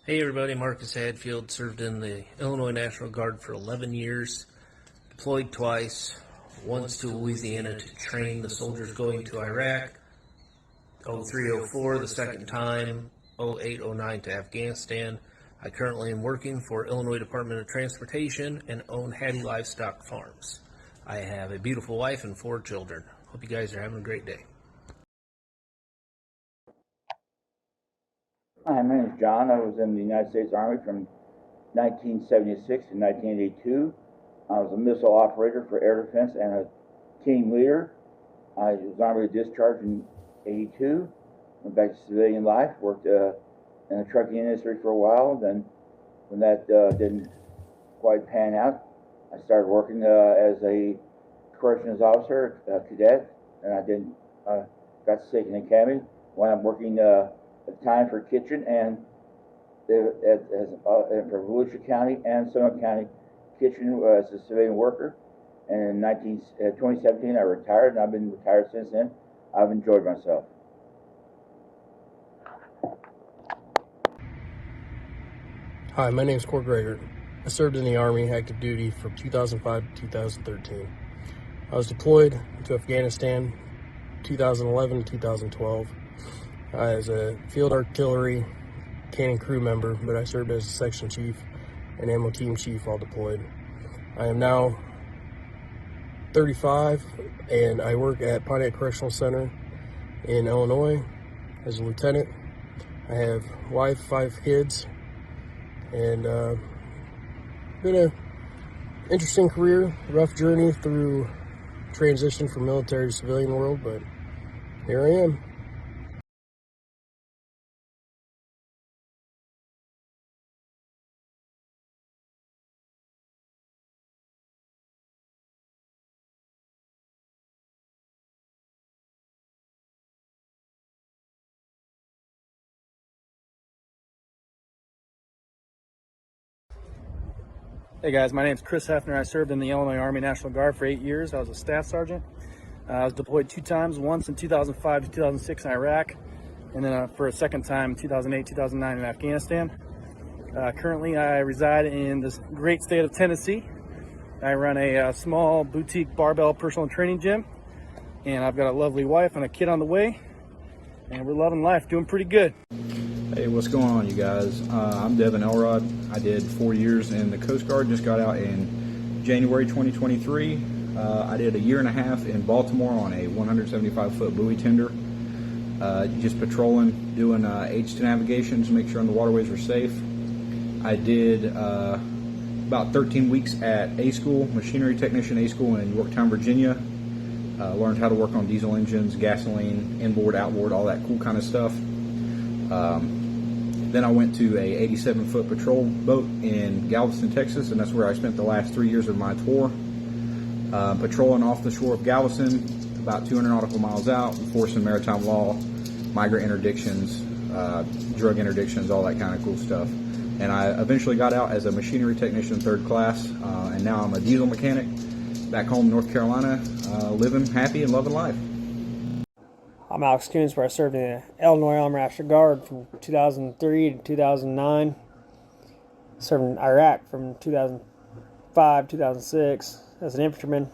Hey everybody, Marcus Hadfield, served in the Illinois National Guard for 11 years, deployed twice, once to Louisiana to train the soldiers going to Iraq, 03-04 the second time, 08-09 to Afghanistan. I currently am working for Illinois Department of Transportation and own Hattie Livestock Farms. I have a beautiful wife and 4 children. Hope you guys are having a great day. Hi, my name is John. I was in the United States Army from 1976 to 1982. I was a missile operator for air defense and a team leader. I was Army discharged in 82. Went back to civilian life. Worked in the trucking industry for a while. Then, when that didn't quite pan out, I started working as a corrections officer, cadet, and I got sick in the academy. Wound up working at the time for Kitchen and for Volusia County and Sonoma County. Kitchen as a civilian worker, and in 2017 I retired, and I've been retired since then. I've enjoyed myself. Hi, my name is Court Greger. I served in the Army active duty from 2005 to 2013. I was deployed to Afghanistan 2011 to 2012 as a field artillery cannon crew member, but I served as a section chief and ammo team chief while deployed. I am now 35 and I work at Pontiac Correctional Center in Illinois as a lieutenant. I have a wife, 5 kids, and been an interesting career, rough journey through transition from military to civilian world, but here I am. Hey guys, my name is Chris Hefner. I served in the Illinois Army National Guard for 8 years. I was a staff sergeant. I was deployed 2 times, once in 2005 to 2006 in Iraq, and then for a second time 2008, 2009 in Afghanistan. Currently I reside in this great state of Tennessee. I run a small boutique barbell personal training gym, and I've got a lovely wife and a kid on the way, and we're loving life, doing pretty good. Hey, what's going on, you guys? I'm Devin Elrod. I did 4 years in the Coast Guard, just got out in January 2023. I did a year and a half in Baltimore on a 175-foot buoy tender, just patrolling, doing H2 navigations, make sure the waterways were safe. I did about 13 weeks at A School, Machinery Technician A School in Yorktown, Virginia. Learned how to work on diesel engines, gasoline, inboard, outboard, all that cool kind of stuff. Then I went to a 87-foot patrol boat in Galveston, Texas, and that's where I spent the last 3 years of my tour. Patrolling off the shore of Galveston, about 200 nautical miles out, enforcing maritime law, migrant interdictions, drug interdictions, all that kind of cool stuff. And I eventually got out as a machinery technician 3rd class, and now I'm a diesel mechanic back home in North Carolina, living happy and loving life. I'm Alex Coons, where I served in the Illinois Army National Guard from 2003 to 2009. Served in Iraq from 2005 to 2006 as an infantryman.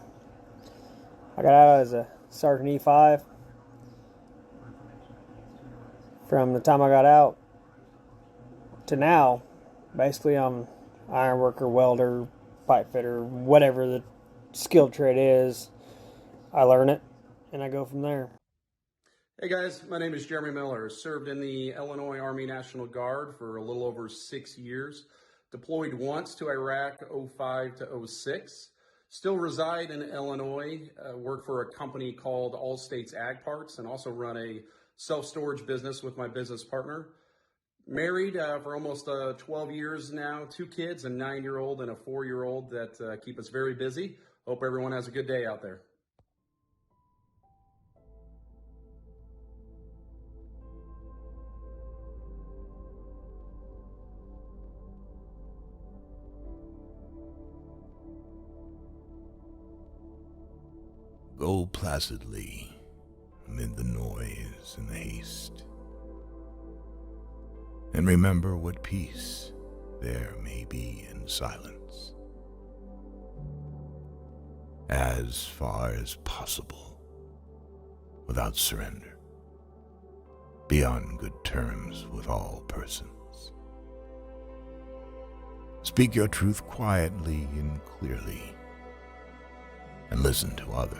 I got out as a Sergeant E5. From the time I got out to now, basically I'm iron worker, welder, pipe fitter, whatever the skilled trade is. I learn it and I go from there. Hey guys, my name is Jeremy Miller. Served in the Illinois Army National Guard for a little over 6 years. Deployed once to Iraq, 05 to 06. Still reside in Illinois. Work for a company called All States Ag Parts, and also run a self-storage business with my business partner. Married for almost 12 years now. 2 kids, a 9-year-old and a 4-year-old that keep us very busy. Hope everyone has a good day out there. Go placidly amid the noise and the haste. And remember what peace there may be in silence. As far as possible, without surrender, be on good terms with all persons. Speak your truth quietly and clearly, and listen to others,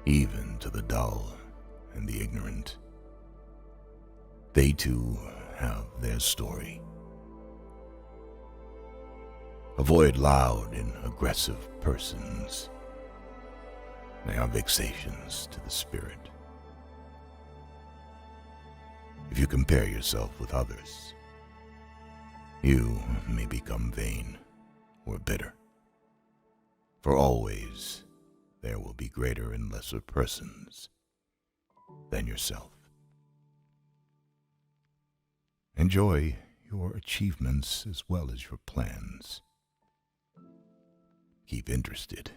even to the dull and the ignorant. They too have their story. Avoid loud and aggressive persons. They are vexations to the spirit. If you compare yourself with others, you may become vain or bitter. For always there will be greater and lesser persons than yourself. Enjoy your achievements as well as your plans. Keep interested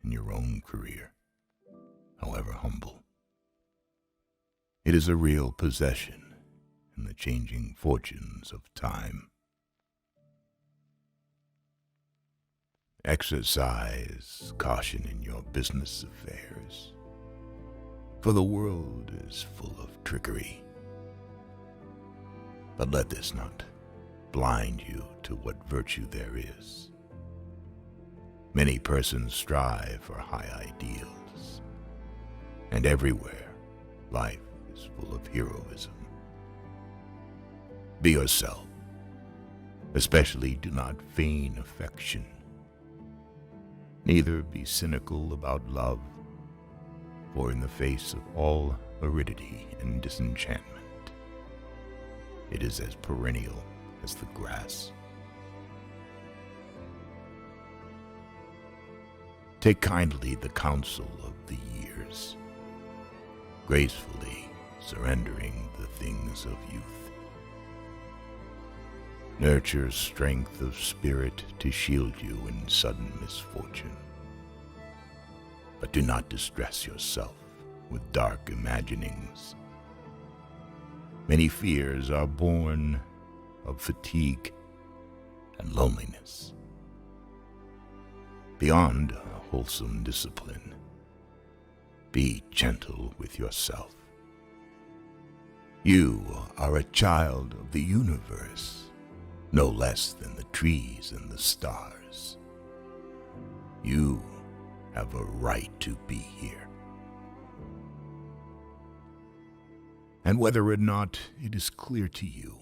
in your own career, however humble. It is a real possession in the changing fortunes of time. Exercise caution in your business affairs, for the world is full of trickery. But let this not blind you to what virtue there is. Many persons strive for high ideals, and everywhere life is full of heroism. Be yourself, especially do not feign affection. Neither be cynical about love, for in the face of all aridity and disenchantment, it is as perennial as the grass. Take kindly the counsel of the years, gracefully surrendering the things of youth. Nurture strength of spirit to shield you in sudden misfortune. But do not distress yourself with dark imaginings. Many fears are born of fatigue and loneliness. Beyond wholesome discipline, be gentle with yourself. You are a child of the universe, no less than the trees and the stars. You have a right to be here. And whether or not it is clear to you,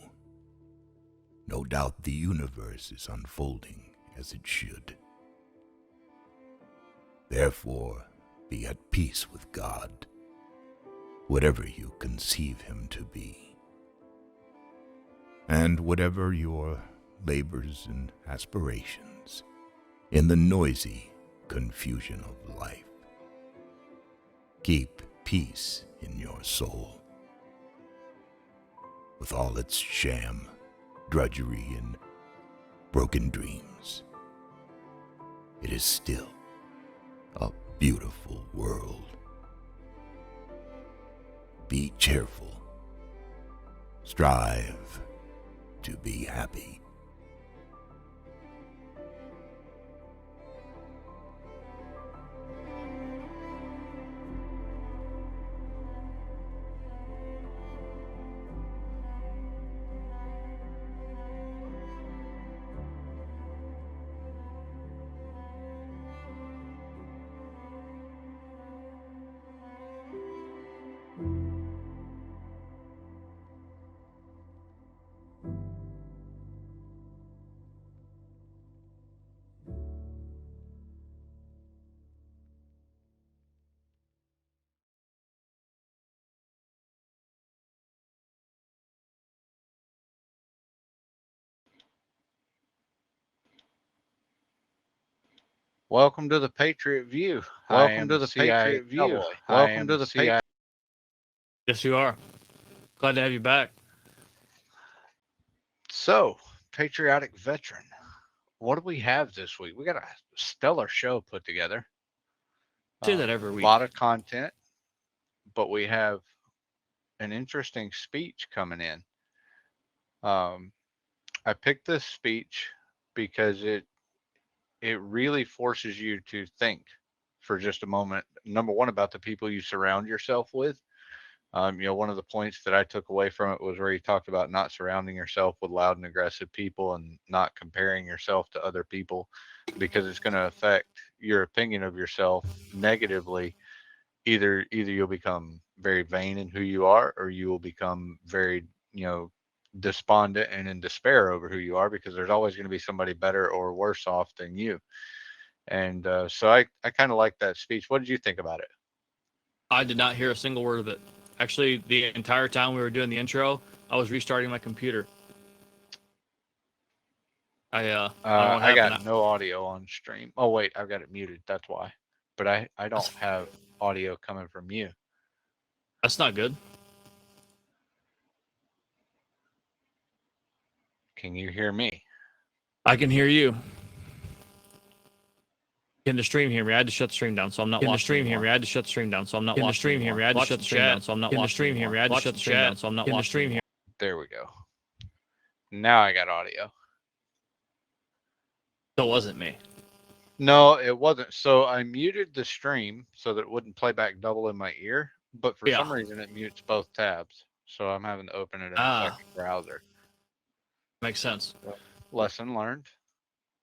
no doubt the universe is unfolding as it should. Therefore, be at peace with God, whatever you conceive him to be. And whatever your labors and aspirations in the noisy confusion of life, keep peace in your soul. With all its sham, drudgery, and broken dreams, it is still a beautiful world. Be cheerful. Strive to be happy. Welcome to the Patriot View. Welcome to the Patriot View. Welcome to the Patriot. Yes, you are. Glad to have you back. So, Patriotic Veteran, what do we have this week? We got a stellar show put together. Do that every week. A lot of content, but we have an interesting speech coming in. Um, I picked this speech because it really forces you to think for just a moment. Number one, about the people you surround yourself with. One of the points that I took away from it was where he talked about not surrounding yourself with loud and aggressive people and not comparing yourself to other people because it's going to affect your opinion of yourself negatively. Either you'll become very vain in who you are, or you will become very, despondent and in despair over who you are, because there's always going to be somebody better or worse off than you. And so I kind of like that speech. What did you think about it? I did not hear a single word of it. Actually, the entire time we were doing the intro, I was restarting my computer. I don't know what I happened. got no audio on stream. Oh wait, I've got it muted. That's why. But I don't have audio coming from you. That's not good. Can you hear me? I can hear you. Can the stream hear me? I had to shut the stream down, so I'm not watching. Can the stream hear me? I had to shut the stream down, so I'm not watching. Can the stream hear me? I had to shut the stream down, so I'm not watching. Can the stream hear me? I had to shut the stream down, so I'm not watching. Can the stream hear? There we go. Now I got audio. So it wasn't me. No, it wasn't. So I muted the stream so that it wouldn't play back double in my ear, but for some reason it mutes both tabs. So I'm having to open it in a second browser. Makes sense. Lesson learned.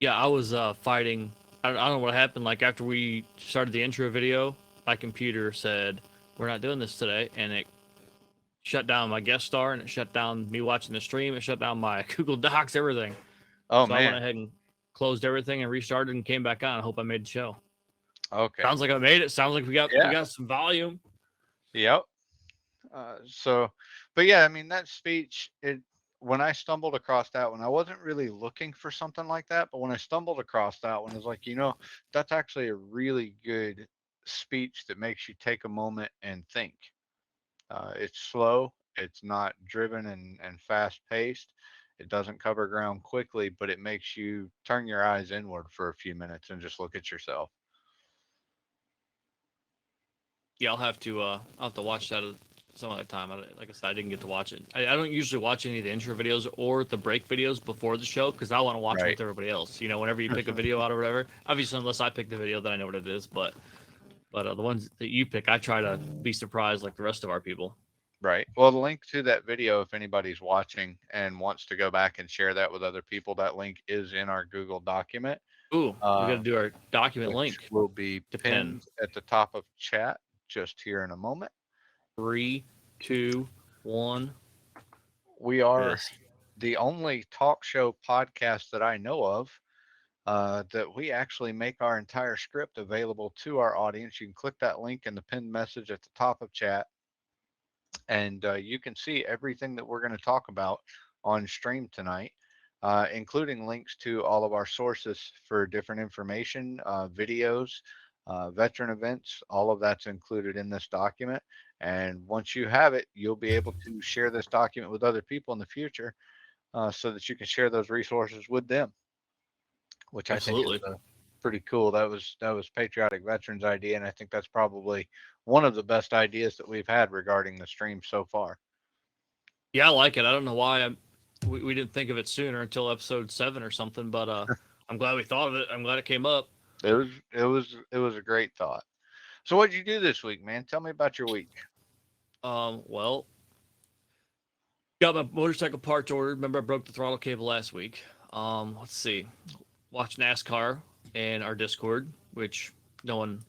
Yeah, I was fighting. I don't know what happened. Like after we started the intro video, my computer said, "We're not doing this today," and it shut down my guest star, and it shut down me watching the stream. It shut down my Google Docs, everything. Oh, so man. I went ahead and closed everything and restarted and came back on. I hope I made the show. Okay. Sounds like I made it. Sounds like we got some volume. Yep. But yeah, I mean, that speech, when I stumbled across that one, I wasn't really looking for something like that, but when I stumbled across that one, it's like, that's actually a really good speech that makes you take a moment and think. It's slow, it's not driven and fast paced. It doesn't cover ground quickly, but it makes you turn your eyes inward for a few minutes and just look at yourself. Yeah, I'll have to watch that some other time. Like I said, I didn't get to watch it. I don't usually watch any of the intro videos or the break videos before the show because I want to watch it with everybody else. Whenever you pick a video out or whatever, obviously unless I pick the video, then I know what it is. But the ones that you pick, I try to be surprised like the rest of our people. Right. Well, the link to that video, if anybody's watching and wants to go back and share that with other people, that link is in our Google document. Ooh, we got to do our document link. Will be pinned at the top of chat just here in a moment. 3, 2, 1. We are the only talk show podcast that I know of that we actually make our entire script available to our audience. You can click that link in the pinned message at the top of chat, and you can see everything that we're going to talk about on stream tonight, including links to all of our sources for different information, videos, veteran events. All of that's included in this document. And once you have it, you'll be able to share this document with other people in the future so that you can share those resources with them, which I think is pretty cool. That was Patriotic Veterans' idea, and I think that's probably one of the best ideas that we've had regarding the stream so far. Yeah, I like it. I don't know why we didn't think of it sooner until episode 7 or something, but I'm glad we thought of it. I'm glad it came up. It was a great thought. So what did you do this week, man? Tell me about your week. Well, got my motorcycle parts ordered. Remember I broke the throttle cable last week. Let's see. Watched NASCAR in our Discord, which no one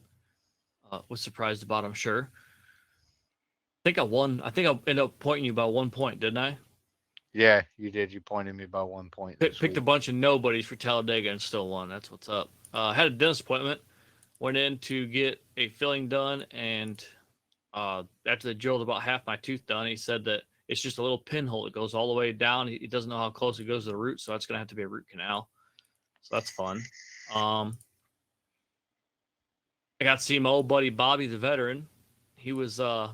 was surprised about, I'm sure. I think I won. I think I ended up pointing you by 1 point, didn't I? Yeah, you did. You pointed me by 1 point. Picked a bunch of nobodies for Talladega and still won. That's what's up. Had a dentist appointment. Went in to get a filling done, and after they drilled about half my tooth done, he said that it's just a little pinhole that goes all the way down. He doesn't know how close it goes to the root, so that's going to have to be a root canal. So that's fun. I got to see my old buddy Bobby, the veteran. He's the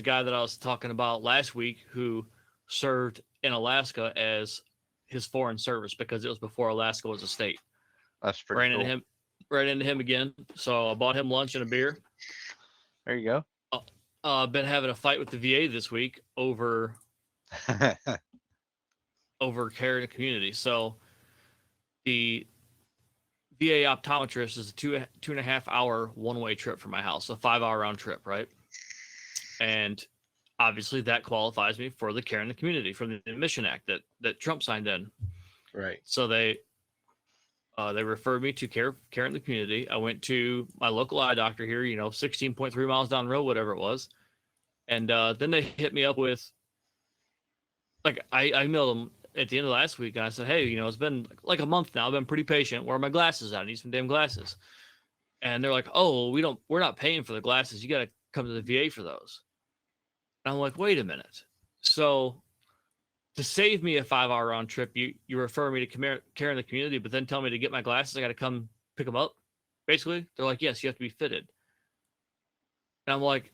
guy that I was talking about last week who served in Alaska as his foreign service because it was before Alaska was a state. That's pretty cool. Right into him again. So I bought him lunch and a beer. There you go. Been having a fight with the VA this week over over care in the community. So the VA optometrist is a 2.5 hour one-way trip from my house, a 5 hour round trip, right? And obviously that qualifies me for the care in the community from the Admission Act that Trump signed in. Right. So they referred me to care in the community. I went to my local eye doctor here, 16.3 miles down the road, whatever it was. And then they hit me up with, like, I emailed them at the end of last week, and I said, hey, it's been like a month now. I've been pretty patient. Where are my glasses at? I need some damn glasses. And they're like, oh, we're not paying for the glasses. You got to come to the VA for those. And I'm like, wait a minute. So to save me a 5 hour round trip, you refer me to care in the community, but then tell me to get my glasses, I got to come pick them up. Basically, they're like, yes, you have to be fitted. And I'm like,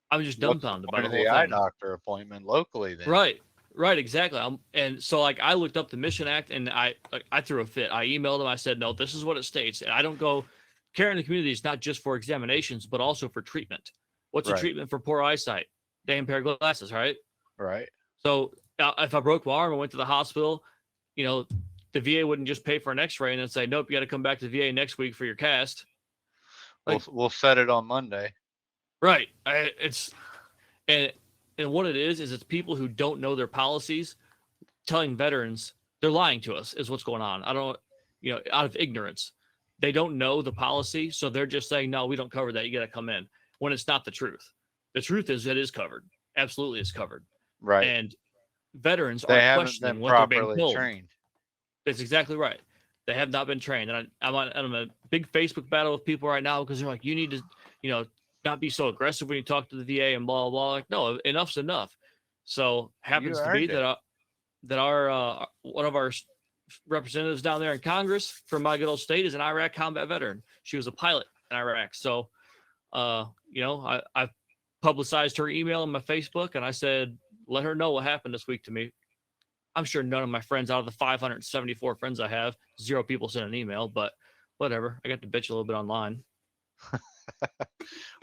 I'm just What's the dumbfounded by point the of whole the eye thing. doctor appointment locally then? Right, exactly. And so, like, I looked up the Mission Act, and I threw a fit. I emailed them. I said, no, this is what it states. And I don't go. Care in the community is not just for examinations, but also for treatment. What's a Right. treatment for poor eyesight? Damn pair of glasses, right? Right. So if I broke my arm and went to the hospital, the VA wouldn't just pay for an X-ray and then say, nope, you got to come back to the VA next week for your cast. Like, We'll set it on Monday. Right. And what it is it's people who don't know their policies telling veterans they're lying to us is what's going on. I don't, out of ignorance, they don't know the policy. So they're just saying, no, we don't cover that. You got to come in, when it's not the truth. The truth is it is covered. Absolutely is covered. Right. And veterans They aren't haven't questioning been what they're being properly told. trained. That's exactly right. They have not been trained. And I'm a big Facebook battle with people right now because they're like, you need to, not be so aggressive when you talk to the VA and blah, blah, blah. Like, no, enough's enough. So happens to be that our one of our representatives down there in Congress from my good old state is an Iraq combat veteran. She was a pilot in Iraq. So, I publicized her email on my Facebook, and I said, let her know what happened this week to me. I'm sure none of my friends, out of the 574 friends I have, 0 people sent an email, but whatever. I got to bitch a little bit online.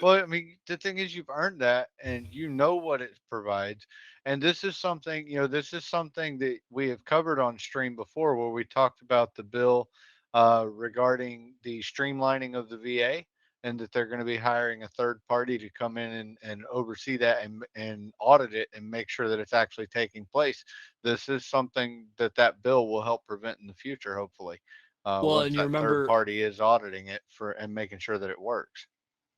Well, I mean, the thing is, you've earned that, and you know what it provides. And this is something, that we have covered on stream before, where we talked about the bill regarding the streamlining of the VA, and that they're going to be hiring a third party to come in and oversee that and audit it and make sure that it's actually taking place. This is something that bill will help prevent in the future, hopefully. Well, Once and you that third remember party is auditing it and making sure that it works.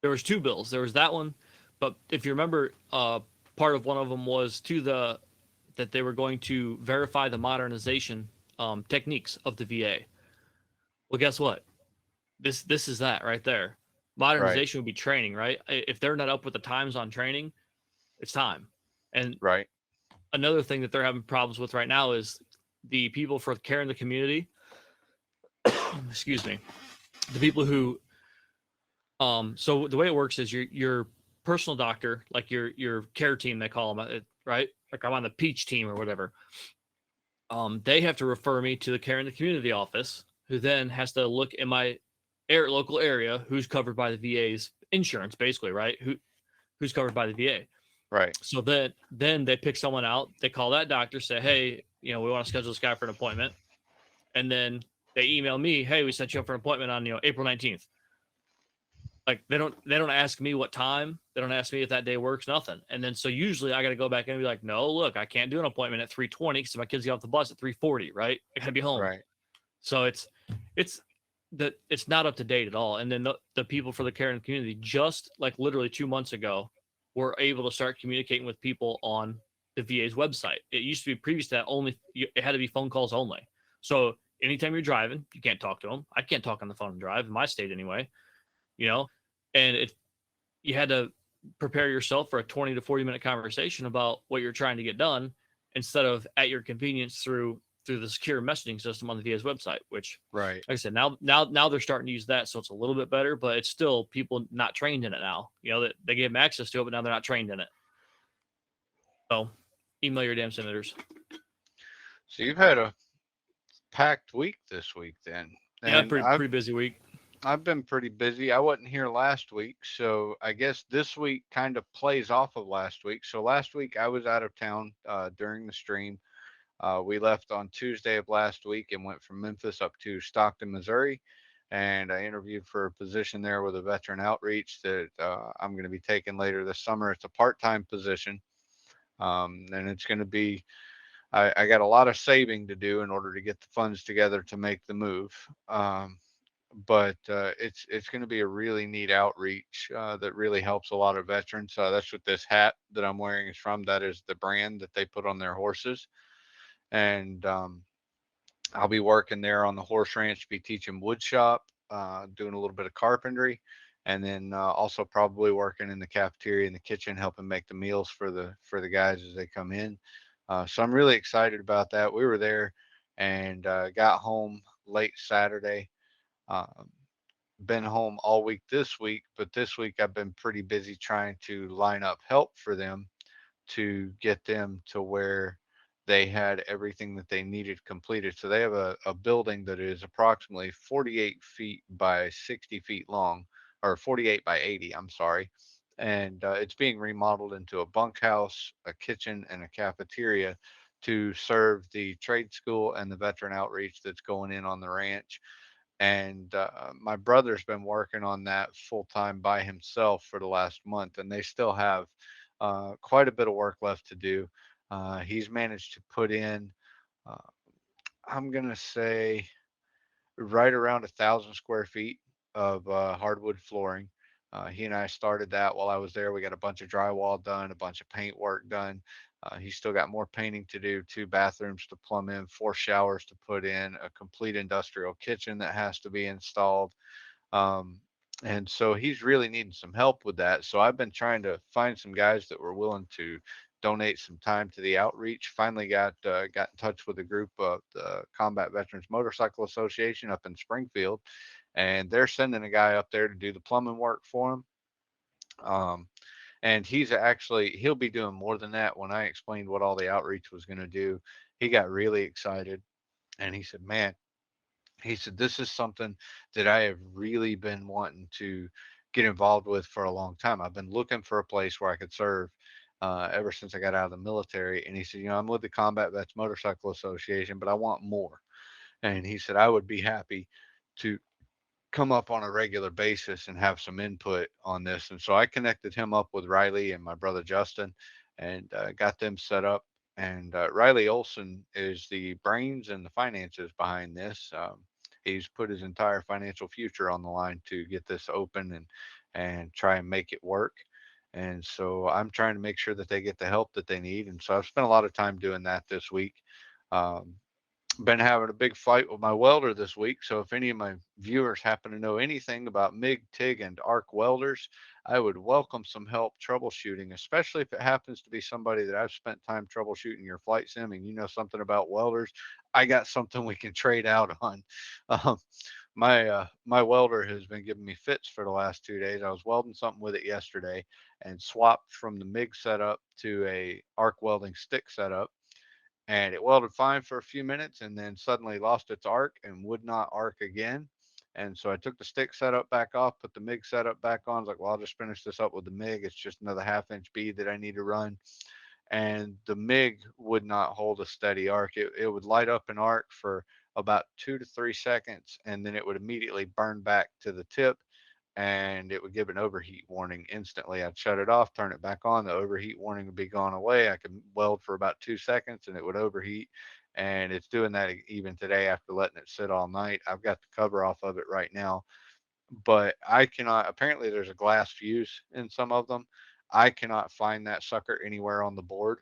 there was 2 bills. There was that one, but if you remember, part of one of them was that they were going to verify the modernization techniques of the VA. Well, guess what? This is that right there. Modernization would be training, right? If they're not up with the times on training, it's time. And Right. another thing that they're having problems with right now is the people for care in the community. Excuse me. The people who so the way it works is your personal doctor, like your care team, they call them, right? Like I'm on the peach team or whatever. They have to refer me to the care in the community office, who then has to look in my local area who's covered by the VA's insurance, basically, right? Who's covered by the VA. Right. So then they pick someone out. They call that doctor, say, hey, we want to schedule this guy for an appointment. And then they email me, hey, we set you up for an appointment on April 19th. Like they don't ask me what time. They don't ask me if that day works, nothing. And then so usually I got to go back in and be like, no, look, I can't do an appointment at 3:20 because my kids get off the bus at 3:40, right? I gotta be home. Right. So it's not up to date at all. And then the people for the care in the community, just like literally 2 months ago, were able to start communicating with people on the VA's website. It used to be previous to that it had to be phone calls only. So anytime you're driving, you can't talk to them. I can't talk on the phone and drive in my state anyway, and you had to prepare yourself for a 20 to 40 minute conversation about what you're trying to get done instead of at your convenience through the secure messaging system on the VA's website, which, right, like I said, now they're starting to use that. So it's a little bit better, but it's still people not trained in it now, that they gave them access to it, but now they're not trained in it. So email your damn senators. So you've had a packed week this week then. And yeah, pretty busy week. I've been pretty busy. I wasn't here last week, so I guess this week kind of plays off of last week. So last week I was out of town during the stream. We left on Tuesday of last week and went from Memphis up to Stockton, Missouri. And I interviewed for a position there with a veteran outreach that I'm going to be taking later this summer. It's a part-time position, and it's going to be. I got a lot of saving to do in order to get the funds together to make the move. But it's going to be a really neat outreach that really helps a lot of veterans. That's what this hat that I'm wearing is from. That is the brand that they put on their horses, and I'll be working there on the horse ranch, be teaching wood shop, doing a little bit of carpentry, and then also probably working in the cafeteria in the kitchen, helping make the meals for the guys as they come in. So I'm really excited about that. We were there and got home late Saturday. Um, been home all week this week, but this week I've been pretty busy trying to line up help for them to get them to where they had everything that they needed completed. So they have a building that is approximately 48 feet by 60 feet long, or 48 by 80, I'm sorry. And it's being remodeled into a bunkhouse, a kitchen, and a cafeteria to serve the trade school and the veteran outreach that's going in on the ranch. And my brother's been working on that full time by himself for the last month, and they still have quite a bit of work left to do. He's managed to put in, uh, I'm gonna say, right around 1,000 square feet of hardwood flooring. He and I started that while I was there. We got a bunch of drywall done, a bunch of paint work done. He's still got more painting to do, 2 bathrooms to plumb in, 4 showers to put in, a complete industrial kitchen that has to be installed. Um, and so he's really needing some help with that. So I've been trying to find some guys that were willing to donate some time to the outreach. Finally got in touch with a group of the Combat Veterans Motorcycle Association up in Springfield, and they're sending a guy up there to do the plumbing work for him. Um, and he'll be doing more than that. When I explained what all the outreach was going to do, he got really excited, and he said, "Man," he said, "this is something that I have really been wanting to get involved with for a long time. I've been looking for a place where I could serve ever since I got out of the military." And he said, "I'm with the Combat Vets Motorcycle Association, but I want more." And he said, "I would be happy to come up on a regular basis and have some input on this." And so I connected him up with Riley and my brother Justin, and got them set up. And Riley Olson is the brains and the finances behind this. He's put his entire financial future on the line to get this open and try and make it work. And so I'm trying to make sure that they get the help that they need. And so I've spent a lot of time doing that this week. Um, Been having a big fight with my welder this week. So if any of my viewers happen to know anything about MIG, TIG, and arc welders, I would welcome some help troubleshooting, especially if it happens to be somebody that I've spent time troubleshooting your flight sim and you know something about welders. I got something we can trade out on. Um, my welder has been giving me fits for the last 2 days. I was welding something with it yesterday and swapped from the MIG setup to a arc welding stick setup, and it welded fine for a few minutes and then suddenly lost its arc and would not arc again. And so I took the stick setup back off, put the MIG setup back on. I was like, well, I'll just finish this up with the MIG. It's just another half-inch bead that I need to run. And the MIG would not hold a steady arc. It would light up an arc for about 2 to 3 seconds, and then it would immediately burn back to the tip, and it would give an overheat warning instantly. I'd shut it off, turn it back on. The overheat warning would be gone away. I could weld for about 2 seconds and it would overheat. And it's doing that even today after letting it sit all night. I've got the cover off of it right now, but I cannot. Apparently, there's a glass fuse in some of them. I cannot find that sucker anywhere on the board.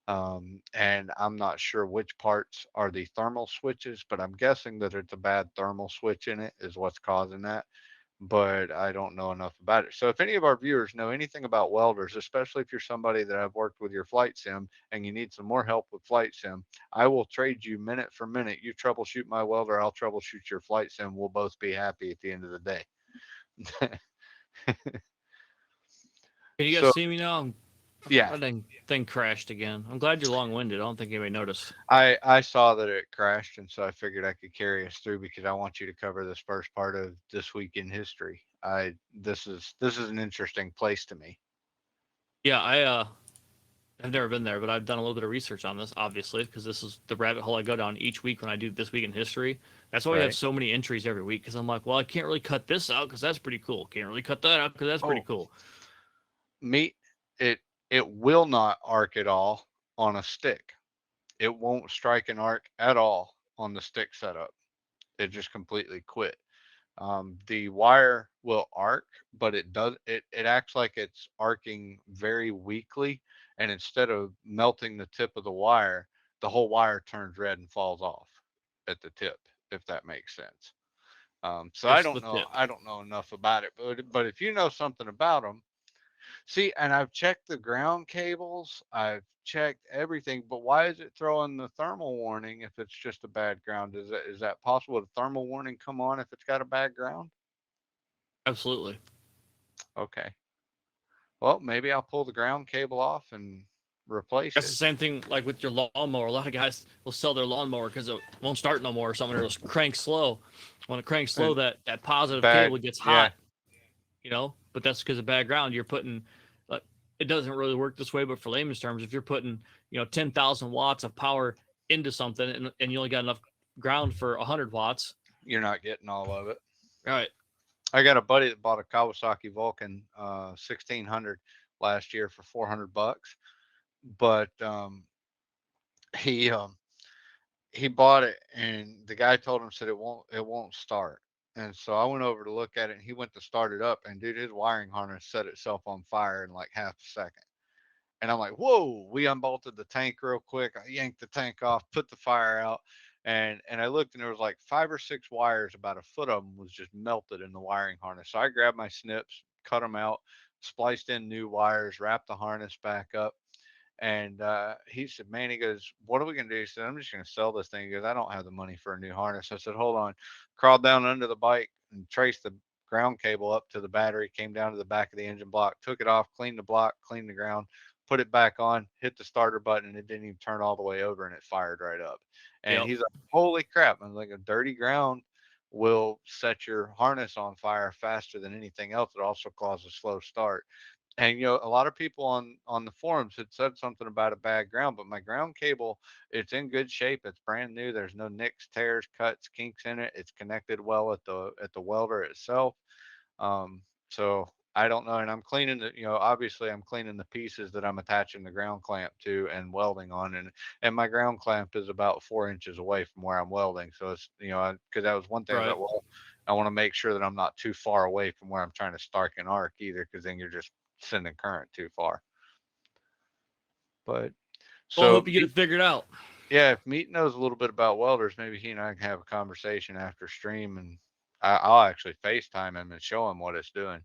And I'm not sure which parts are the thermal switches, but I'm guessing that it's a bad thermal switch in it is what's causing that, but I don't know enough about it. So if any of our viewers know anything about welders, especially if you're somebody that I've worked with your flight sim and you need some more help with flight sim, I will trade you minute for minute. You troubleshoot my welder, I'll troubleshoot your flight sim. We'll both be happy at the end of the day. Can you guys So see me now? yeah, That thing crashed again. I'm glad you're long-winded. I don't think anybody noticed. I saw that it crashed, and so I figured I could carry us through because I want you to cover this first part of this week in history. I this is an interesting place to me. Yeah, I I've never been there, but I've done a little bit of research on this, obviously, because this is the rabbit hole I go down each week when I do This Week in History. That's why we have Right. so many entries every week, because I'm like, well, I can't really cut this out because that's pretty cool. Can't really cut that out because that's pretty Oh, cool. meat it will not arc at all on a stick. It won't strike an arc at all on the stick setup. It just completely quit. The wire will arc, but it acts like it's arcing very weakly, and instead of melting the tip of the wire, the whole wire turns red and falls off at the tip, if that makes sense. So Just the tip. I don't know enough about it, but if you know something about them, see, and I've checked the ground cables, I've checked everything, but why is it throwing the thermal warning if it's just a bad ground? Is that possible? Would a thermal warning come on if it's got a bad ground? Absolutely. Okay. Well, maybe I'll pull the ground cable off and replace That's it. the same thing like with your lawnmower. A lot of guys will sell their lawnmower because it won't start no more or something, or it'll crank slow. When it cranks slow, And that positive bad, cable gets yeah, hot, but that's because of bad ground. You're putting, it doesn't really work this way, but for layman's terms, if you're putting, 10,000 watts of power into something and you only got enough ground for 100 watts, you're not getting all of it. all right. I got a buddy that bought a Kawasaki Vulcan 1600 last year for $400, but he he bought it and the guy told him said it won't start. And so I went over to look at it and he went to start it up and dude, his wiring harness set itself on fire in like half a second. And I'm like, whoa, we unbolted the tank real quick. I yanked the tank off, put the fire out. And I looked and there was like 5 or 6 wires, about a foot of them was just melted in the wiring harness. So I grabbed my snips, cut them out, spliced in new wires, wrapped the harness back up. And he said, man, he goes, what are we going to do? He said, I'm just going to sell this thing. He goes, I don't have the money for a new harness. I said, hold on. Crawled down under the bike and traced the ground cable up to the battery, came down to the back of the engine block, took it off, cleaned the block, cleaned the ground, put it back on, hit the starter button, and it didn't even turn all the way over and it fired right up. And Yep. he's like, holy crap. I'm like, a dirty ground will set your harness on fire faster than anything else. It also causes slow start. And a lot of people on the forums had said something about a bad ground, but my ground cable, it's in good shape. It's brand new. There's no nicks, tears, cuts, kinks in it. It's connected well at the welder itself. So I don't know, and I'm cleaning obviously I'm cleaning the pieces that I'm attaching the ground clamp to and welding on, and my ground clamp is about 4 inches away from where I'm welding. So it's because that was one thing Right. that, well, I want to make sure that I'm not too far away from where I'm trying to start an arc either, because then you're just sending current too far. But Well, I so hope you get it figured out. yeah, if Meat knows a little bit about welders, maybe he and I can have a conversation after stream, and I'll actually FaceTime him and show him what it's doing.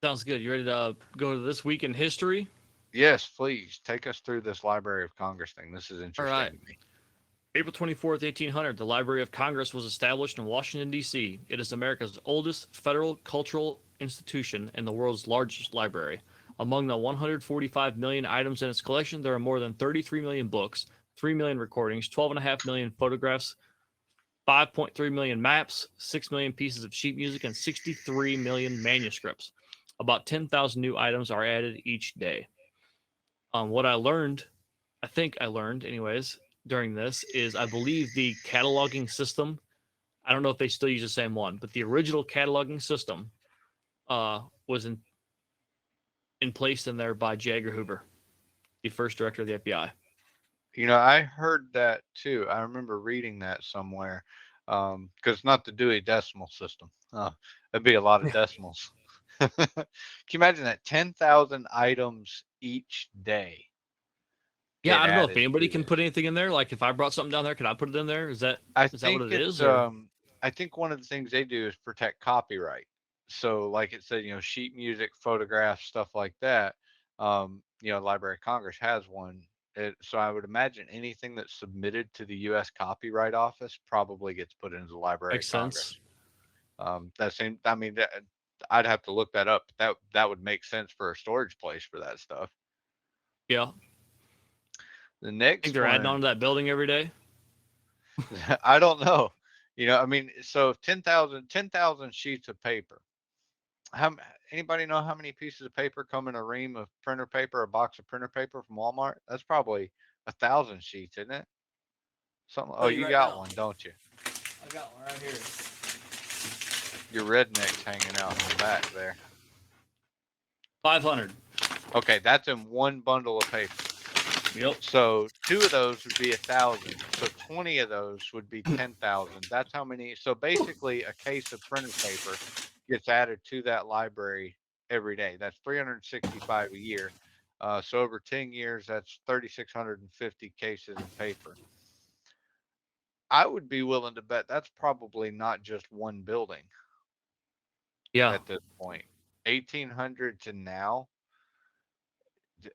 Sounds good. You ready to go to This Week in History? Yes, please take us through this Library of Congress thing. This is All interesting right. to me. April 24th, 1800, the Library of Congress was established in Washington, D.C. It is America's oldest federal cultural institution and the world's largest library. Among the 145 million items in its collection, there are more than 33 million books, 3 million recordings, 12.5 million photographs, 5.3 million maps, 6 million pieces of sheet music, and 63 million manuscripts. About 10,000 new items are added each day. What I think I learned, anyways, during this is I believe the cataloging system. I don't know if they still use the same one, but the original cataloging system was in place in there by J. Edgar Hoover, the first director of the FBI. I heard that too. I remember reading that somewhere. Because not the Dewey Decimal System. That'd be a lot of decimals. Can you imagine that? 10,000 items each day Yeah, get I don't know if added anybody to can there. put anything in there. Like if I brought something down there, could I put it in there? Is that I what think it is? it's Or I think one of the things they do is protect copyright. So like it said, sheet music, photographs, stuff like that. Library of Congress has one. So I would imagine anything that's submitted to the U.S. Copyright Office probably gets put into the Library of makes sense. Congress. I mean, I'd have to look that up. That would make sense for a storage place for that stuff. Yeah. The I think next they're adding on one, to that building every day. I don't know. I mean, so 10,000 sheets of paper. How Anybody know how many pieces of paper come in a ream of printer paper, a box of printer paper from Walmart? That's probably 1,000 sheets, isn't it? Something. Tell Oh, you you right got now. one, don't you? I got one right here. Your redneck's hanging out in the back there. 500. Okay, that's in one bundle of paper. Yep. So 2 of those would be 1,000. So 20 of those would be 10,000. That's how many. So basically, a case of printer paper gets added to that library every day. That's 365 a year. So over 10 years, that's 3,650 cases of paper. I would be willing to bet that's probably not just one building Yeah. at this point. 1,800 to now,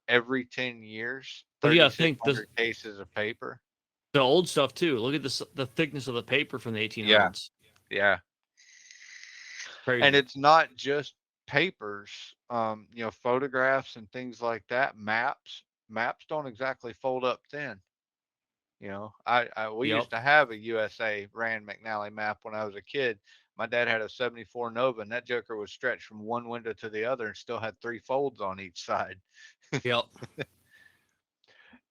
every 10 years, Well, yeah, I think 3,600 cases of paper. the old stuff too. Look at the thickness of the paper from the 1800s. Yeah. Crazy. And it's not just papers, photographs and things like that. Maps don't exactly fold up thin. We Yep. used to have a USA Rand McNally map when I was a kid. My dad had a 74 Nova, and that joker was stretched from one window to the other and still had 3 folds on each side. Yep.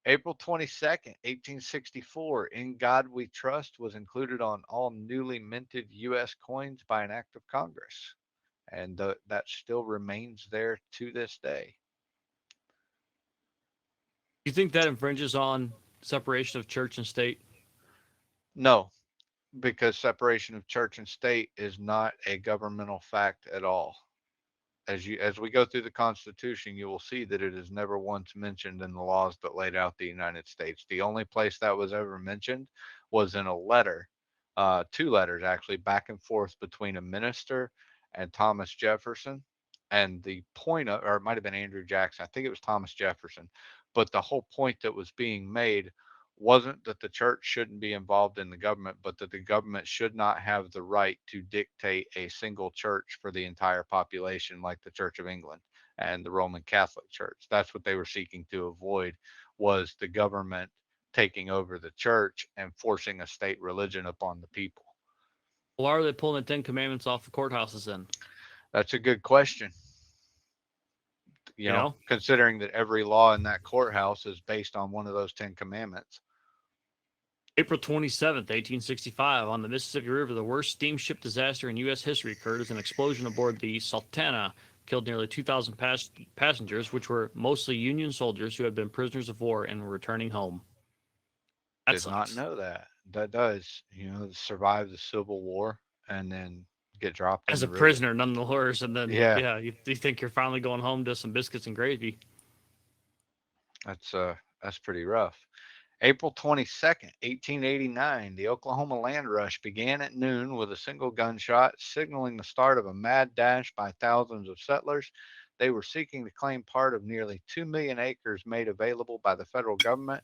April 22nd, 1864, In God We Trust was included on all newly minted U.S. coins by an act of Congress. And that still remains there to this day. Do you think that infringes on separation of church and state? No, because separation of church and state is not a governmental fact at all. As we go through the Constitution, you will see that it is never once mentioned in the laws that laid out the United States. The only place that was ever mentioned was in a letter, 2 letters actually, back and forth between a minister and Thomas Jefferson. And the point of, or it might have been Andrew Jackson, I think it was Thomas Jefferson, but the whole point that was being made wasn't that the church shouldn't be involved in the government, but that the government should not have the right to dictate a single church for the entire population, like the Church of England and the Roman Catholic Church. That's what they were seeking to avoid, was the government taking over the church and forcing a state religion upon the people. Why are they pulling the 10 Commandments off the courthouses then? That's a good question. Considering that every law in that courthouse is based on one of those 10 Commandments. April 27th, 1865, on the Mississippi River, the worst steamship disaster in U.S. history occurred as an explosion aboard the Sultana killed nearly 2,000 passengers, which were mostly Union soldiers who had been prisoners of war and were returning home. That Did sucks. not know that. That does, survive the Civil War and then get dropped in As a the river. prisoner, nonetheless, and then you think you're finally going home to some biscuits and gravy. That's pretty rough. April 22nd, 1889, the Oklahoma land rush began at noon with a single gunshot, signaling the start of a mad dash by thousands of settlers. They were seeking to claim part of nearly 2 million acres made available by the federal government.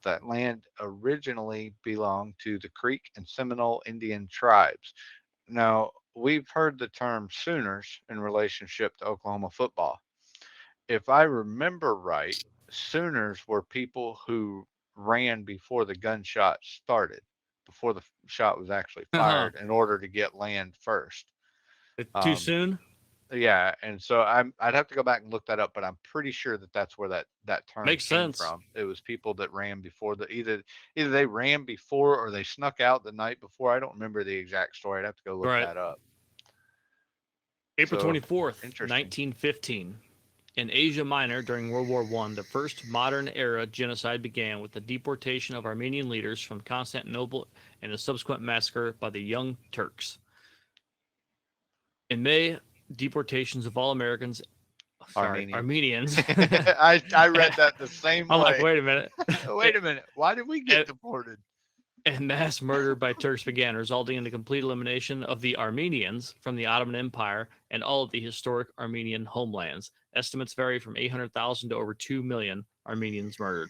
That land originally belonged to the Creek and Seminole Indian tribes. Now, we've heard the term Sooners in relationship to Oklahoma football. If I remember right, Sooners were people who ran before the gunshot started, before the shot was actually fired, in order to get land first. Too soon? Yeah, and so I'd have to go back and look that up, but I'm pretty sure that that's where that term Makes came sense. from. It was people that ran before either they ran before or they snuck out the night before. I don't remember the exact story. I'd have to go look that up. April 24th, 1915. In Asia Minor during World War I, the first modern-era genocide began with the deportation of Armenian leaders from Constantinople and the subsequent massacre by the Young Turks. In May, deportations of all Armenians. I read that the same way. I'm like, wait a minute. Wait a minute. Why did we get deported? And mass murder by Turks began, resulting in the complete elimination of the Armenians from the Ottoman Empire and all of the historic Armenian homelands. Estimates vary from 800,000 to over 2 million Armenians murdered.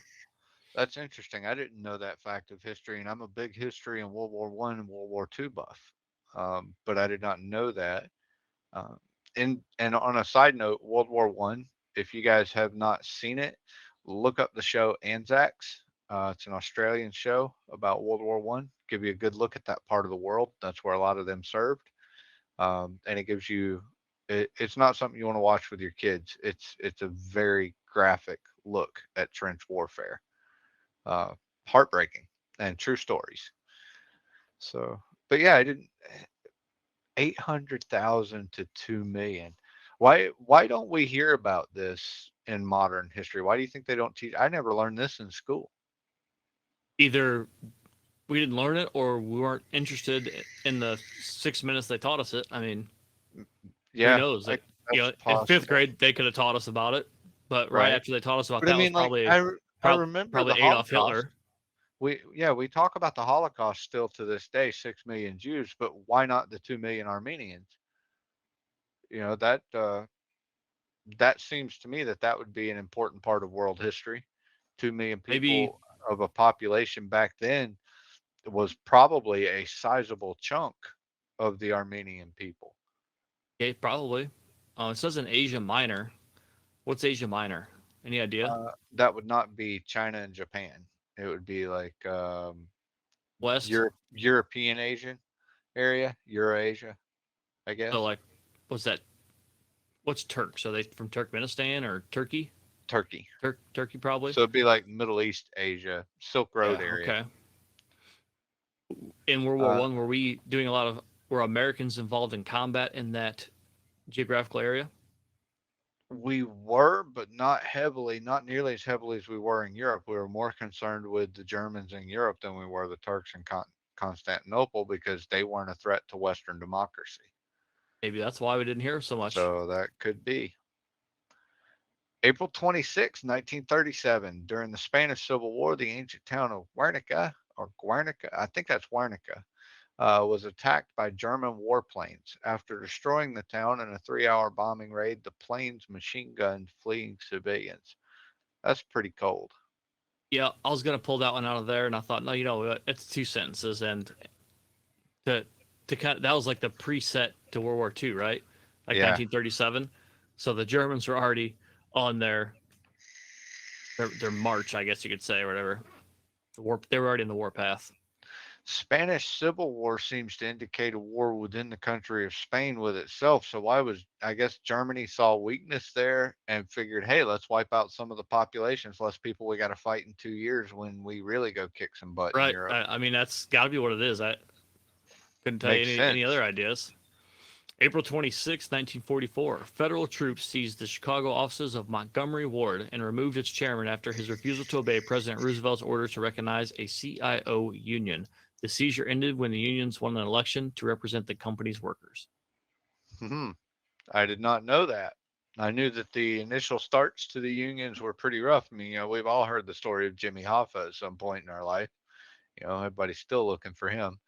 That's interesting. I didn't know that fact of history, and I'm a big history in World War I and World War II buff, but I did not know that. And on a side note, World War I, if you guys have not seen it, look up the show Anzacs. It's an Australian show about World War I. Give you a good look at that part of the world. That's where a lot of them served. And it gives you It's not something you want to watch with your kids. It's a very graphic look at trench warfare. Uh, Heartbreaking and true stories. So, but yeah, I didn't 800,000 to 2 million. Why don't we hear about this in modern history? Why do you think they don't teach? I never learned this in school. Either we didn't learn it or we weren't interested in the 6 minutes they taught us it. I mean, who Yeah, knows? Like, that's in fifth possible, grade they could have taught us about it, but right right? after they taught us about But I that was mean, like I remember the probably Adolf Holocaust. Hitler. We talk about the Holocaust still to this day, 6 million Jews, but why not the 2 million Armenians? That that seems to me that that would be an important part of world history. 2 million Maybe, people of a population back then was probably a sizable chunk of the Armenian people. yeah, probably. It says in Asia Minor. What's Asia Minor? Any idea? That would not be China and Japan. It would be like West. European Asian area, Eurasia, I So guess. like, what's that? What's Turks? Are they from Turkmenistan or Turkey? Turkey. Turkey probably. So it'd be like Middle East Asia, Silk Road Yeah. area. Okay. In World War Uh, One, were we doing a lot of? Were Americans involved in combat in that geographical area? we were, but not heavily, not nearly as heavily as we were in Europe. We were more concerned with the Germans in Europe than we were the Turks in Constantinople because they weren't a threat to Western democracy. Maybe that's why we didn't hear so much. So that could be. April 26, 1937, during the Spanish Civil War, the ancient town of Guernica, I think that's Guernica, was attacked by German warplanes. After destroying the town in a 3-hour bombing raid, the planes machine gunned fleeing civilians. That's pretty cold. Yeah, I was gonna pull that one out of there, and I thought, no, it's two sentences, and to that was like the preset to World War II, right? Like Yeah. 1937. So the Germans were already on their march, I guess you could say, or whatever. They were already in the war path. Spanish Civil War seems to indicate a war within the country of Spain with itself. So why was I guess Germany saw weakness there and figured, hey, let's wipe out some of the populations, less people we got to fight in 2 years when we really go kick some butt in Right. Europe. I mean, that's got to be what it is. I couldn't tell you Makes any sense. other ideas. April 26, 1944, federal troops seized the Chicago offices of Montgomery Ward and removed its chairman after his refusal to obey President Roosevelt's order to recognize a CIO union. The seizure ended when the unions won an election to represent the company's workers. I did not know that. I knew that the initial starts to the unions were pretty rough. I mean, we've all heard the story of Jimmy Hoffa at some point in our life. Everybody's still looking for him.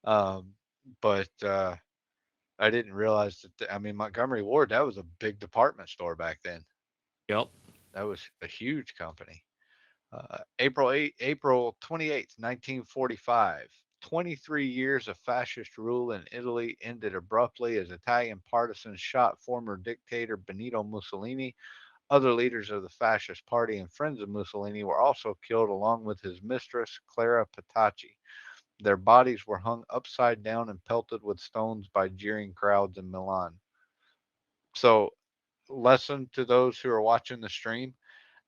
Um, but I didn't realize that. I mean, Montgomery Ward, that was a big department store back then. Yep. That was a huge company. April 28th, 1945. 23 years of fascist rule in Italy ended abruptly as Italian partisans shot former dictator Benito Mussolini. Other leaders of the fascist party and friends of Mussolini were also killed along with his mistress, Clara Petacci. Their bodies were hung upside down and pelted with stones by jeering crowds in Milan. So, lesson to those who are watching the stream,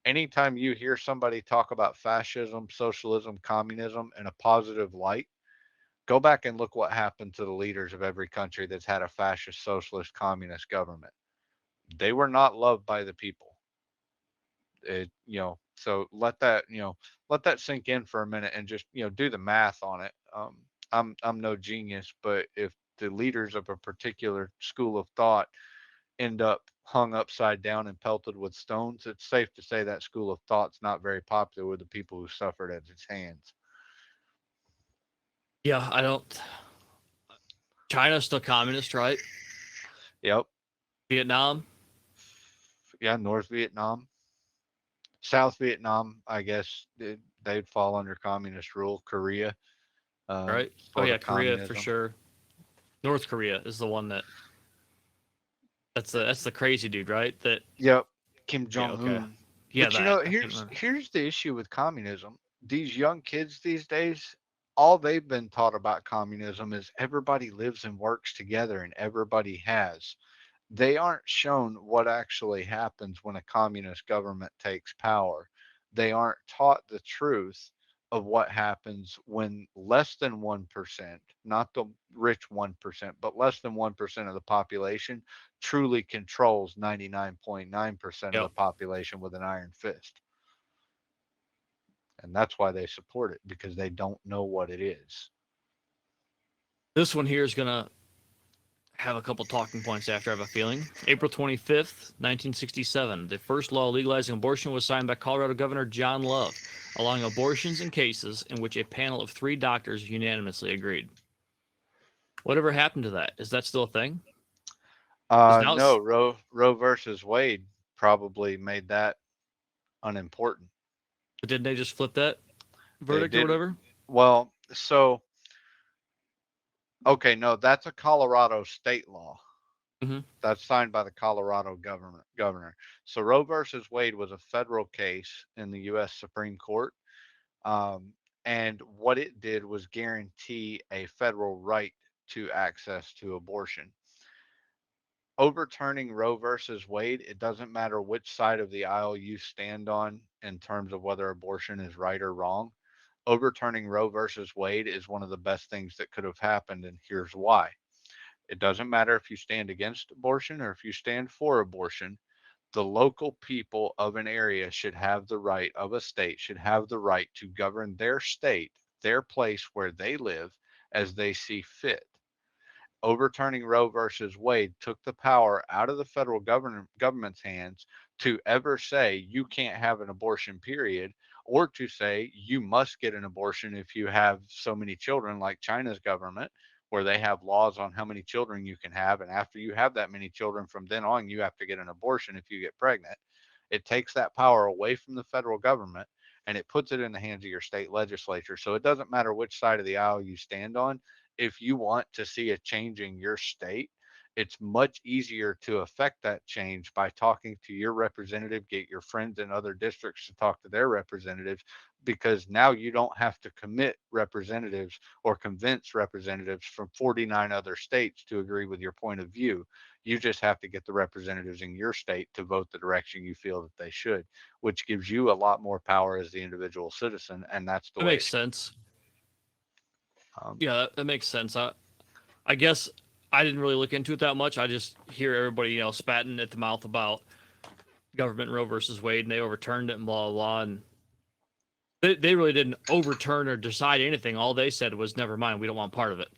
anytime you hear somebody talk about fascism, socialism, communism in a positive light, go back and look what happened to the leaders of every country that's had a fascist, socialist, communist government. They were not loved by the people. So let that sink in for a minute and just, do the math on it. I'm no genius, but if the leaders of a particular school of thought end up hung upside down and pelted with stones, it's safe to say that school of thought's not very popular with the people who suffered at its hands. Yeah, I don't. China's still communist, right? Yep. Vietnam. Yeah, North Vietnam. South Vietnam, I guess they'd fall under communist rule. Korea, Right. Oh sort yeah, of Korea for communism. sure. North Korea is the one that's the crazy dude, right? That Yep, Kim yeah, Jong okay. Un. Yeah, But that I can't remember. here's the issue with communism. These young kids these days, all they've been taught about communism is everybody lives and works together and everybody has they aren't shown what actually happens when a communist government takes power. They aren't taught the truth of what happens when less than 1%, not the rich 1%, but less than 1% of the population truly controls 99.9% of the Yep. population with an iron fist. And that's why they support it, because they don't know what it is. This one here is gonna have a couple talking points after, I have a feeling. April 25th, 1967, the first law legalizing abortion was signed by Colorado Governor John Love, allowing abortions in cases in which a panel of 3 doctors unanimously agreed. Whatever happened to that? Is that still a thing? Now No, Roe versus Wade probably made that unimportant. but didn't they just flip that They verdict or didn't. whatever? Well, so okay, no, that's a Colorado state law. Mm-hmm. That's signed by the Colorado governor. So Roe versus Wade was a federal case in the U.S. Supreme Court, um, and what it did was guarantee a federal right to access to abortion. Overturning Roe versus Wade, it doesn't matter which side of the aisle you stand on in terms of whether abortion is right or wrong. Overturning Roe versus Wade is one of the best things that could have happened, and here's why. It doesn't matter if you stand against abortion or if you stand for abortion. The local people of an area should have the right, of a state, should have the right to govern their state, their place where they live, as they see fit. Overturning Roe versus Wade took the power out of the federal government's hands to ever say you can't have an abortion, period, or to say you must get an abortion if you have so many children, like China's government, where they have laws on how many children you can have. And after you have that many children, from then on, you have to get an abortion if you get pregnant. It takes that power away from the federal government and it puts it in the hands of your state legislature. So it doesn't matter which side of the aisle you stand on. If you want to see a change in your state, it's much easier to affect that change by talking to your representative, get your friends in other districts to talk to their representatives, because now you don't have to commit representatives or convince representatives from 49 other states to agree with your point of view. You just have to get the representatives in your state to vote the direction you feel that they should, which gives you a lot more power as the individual citizen. And that's the That way makes it's. sense. Um, Yeah, that makes sense. I guess I didn't really look into it that much. I just hear everybody, spatting at the mouth about government Roe versus Wade, and they overturned it and blah blah blah. And they really didn't overturn or decide anything. All they said was, "Never mind, we don't want part of it."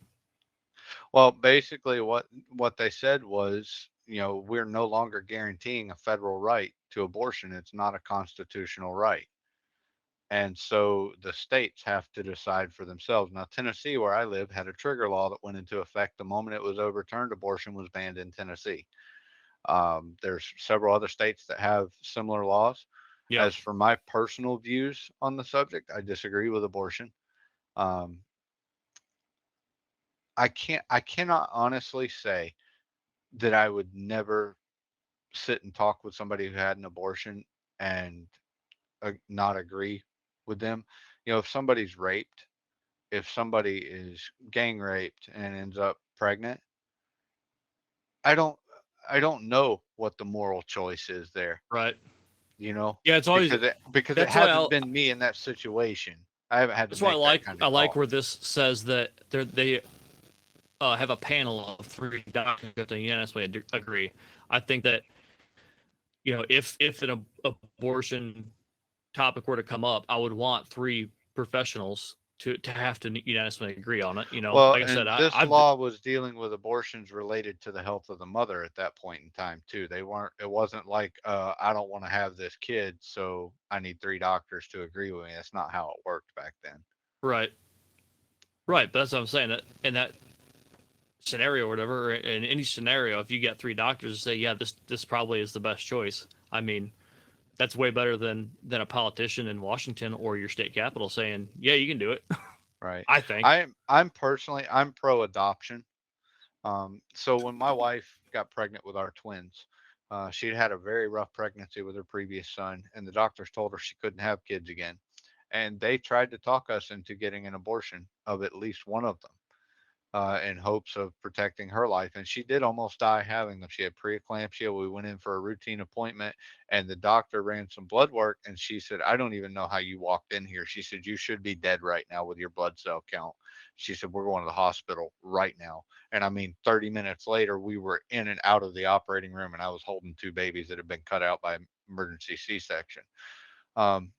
Well, basically, what they said was, we're no longer guaranteeing a federal right to abortion. It's not a constitutional right. And so the states have to decide for themselves. Now, Tennessee, where I live, had a trigger law that went into effect the moment it was overturned. Abortion was banned in Tennessee. There's several other states that have similar laws. Yeah, As for my personal views on the subject, I disagree with abortion. Um, I cannot honestly say that I would never sit and talk with somebody who had an abortion and not agree with them. If somebody's raped, if somebody is gang raped and ends up pregnant, I don't I don't know what the moral choice is there, right. you know, Yeah, it's always because it that's why hasn't been me in that situation. I haven't had to that's why make that kind I of like call. where this says that they have a panel of 3 doctors that unanimously agree. I think that if an abortion topic were to come up, I would want 3 professionals to have to unanimously agree on it. Well, Like I said, and this I've law was dealing with abortions related to the health of the mother at that point in time too. It wasn't like I don't want to have this kid, so I need 3 doctors to agree with me. That's not how it worked back then. right, right. But that's what I'm saying. That in that scenario or whatever, or in any scenario, if you get 3 doctors to say, yeah, this probably is the best choice. I mean, that's way better than a politician in Washington or your state capital saying, yeah, you can do it. Right. I think. I'm pro adoption. So when my wife got pregnant with our twins, she'd had a very rough pregnancy with her previous son, and the doctors told her she couldn't have kids again. And they tried to talk us into getting an abortion of at least one of them. in hopes of protecting her life. And she did almost die having them. She had preeclampsia. We went in for a routine appointment, and the doctor ran some blood work, and she said, I don't even know how you walked in here. She said, you should be dead right now with your blood cell count. She said, we're going to the hospital right now. And I mean, 30 minutes later, we were in and out of the operating room, and I was holding 2 babies that had been cut out by emergency C-section. Um,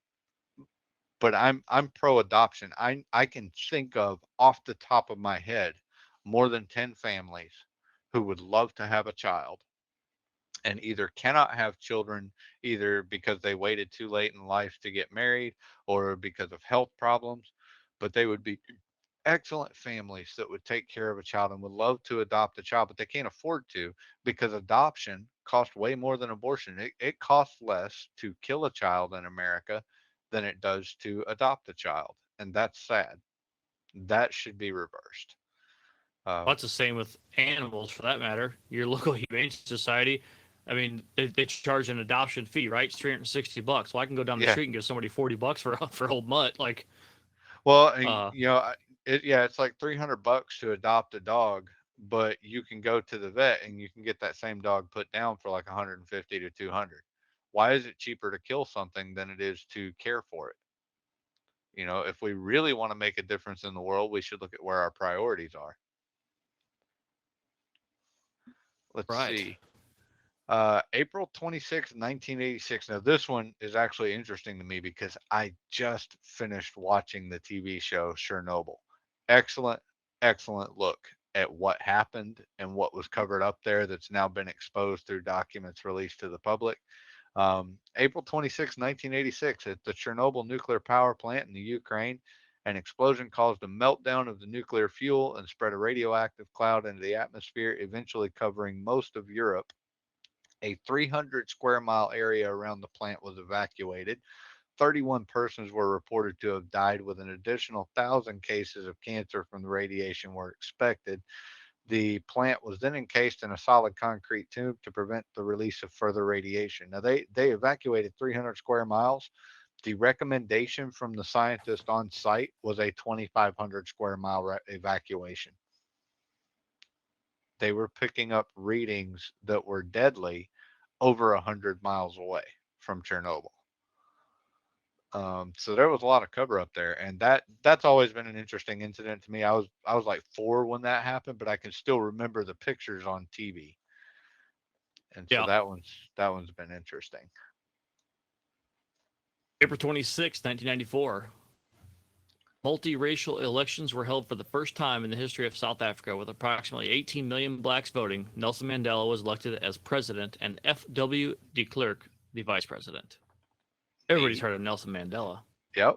but I'm pro adoption. I can think of off the top of my head more than 10 families who would love to have a child and either cannot have children either because they waited too late in life to get married or because of health problems, but they would be excellent families that would take care of a child and would love to adopt a child, but they can't afford to because adoption costs way more than abortion. It costs less to kill a child in America than it does to adopt a child. And that's sad. That should be reversed. That's the same with animals, for that matter. Your local humane society, I mean, they charge an adoption fee, right? It's $360. Well, I can go down the Yeah. street and give somebody $40 for old mutt. Like, Well, uh, it's like $300 to adopt a dog, but you can go to the vet and you can get that same dog put down for like 150 to 200. Why is it cheaper to kill something than it is to care for it? If we really want to make a difference in the world, we should look at where our priorities are. Let's right. see. April 26, 1986. Now, this one is actually interesting to me because I just finished watching the TV show Chernobyl. Excellent, excellent look at what happened and what was covered up there that's now been exposed through documents released to the public. April 26, 1986, at the Chernobyl nuclear power plant in the Ukraine, an explosion caused a meltdown of the nuclear fuel and spread a radioactive cloud into the atmosphere, eventually covering most of Europe. A 300 square mile area around the plant was evacuated. 31 persons were reported to have died, with an additional 1,000 cases of cancer from the radiation were expected. The plant was then encased in a solid concrete tube to prevent the release of further radiation. Now, they evacuated 300 square miles. The recommendation from the scientist on site was a 2,500 square mile evacuation. They were picking up readings that were deadly over 100 miles away from Chernobyl. So there was a lot of cover up there, and that's always been an interesting incident to me. I was like 4 when that happened, but I can still remember the pictures on TV, and so Yeah. that one's been interesting. April 26, 1994. Multiracial elections were held for the first time in the history of South Africa, with approximately 18 million blacks voting. Nelson Mandela was elected as president and F.W. de Klerk the vice president. Everybody's heard of Nelson Mandela. Yep,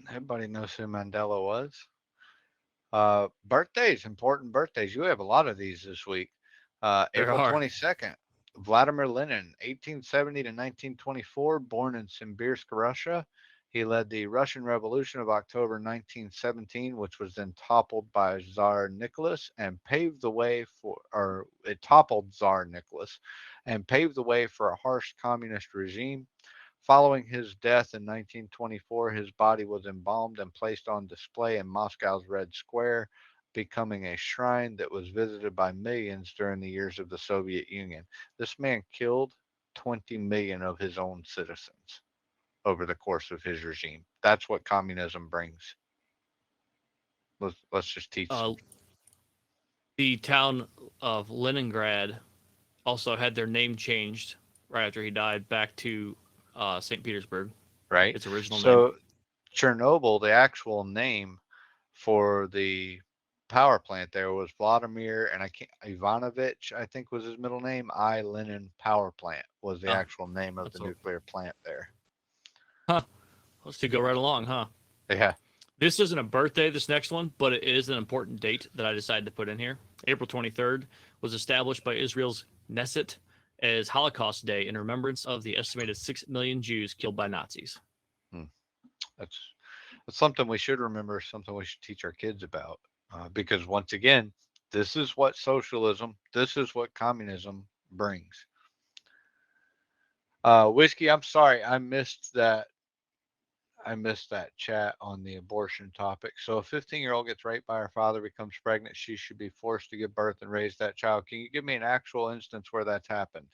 everybody knows who Mandela was. Birthdays, important birthdays. You have a lot of these this week. April 22nd, Vladimir Lenin, 1870 to 1924, born in Simbirsk, Russia. He led the Russian Revolution of October 1917, which was then toppled by Tsar Nicholas and paved the way it toppled Tsar Nicholas and paved the way for a harsh communist regime. Following his death in 1924, his body was embalmed and placed on display in Moscow's Red Square, becoming a shrine that was visited by millions during the years of the Soviet Union. This man killed 20 million of his own citizens over the course of his regime. That's what communism brings. Let's just teach them. The town of Leningrad also had their name changed right after he died back to St. Petersburg. Right. Its original name. So Chernobyl, the actual name for the power plant there was Vladimir, and Ivanovich, I think was his middle name. Lenin Power Plant was the actual name of the nuclear plant there. Huh. Let's go right along, huh? Yeah. This isn't a birthday, this next one, but it is an important date that I decided to put in here. April 23rd was established by Israel's Knesset as Holocaust Day in remembrance of the estimated 6 million Jews killed by Nazis. That's something we should remember, something we should teach our kids about. Because once again, this is what socialism, this is what communism brings. Whiskey, I'm sorry, I missed that. I missed that chat on the abortion topic. So, a 15-year-old gets raped by her father, becomes pregnant. She should be forced to give birth and raise that child. Can you give me an actual instance where that's happened?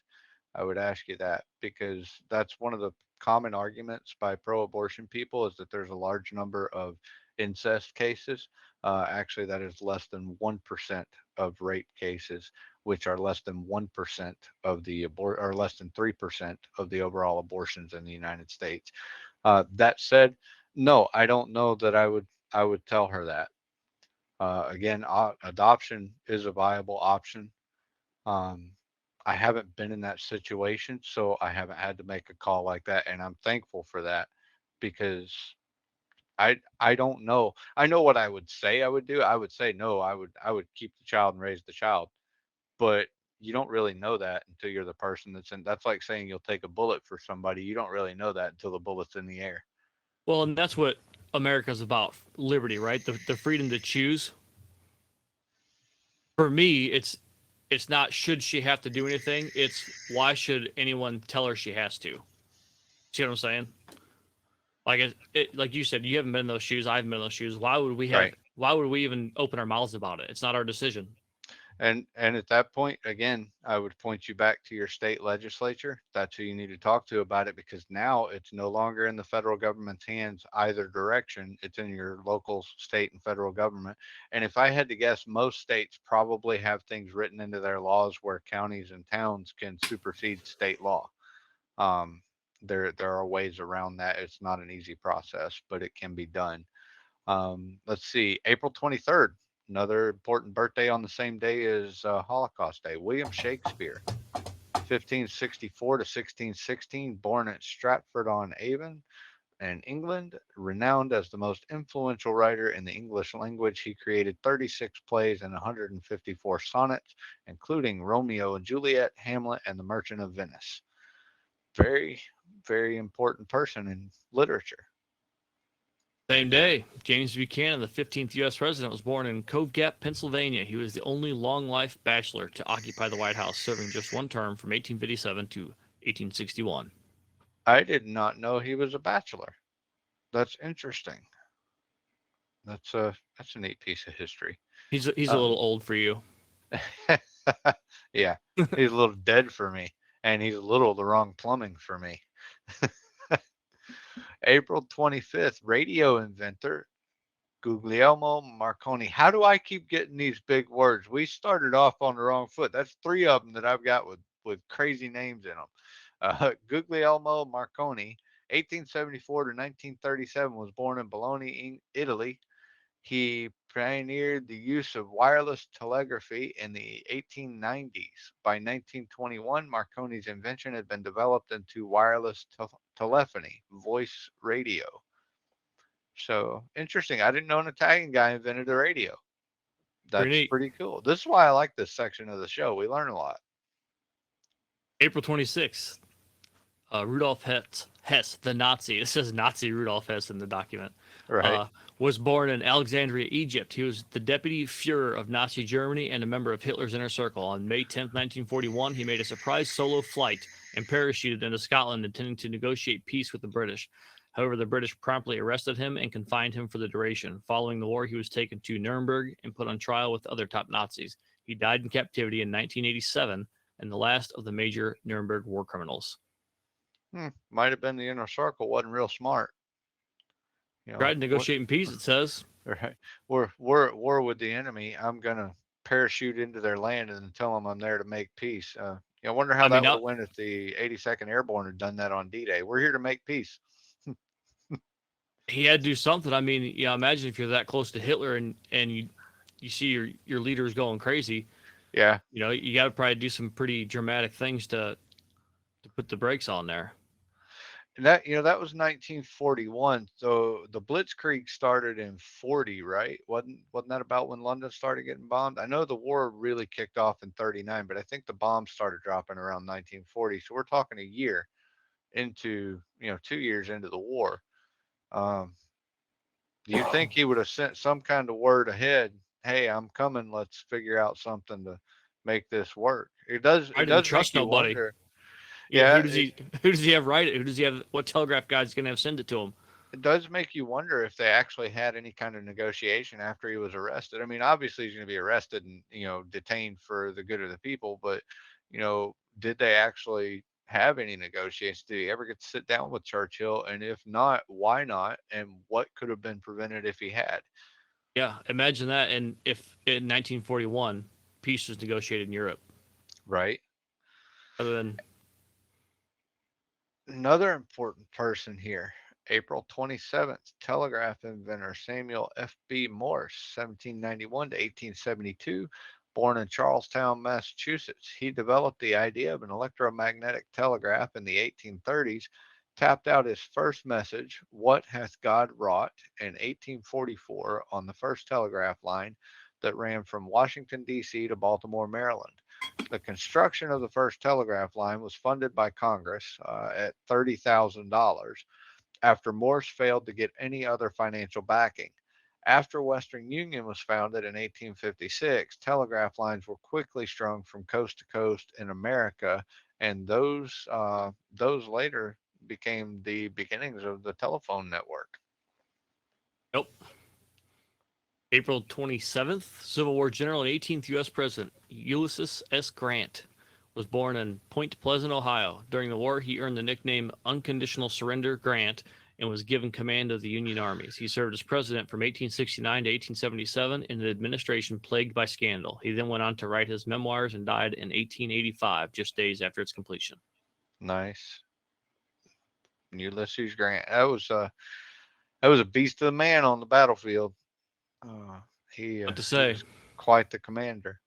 I would ask you that because that's one of the common arguments by pro-abortion people is that there's a large number of incest cases. Actually, that is less than 1% of rape cases, which are less than 1% of the or less than 3% of the overall abortions in the United States. That said, no, I don't know that I would tell her that. Again, adoption is a viable option. Um, I haven't been in that situation, so I haven't had to make a call like that, and I'm thankful for that because I don't know. I know what I would say I would do. I would say no. I would keep the child and raise the child, but you don't really know that until you're the person that's in. That's like saying you'll take a bullet for somebody. You don't really know that until the bullet's in the air. Well, and that's what America's about, liberty, right? The freedom to choose. For me, it's not should she have to do anything. It's why should anyone tell her she has to? See what I'm saying? Like like you said, you haven't been in those shoes. I haven't been in those shoes. Why would we have? Right. Why would we even open our mouths about it? It's not our decision. And at that point, again, I would point you back to your state legislature. That's who you need to talk to about it because now it's no longer in the federal government's hands either direction. It's in your local, state, and federal government. And if I had to guess, most states probably have things written into their laws where counties and towns can supersede state law. Um, there are ways around that. It's not an easy process, but it can be done. Let's see, April 23rd, another important birthday on the same day as Holocaust Day. William Shakespeare, 1564 to 1616, born at Stratford-on-Avon in England, renowned as the most influential writer in the English language. He created 36 plays and 154 sonnets, including Romeo and Juliet, Hamlet, and The Merchant of Venice. Very, very important person in literature. Same day, James Buchanan, the 15th U.S. president, was born in Cove Gap, Pennsylvania. He was the only long-life bachelor to occupy the White House, serving just one term from 1857 to 1861. I did not know he was a bachelor. That's interesting. That's a neat piece of history. He's a little old for you. Yeah, he's a little dead for me, and he's a little the wrong plumbing for me. April 25th, radio inventor Guglielmo Marconi. How do I keep getting these big words? We started off on the wrong foot. That's 3 of them that I've got with crazy names in them. Guglielmo Marconi, 1874 to 1937, was born in Bologna, Italy. He pioneered the use of wireless telegraphy in the 1890s. By 1921, Marconi's invention had been developed into wireless telephony, voice radio. So interesting. I didn't know an Italian guy invented a radio. That's pretty cool. This is why I like this section of the show. We learn a lot. April 26th, Rudolf Hess, the Nazi. It says Nazi Rudolf Hess in the document. Right. Was born in Alexandria, Egypt. He was the deputy Führer of Nazi Germany and a member of Hitler's inner circle. On May 10th, 1941, he made a surprise solo flight and parachuted into Scotland, intending to negotiate peace with the British. However, the British promptly arrested him and confined him for the duration. Following the war, he was taken to Nuremberg and put on trial with other top Nazis. He died in captivity in 1987 and the last of the major Nuremberg war criminals. Might have been the inner circle. Wasn't real smart. Tried negotiating peace, it says. Right. We're at war with the enemy. I'm gonna parachute into their land and tell them I'm there to make peace. I wonder how that would have went if the 82nd Airborne had done that on D-Day. We're here to make peace. He had to do something. I mean, imagine if you're that close to Hitler and you see your leaders going crazy. Yeah. You got to probably do some pretty dramatic things to put the brakes on there. And that was 1941. So the Blitzkrieg started in 40, right? Wasn't that about when London started getting bombed? I know the war really kicked off in 39, but I think the bombs started dropping around 1940. So we're talking a year into 2 years into the war. Do you think he would have sent some kind of word ahead? Hey, I'm coming. Let's figure out something to make this work. It does. I didn't trust nobody. Wonder, yeah. Who does he have write it? Who does he have? What telegraph guy's going to have send it to him? it does make you wonder if they actually had any kind of negotiation after he was arrested. I mean, obviously he's going to be arrested and, detained for the good of the people, but, did they actually have any negotiations? Did he ever get to sit down with Churchill? And if not, why not? And what could have been prevented if he had? Yeah, imagine that. And if in 1941 peace was negotiated in Europe, Right. other than Another important person here, April 27th, telegraph inventor Samuel F.B. Morse, 1791 to 1872, born in Charlestown, Massachusetts. He developed the idea of an electromagnetic telegraph in the 1830s, tapped out his first message, "What hath God wrought," in 1844 on the first telegraph line that ran from Washington, D.C. to Baltimore, Maryland. The construction of the first telegraph line was funded by Congress at $30,000 after Morse failed to get any other financial backing. After Western Union was founded in 1856, telegraph lines were quickly strung from coast to coast in America, and those later became the beginnings of the telephone network. nope. April 27th, Civil War general and 18th U.S. President Ulysses S. Grant was born in Point Pleasant, Ohio. During the war, he earned the nickname Unconditional Surrender Grant and was given command of the Union armies. He served as president from 1869 to 1877 in an administration plagued by scandal. He then went on to write his memoirs and died in 1885, just days after its completion. Nice. Ulysses Grant. That was a beast of a man on the battlefield. Uh, What to he say? was quite the commander.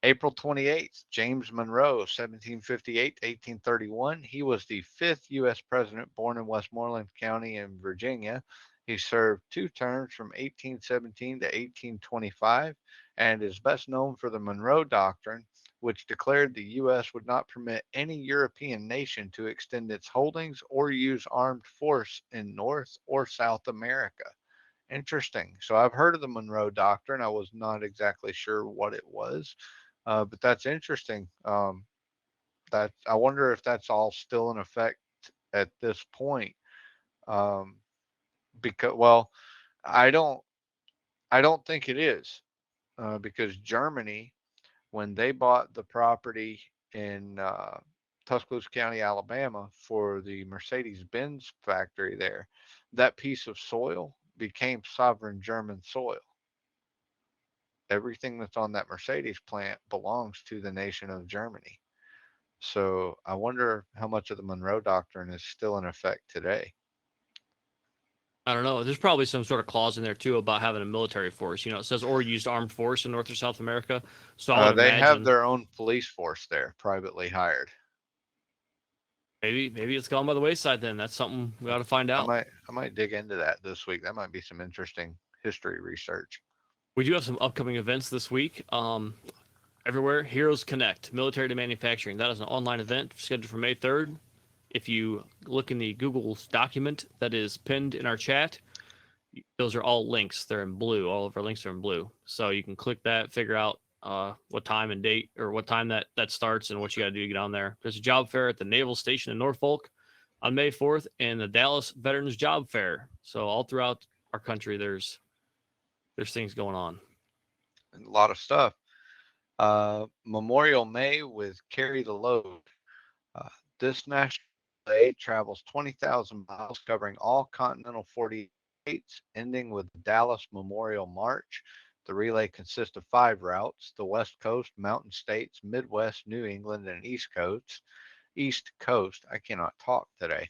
April 28th, James Monroe, 1758 to 1831. He was the fifth U.S. president born in Westmoreland County in Virginia. He served two terms from 1817 to 1825 and is best known for the Monroe Doctrine, which declared the U.S. would not permit any European nation to extend its holdings or use armed force in North or South America. Interesting. So I've heard of the Monroe Doctrine. I was not exactly sure what it was, but that's interesting. That I wonder if that's all still in effect at this point. Um, because well, I don't I don't think it is because Germany, when they bought the property in Tuscaloosa County, Alabama, for the Mercedes-Benz factory there, that piece of soil became sovereign German soil. Everything that's on that Mercedes plant belongs to the nation of Germany. So I wonder how much of the Monroe Doctrine is still in effect today. I don't know. There's probably some sort of clause in there too about having a military force. It says or used armed force in North or South America. So I would They have imagine their own police force there, privately hired. maybe it's gone by the wayside. Then that's something we ought to find I out. might I might dig into that this week. That might be some interesting history research. We do have some upcoming events this week. Everywhere, Heroes Connect, Military to Manufacturing. That is an online event scheduled for May 3rd. If you look in the Google's document that is pinned in our chat, those are all links. They're in blue. All of our links are in blue. So you can click that, figure out what time and date or what time that starts and what you got to do to get on there. There's a job fair at the Naval Station in Norfolk on May 4th and the Dallas Veterans Job Fair. So all throughout our country, there's things going on. A lot of stuff. Memorial May with Carry the Load. Uh, this national relay travels 20,000 miles, covering all continental 48 states, ending with the Dallas Memorial March. The relay consists of 5 routes: the West Coast, Mountain States, Midwest, New England, and East Coast. East Coast. I cannot talk today.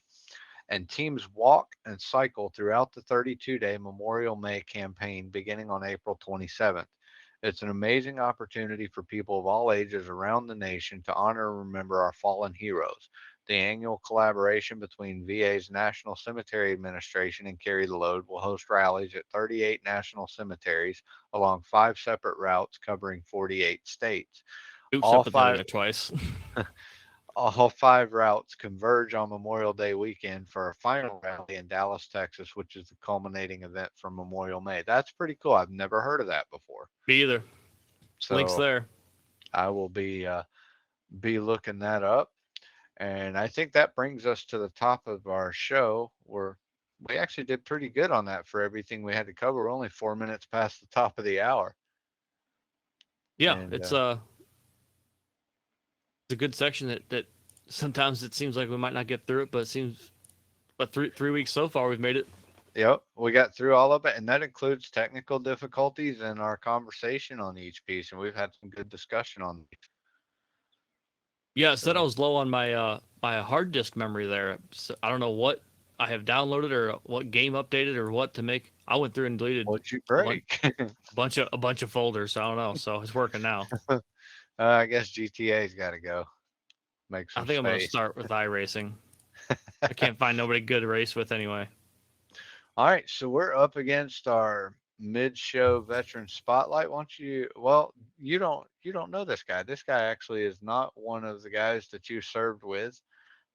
And teams walk and cycle throughout the 32-day Memorial May campaign beginning on April 27th. It's an amazing opportunity for people of all ages around the nation to honor and remember our fallen heroes. The annual collaboration between VA's National Cemetery Administration and Carry the Load will host rallies at 38 national cemeteries along 5 separate routes covering 48 states. Oops, I All put that in five there twice. all 5 routes converge on Memorial Day weekend for a final rally in Dallas, Texas, which is the culminating event for Memorial May. That's pretty cool. I've never heard of that before. Me either. Links So there. I will be looking that up. And I think that brings us to the top of our show. We're we actually did pretty good on that for everything we had to cover. We're only 4 minutes past the top of the hour. Yeah, And it's a good section that sometimes it seems like we might not get through it, but it seems, but 3 weeks so far we've made it. yep, we got through all of it, and that includes technical difficulties and our conversation on each piece, and we've had some good discussion on these. Yeah, it said I So was low on my hard disk memory there. So I don't know what I have downloaded or what game updated or what to make. I went through and deleted what'd you a bunch, break? a bunch of folders. I don't know, so it's working now. I guess GTA's got to go. Make I some think I'm gonna space. start with iRacing. I can't find nobody good to race with anyway. All right, so we're up against our mid-show veteran spotlight. Why don't you? Well, you don't know this guy. This guy actually is not one of the guys that you served with.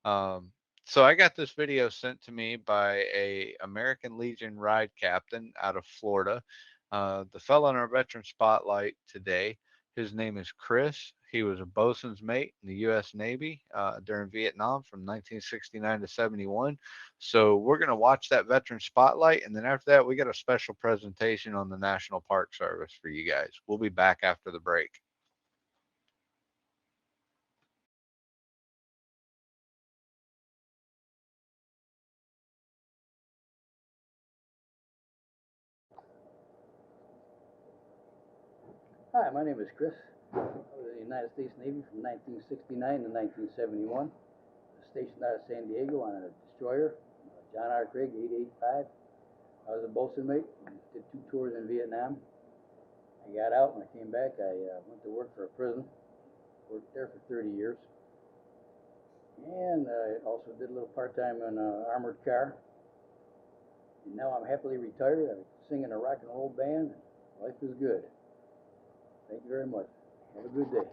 Um, so I got this video sent to me by a American Legion ride captain out of Florida. The fellow in our veteran spotlight today, his name is Chris. He was a bosun's mate in the U.S. Navy during Vietnam from 1969 to 71. So we're going to watch that veteran spotlight, and then after that, we got a special presentation on the National Park Service for you guys. We'll be back after the break. Hi, my name is Chris. I was in the United States Navy from 1969 to 1971. Stationed out of San Diego on a destroyer, John R. Craig 885. I was a bosun mate. Did 2 tours in Vietnam. I got out. When I came back, I went to work for a prison. Worked there for 30 years. And I also did a little part-time in an armored car. And now I'm happily retired. I sing in a rock and roll band. Life is good. Thank you very much. Have a good day.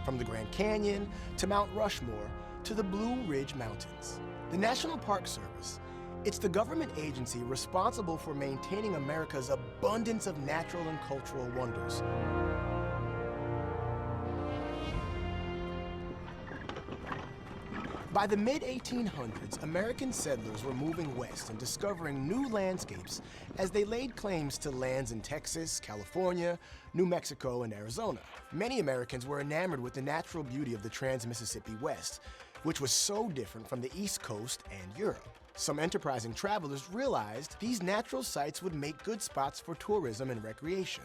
From the Grand Canyon to Mount Rushmore to the Blue Ridge Mountains. The National Park Service, it's the government agency responsible for maintaining America's abundance of natural and cultural wonders. By the mid-1800s, American settlers were moving west and discovering new landscapes as they laid claims to lands in Texas, California, New Mexico, and Arizona. Many Americans were enamored with the natural beauty of the Trans-Mississippi West, which was so different from the East Coast and Europe. Some enterprising travelers realized these natural sites would make good spots for tourism and recreation.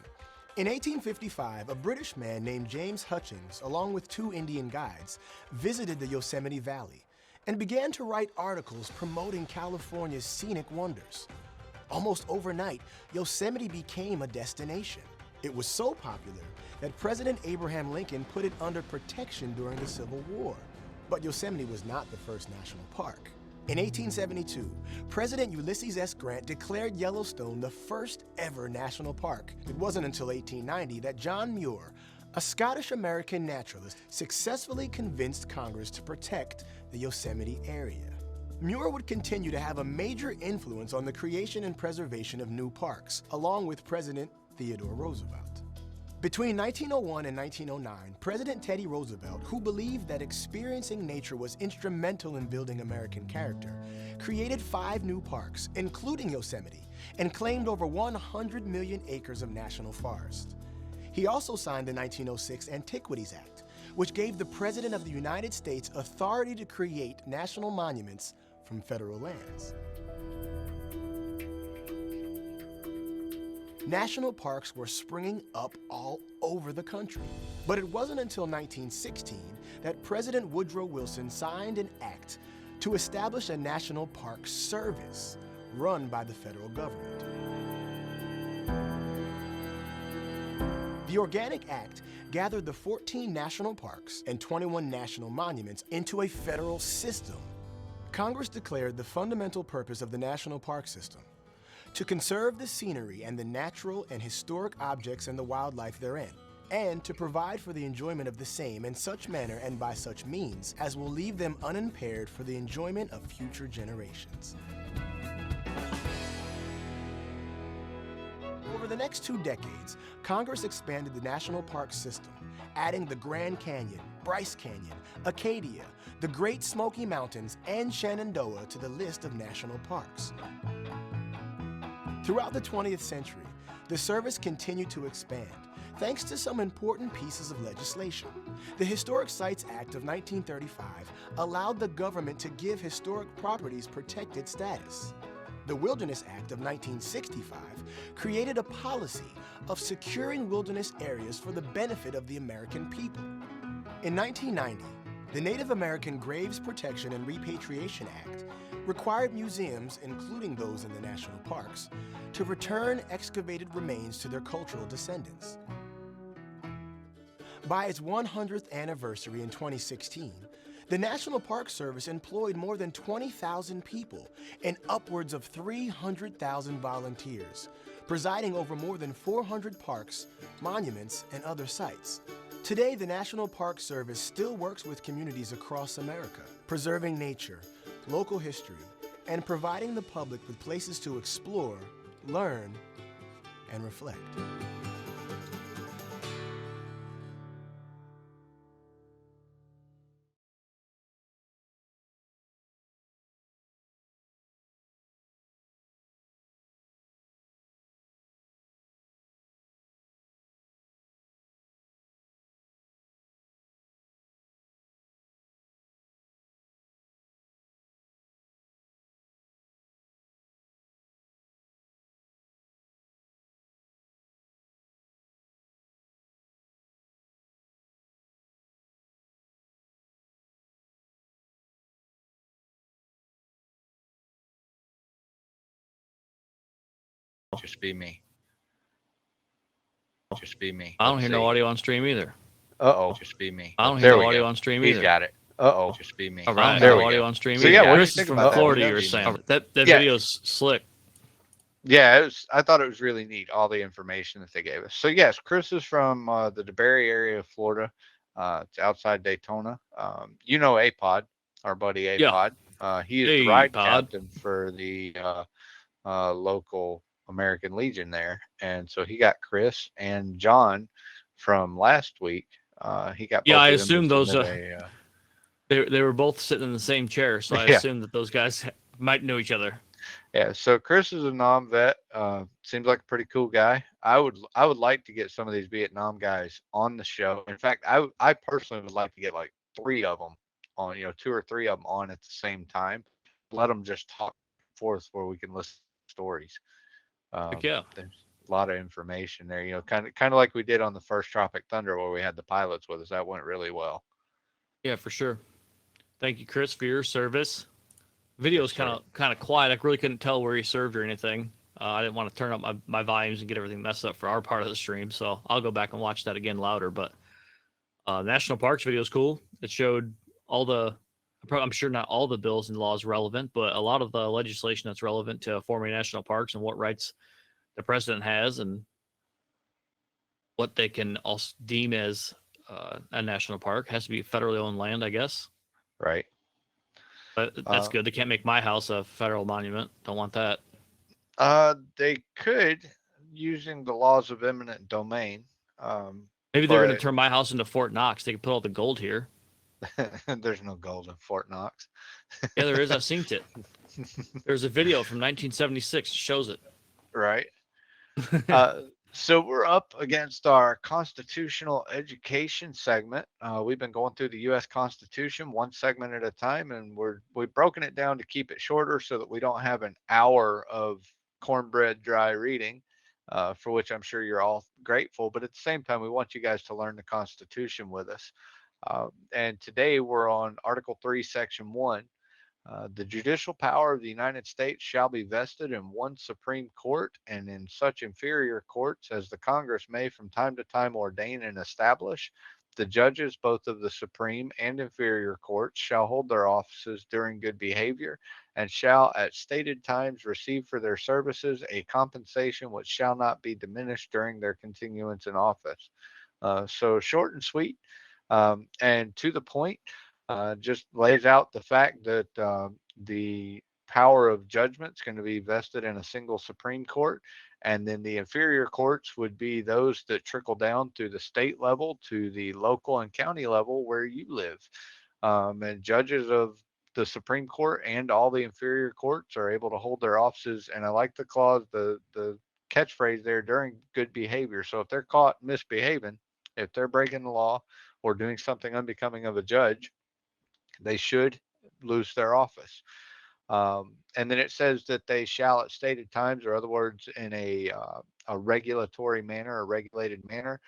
In 1855, a British man named James Hutchings, along with 2 Indian guides, visited the Yosemite Valley and began to write articles promoting California's scenic wonders. Almost overnight, Yosemite became a destination. It was so popular that President Abraham Lincoln put it under protection during the Civil War. But Yosemite was not the first national park. In 1872, President Ulysses S. Grant declared Yellowstone the first ever national park. It wasn't until 1890 that John Muir, a Scottish-American naturalist, successfully convinced Congress to protect the Yosemite area. Muir would continue to have a major influence on the creation and preservation of new parks, along with President Theodore Roosevelt. Between 1901 and 1909, President Teddy Roosevelt, who believed that experiencing nature was instrumental in building American character, created 5 new parks, including Yosemite, and claimed over 100 million acres of national forest. He also signed the 1906 Antiquities Act, which gave the President of the United States authority to create national monuments from federal lands. National parks were springing up all over the country. But it wasn't until 1916 that President Woodrow Wilson signed an act to establish a National Park Service run by the federal government. The Organic Act gathered the 14 national parks and 21 national monuments into a federal system. Congress declared the fundamental purpose of the national park system: to conserve the scenery and the natural and historic objects and the wildlife therein, and to provide for the enjoyment of the same in such manner and by such means as will leave them unimpaired for the enjoyment of future generations. Over Over the next 2 decades, Congress expanded the national park system, adding the Grand Canyon, Bryce Canyon, Acadia, the Great Smoky Mountains, and Shenandoah to the list of national parks. Throughout the 20th century, the service continued to expand, thanks to some important pieces of legislation. The Historic Sites Act of 1935 allowed the government to give historic properties protected status. The Wilderness Act of 1965 created a policy of securing wilderness areas for the benefit of the American people. In 1990, the Native American Graves Protection and Repatriation Act required museums, including those in the national parks, to return excavated remains to their cultural descendants. By its 100th anniversary in 2016, the National Park Service employed more than 20,000 people and upwards of 300,000 volunteers, presiding over more than 400 parks, monuments, and other sites. Today, the National Park Service still works with communities across America, preserving nature, local history, and providing the public with places to explore, learn, and reflect. Just be me. Just be me. I don't Let's hear no see. audio on stream either. Uh-oh. Just be me. I don't There hear no we audio go. on stream He's either. got it. Uh-oh. Just be me. Oh, I don't There hear we audio go. on stream So either. yeah, what do you Chris is think from about Florida, that? you were saying. That Yeah. video's slick. Yeah, I thought it was really neat, all the information that they gave us. So yes, Chris is from the DeBerry area of Florida. It's outside Daytona. You know APOD, our buddy Yeah. APOD. He is the Hey, ride Pod. captain for the local American Legion there. And so he got Chris and John from last week. He got Yeah, both I of them to assumed those submit they were both sitting in the same chair, so I Yeah. assumed that those guys might know each other. Yeah, so Chris is a non-vet. Seems like a pretty cool guy. I would like to get some of these Vietnam guys on the show. In fact, I personally would like to get like 3 of them on, 2 or 3 of them on at the same time. Let them just talk forth where we can listen to stories. Heck yeah. There's a lot of information there. Kind of like we did on the first Tropic Thunder where we had the pilots with us. That went really well. Yeah, for sure. Thank you, Chris, for your service. Video's kind of quiet. I really couldn't tell where he served or anything. I didn't want to turn up my volumes and get everything messed up for our part of the stream, so I'll go back and watch that again louder. But National Parks video is cool. It showed all the, I'm sure not all the bills and laws relevant, but a lot of the legislation that's relevant to forming national parks and what rights the president has and what they can also deem as a national park. It has to be federally owned land, I guess. Right. But that's good. They can't make my house a federal monument. Don't want that. They could, using the laws of eminent domain. Maybe they're going to turn my house into Fort Knox. They could put all the gold here. There's no gold in Fort Knox. Yeah, there is. I've seen it. There's a video from 1976 that shows it. Right. So we're up against our constitutional education segment. We've been going through the U.S. Constitution one segment at a time, and we've broken it down to keep it shorter so that we don't have an hour of cornbread dry reading, for which I'm sure you're all grateful. But at the same time, we want you guys to learn the Constitution with us. And today we're on Article 3, Section 1. The judicial power of the United States shall be vested in one Supreme Court and in such inferior courts as the Congress may from time to time ordain and establish. The judges, both of the Supreme and inferior courts, shall hold their offices during good behavior and shall at stated times receive for their services a compensation which shall not be diminished during their continuance in office. So short and sweet, and to the point. Just lays out the fact that the power of judgment is going to be vested in a single Supreme Court, And then the inferior courts would be those that trickle down through the state level to the local and county level where you live. And judges of the Supreme Court and all the inferior courts are able to hold their offices. And I like the clause, the catchphrase there, during good behavior. So if they're caught misbehaving, if they're breaking the law or doing something unbecoming of a judge, they should lose their office. And then it says that they shall at stated times, or other words, in a regulatory manner, a regulated manner,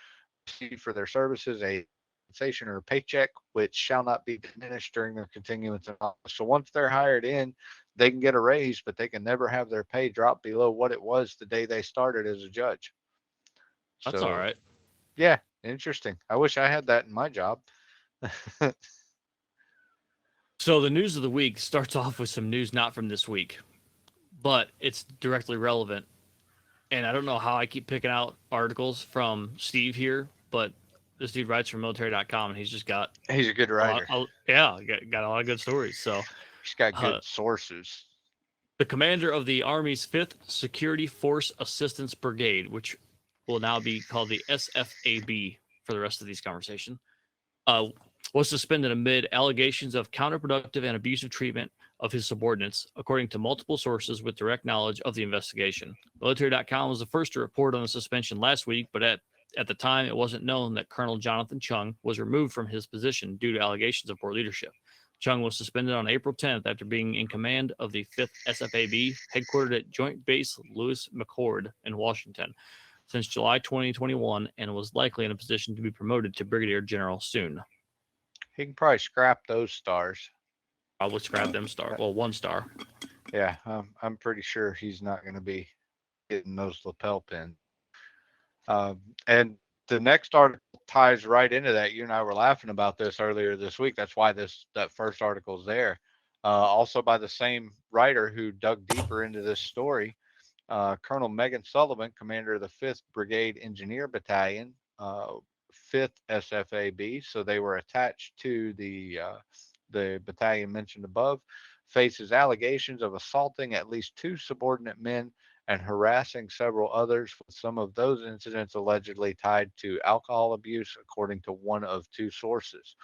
receive for their services a compensation or a paycheck, which shall not be diminished during their continuance in office. So once they're hired in, they can get a raise, but they can never have their pay drop below what it was the day they started as a judge. That's all So, right. yeah, interesting. I wish I had that in my job. So the news of the week starts off with some news not from this week, but it's directly relevant. And I don't know how I keep picking out articles from Steve here, but this dude writes for military.com, and he's just got He's a good writer. got a lot of good stories. So He's got good sources. The commander of the Army's 5th Security Force Assistance Brigade, which will now be called the SFAB for the rest of these conversation, was suspended amid allegations of counterproductive and abusive treatment of his subordinates, according to multiple sources with direct knowledge of the investigation. Military.com was the first to report on the suspension last week, but at the time, it wasn't known that Colonel Jonathan Chung was removed from his position due to allegations of poor leadership. Chung was suspended on April 10th after being in command of the 5th SFAB, headquartered at Joint Base Lewis McChord in Washington, since July 2021, and was likely in a position to be promoted to Brigadier General soon. He can probably scrap those stars. Probably scrap them stars. Well, 1 star. Yeah, I'm pretty sure he's not going to be getting those lapel pins. And the next article ties right into that. You and I were laughing about this earlier this week. That's why that first article is there. Also by the same writer who dug deeper into this story, Colonel Megan Sullivan, commander of the 5th Brigade Engineer Battalion, 5th SFAB, so they were attached to the battalion mentioned above, faces allegations of assaulting at least 2 subordinate men and harassing several others, with some of those incidents allegedly tied to alcohol abuse, according to one of 2 sources.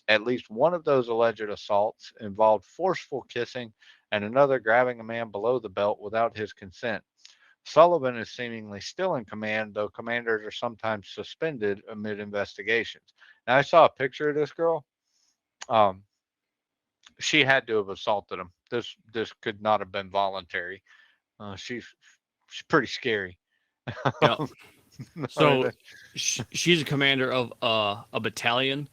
At least one of those alleged assaults involved forceful kissing and another grabbing a man below the belt without his consent. Sullivan is seemingly still in command, though commanders are sometimes suspended amid investigations. Now, I saw a picture of this girl. She had to have assaulted him. This could not have been voluntary. She's pretty scary. Yep. So she's a commander of a battalion,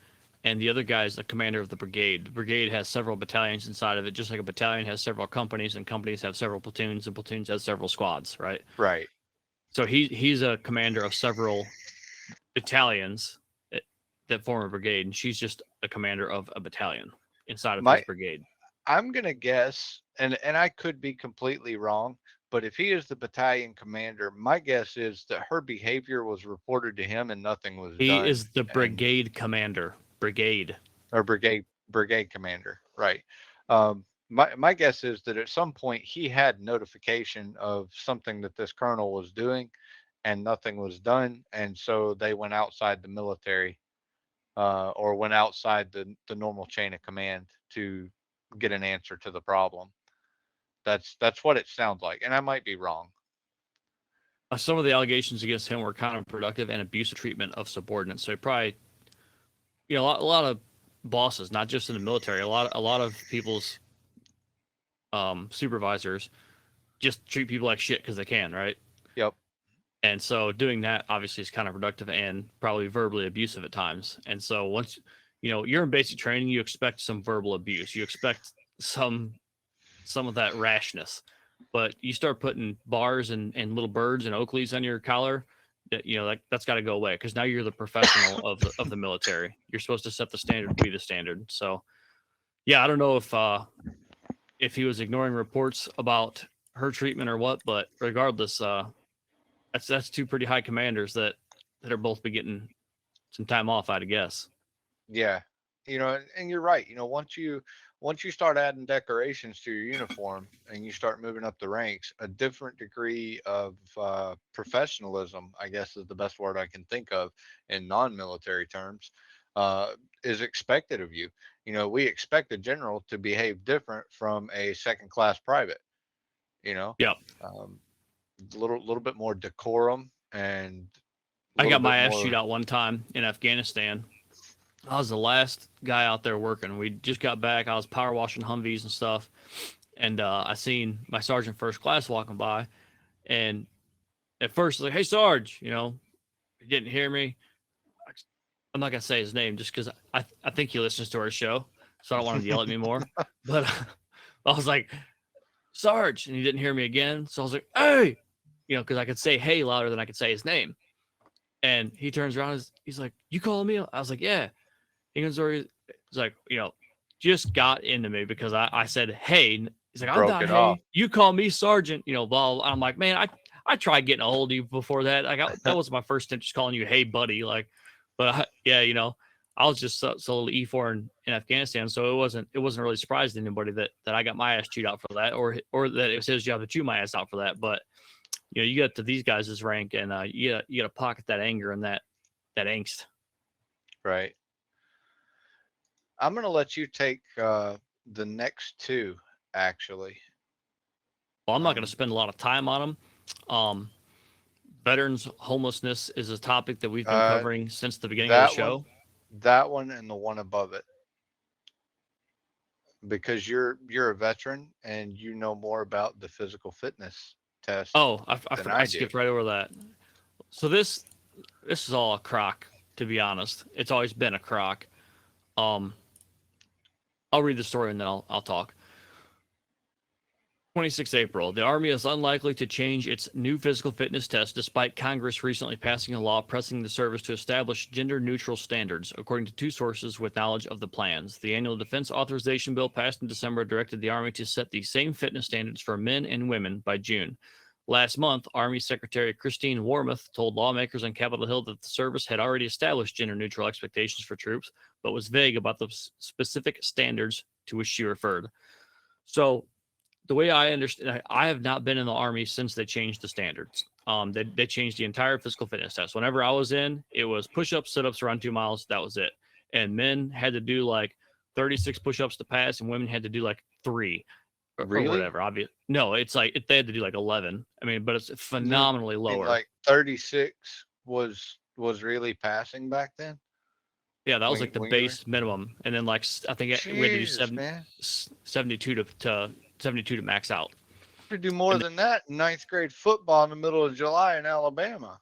and the other guy is the commander of the brigade. The brigade has several battalions inside of it, just like a battalion has several companies, and companies have several platoons, and platoons have several squads, right? Right. So he's a commander of several battalions that form a brigade, and she's just a commander of a battalion inside of his brigade. I'm going to guess, and I could be completely wrong, but if he is the battalion commander, my guess is that her behavior was reported to him and nothing was done. He is the brigade commander. Brigade commander, right? My guess is that at some point he had notification of something that this colonel was doing, and nothing was done, and so they went outside the military, or went outside the normal chain of command to get an answer to the problem. That's what it sounds like, and I might be wrong. Some of the allegations against him were counterproductive and abusive treatment of subordinates. So probably, a lot of bosses, not just in the military, a lot of people's supervisors just treat people like shit because they can, right? Yep. And so doing that obviously is counterproductive and probably verbally abusive at times. And so once you're in basic training, you expect some verbal abuse, you expect some of that rashness, but you start putting bars and little birds and Oakleys on your collar, that's got to go away, because now you're the professional of the military. You're supposed to set the standard, be the standard. So yeah, I don't know if he was ignoring reports about her treatment or what, but regardless, that's 2 pretty high commanders that are both be getting some time off, I'd guess. Yeah, and you're right. Once once you start adding decorations to your uniform and you start moving up the ranks, a different degree of professionalism, I guess is the best word I can think of in non-military terms, is expected of you. You know, we expect a general to behave different from a second-class private. You know, Yep. little bit more decorum and a I little got bit my ass more. shoot out one time in Afghanistan. I was the last guy out there working. We just got back. I was power washing Humvees and stuff. And I seen my sergeant first class walking by. And at first, like, hey, Sarge, you know, he didn't hear me. I'm not going to say his name just because I think he listens to our show. So I don't want him to yell at me more. But I was like, Sarge. And he didn't hear me again. So I was like, hey, you know, because I could say hey louder than I could say his name. And he turns around. He's like, you calling me? I was like, yeah. He goes, he's like, you know, just got into me because I said, hey. He's like, I'm Broke not it off. hey. You call me Sergeant, you know, blah. I'm like, man, I tried getting a hold of you before that. That was my first attempt just calling you hey, buddy. Like, but yeah, you know, I was just so E4 in Afghanistan. So it wasn't really surprising to anybody that I got my ass chewed out for that or that it was his job to chew my ass out for that. But, you know, you get to these guys' rank and you got to pocket that anger and that angst. Right. I'm going to let you take the next two, actually. Well, I'm not going to spend a lot of time on them. Veterans homelessness is a topic that we've been covering since the beginning of the show. That one and the one above it. Because you're a veteran and you know more about the physical fitness test. Oh, I skipped right over that. So this is all a crock, to be honest. It's always been a crock. I'll read the story and then I'll talk. 26 April. The Army is unlikely to change its new physical fitness test despite Congress recently passing a law pressing the service to establish gender-neutral standards, according to two sources with knowledge of the plans. The annual Defense Authorization Bill passed in December directed the Army to set the same fitness standards for men and women by June. Last month, Army Secretary Christine Wormuth told lawmakers on Capitol Hill that the service had already established gender-neutral expectations for troops, but was vague about the specific standards to which she referred. So, the way I understand, I have not been in the Army since they changed the standards. They changed the entire physical fitness test. Whenever I was in, it was push-ups, sit-ups around 2 miles. That was it. And men had to do like 36 push-ups to pass, and women had to do like 3 or whatever. No, it's like they had to do like 11. I mean, but it's phenomenally lower. Like 36 was really passing back then. Yeah, that was like the base minimum, and then like I think we had to do 72 to 72 to max out. You do more than that in 9th grade football in the middle of July in Alabama.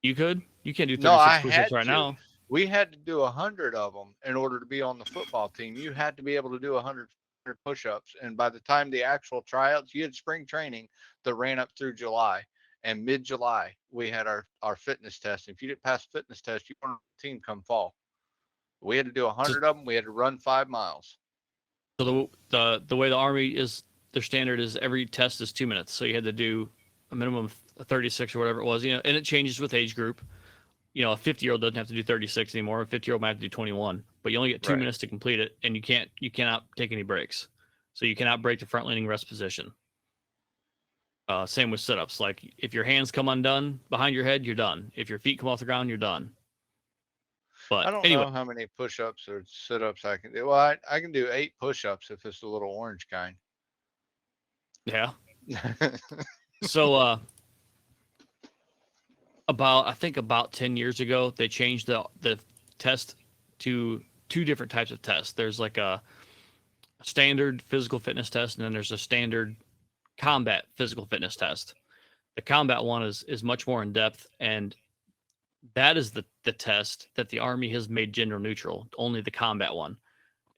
You could? You can't do 36 push-ups right now. We had to do 100 of them in order to be on the football team. You had to be able to do 100 push-ups, and by the time the actual tryouts, you had spring training that ran up through July, and mid-July we had our fitness test. If you didn't pass the fitness test, you weren't on the team come fall. We had to do 100 of them. We had to run 5 miles. So the way the Army is, their standard is every test is 2 minutes. So you had to do a minimum of 36 or whatever it was, you know, and it changes with age group. You know, a 50-year-old doesn't have to do 36 anymore. A 50-year-old might have to do 21, but you only get 2 minutes to complete it, and you cannot take any breaks. So you cannot break the front leaning rest position. Same with sit-ups. Like if your hands come undone behind your head, you're done. If your feet come off the ground, you're done. But I don't know how many push-ups or sit-ups I can do. Well, I can do 8 push-ups if it's the little orange kind. Yeah. So about 10 years ago, they changed the test to 2 different types of tests. There's like a standard physical fitness test, and then there's a standard combat physical fitness test. The combat one is much more in depth, and that is the test that the Army has made gender neutral, only the combat one,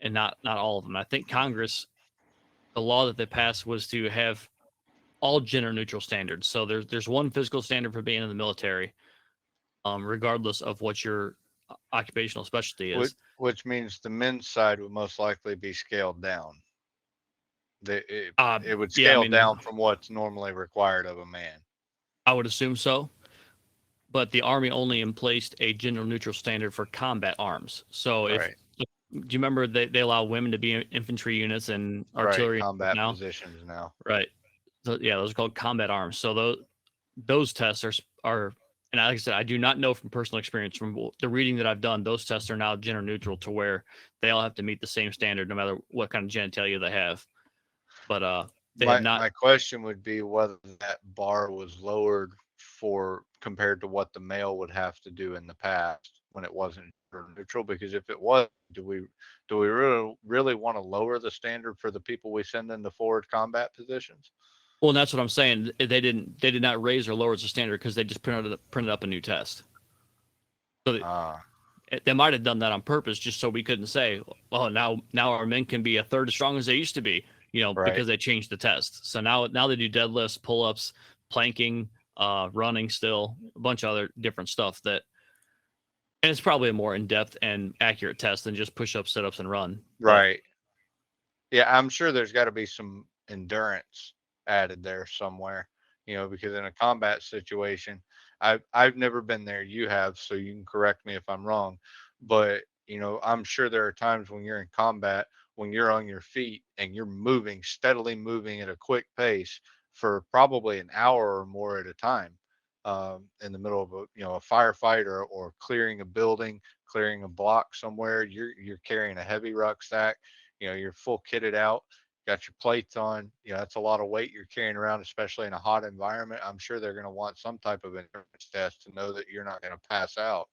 and not all of them. I think Congress, the law that they passed was to have all gender neutral standards. So there's one physical standard for being in the military, regardless of what your occupational specialty is. Which means the men's side would most likely be scaled down. It would scale down from what's normally required of a man. I would assume so. But the Army only emplaced a gender neutral standard for combat arms. So Do you remember they allow women to be in infantry units and Right, artillery combat now? positions now. Right. So yeah, those are called combat arms. So those tests are, and like I said, I do not know from personal experience. From the reading that I've done, those tests are now gender neutral to where they all have to meet the same standard, no matter what kind of genitalia they have. But they have not. My question would be whether that bar was lowered for compared to what the male would have to do in the past when it wasn't gender neutral. Because if it was, do we really want to lower the standard for the people we send into forward combat positions? Well, and that's what I'm saying. They did not raise or lower the standard because they just printed up a new test. So they might have done that on purpose just so we couldn't say, oh, now our men can be a third as strong as they used to be, because they changed the test. So now they do deadlifts, pull-ups, planking, running, still a bunch of other different stuff and it's probably a more in-depth and accurate test than just push-ups, sit-ups, and run. Right. Yeah, I'm sure there's got to be some endurance added there somewhere, because in a combat situation, I've never been there. You have, so you can correct me if I'm wrong. But, I'm sure there are times when you're in combat, when you're on your feet and you're moving, steadily moving at a quick pace for probably an hour or more at a time, in the middle of a firefight or clearing a building, clearing a block somewhere. You're carrying a heavy rucksack, you're full kitted out, got your plates on, that's a lot of weight you're carrying around, especially in a hot environment. I'm sure they're going to want some type of endurance test to know that you're not going to pass out.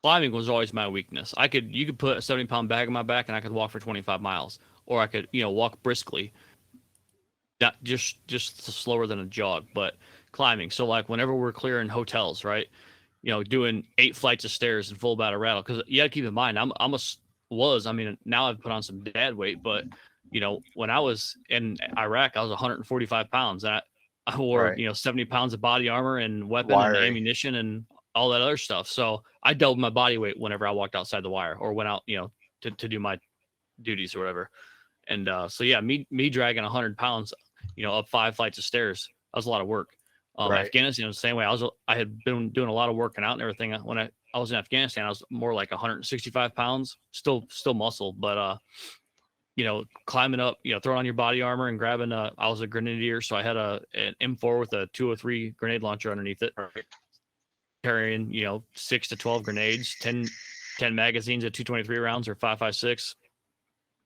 Climbing was always my weakness. You could put a 70-pound bag on my back and I could walk for 25 miles, or I could, walk briskly, not just slower than a jog, but climbing. So like whenever we're clearing hotels, right, doing 8 flights of stairs in full battle rattle, because you got to keep in mind, now I've put on some dad weight, but when I was in Iraq, I was 145 pounds. I wore, 70 pounds of body armor and weapon and ammunition and all that other stuff. So I doubled my body weight whenever I walked outside the wire or went out, to do my duties or whatever. And so yeah, me dragging 100 pounds, up 5 flights of stairs, that was a lot of work. Afghanistan was the same way. I had been doing a lot of working out and everything. When I was in Afghanistan, I was more like 165 pounds, still muscle, but climbing up, throwing on your body armor and grabbing I was a grenadier, so I had an M4 with a 203 grenade launcher underneath it, carrying 6 to 12 grenades, 10 magazines at 223 rounds or 5.56,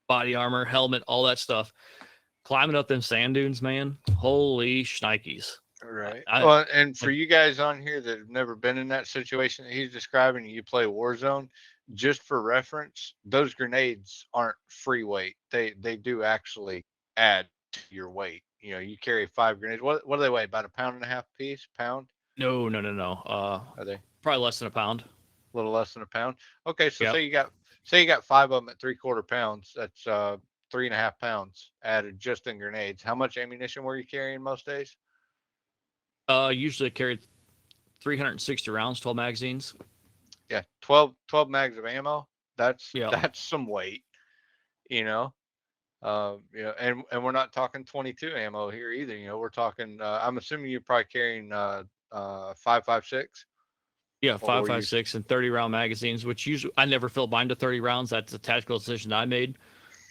body armor, helmet, all that stuff. Climbing up them sand dunes, man, holy shnikes. Right. Well, and for you guys on here that have never been in that situation that he's describing, you play Warzone, just for reference, those grenades aren't free weight. They do actually add to your weight. You carry 5 grenades. What do they weigh? About a pound and a half a piece? Pound? No. Are they probably less than a pound? A little less than a pound. Okay, so say you got 5 of them at 3/4 pounds. That's 3.5 pounds added just in grenades. How much ammunition were you carrying most days? Usually carried 360 rounds, 12 magazines. Yeah, 12 mags of ammo. That's some weight, and we're not talking 22 ammo here either. We're talking. I'm assuming you're probably carrying 5.56. Yeah, 5.56 and 30-round magazines, which usually I never filled mine to 30 rounds. That's a tactical decision I made.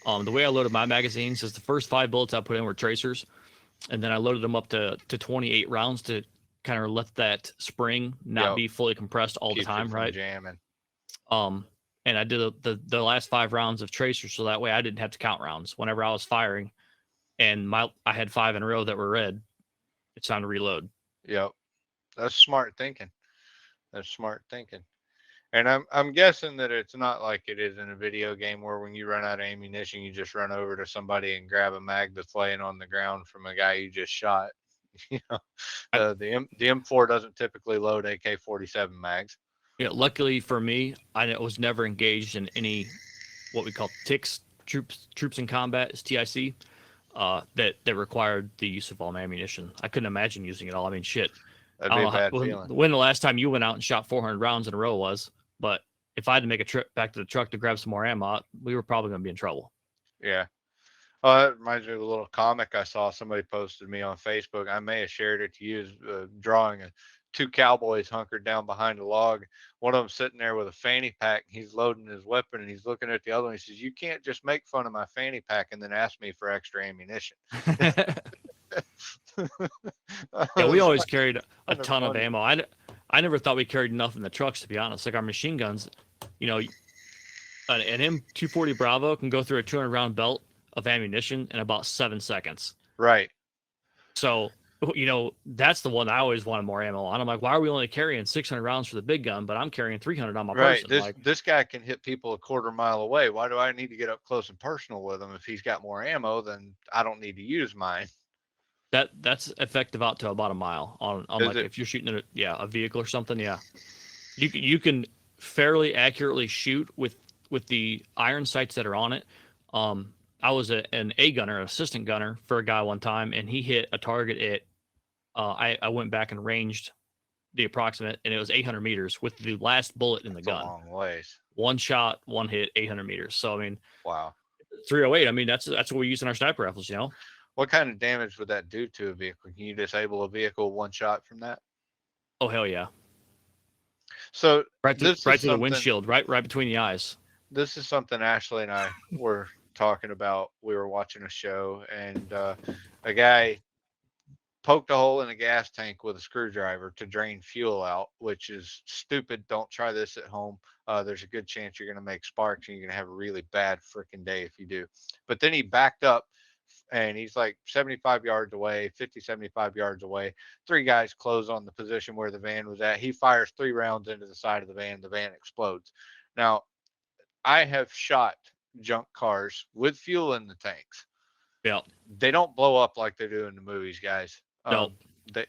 The way I loaded my magazines is the first 5 bullets I put in were tracers, and then I loaded them up to 28 rounds to kind of let that spring not be fully compressed all the time, right? Jamming. And I did the last 5 rounds of tracers, so that way I didn't have to count rounds whenever I was firing, and I had 5 in a row that were red. It's time to reload. Yep, that's smart thinking. And I'm guessing that it's not like it is in a video game where when you run out of ammunition, you just run over to somebody and grab a mag that's laying on the ground from a guy you just shot. The M4 doesn't typically load AK-47 mags. Yeah, luckily for me, I was never engaged in any what we call TICs, troops in combat, is TIC, that required the use of all my ammunition. I couldn't imagine using it all. I mean, shit. That'd be a bad feeling. When the last time you went out and shot 400 rounds in a row was, but if I had to make a trip back to the truck to grab some more ammo, we were probably going to be in trouble. Yeah. Oh, that reminds me of a little comic I saw somebody posted me on Facebook. I may have shared it to you, drawing a two cowboys hunkered down behind a log. One of them sitting there with a fanny pack. He's loading his weapon, and he's looking at the other one. He says, "You can't just make fun of my fanny pack and then ask me for extra ammunition." Yeah, we always carried a kind of ton of funny. ammo. I never thought we carried enough in the trucks, to be honest. Like our machine guns, you know, an M240 Bravo can go through a 200 round belt of ammunition in about 7 seconds. Right. So, you know, that's the one I always wanted more ammo on. I'm like, why are we only carrying 600 rounds for the big gun, but I'm carrying 300 on my Right. person? This guy can hit people a quarter mile away. Why do I need to get up close and personal with him? If he's got more ammo, then I don't need to use mine. That's effective out to about a mile on like if you're shooting at a vehicle or something. Yeah, you can fairly accurately shoot with the iron sights that are on it. I was an A gunner, assistant gunner for a guy one time, and he hit a target at. I went back and ranged the approximate, and it was 800 meters with the last bullet in the gun. A long ways. One shot, one hit, 800 meters. So I mean, wow, 308. I mean, that's what we use in our sniper rifles. You know. What kind of damage would that do to a vehicle? Can you disable a vehicle one shot from that? Oh hell yeah! So right to the windshield, right between the eyes. This is something Ashley and I were talking about. We were watching a show, and a guy poked a hole in a gas tank with a screwdriver to drain fuel out, which is stupid. Don't try this at home. There's a good chance you're going to make sparks, and you're going to have a really bad freaking day if you do. But then he backed up, and he's like 75 yards away, 50, 75 yards away. Three guys close on the position where the van was at. He fires 3 rounds into the side of the van. The van explodes. Now, I have shot junk cars with fuel in the tanks. Yeah. They don't blow up like they do in the movies, guys. No.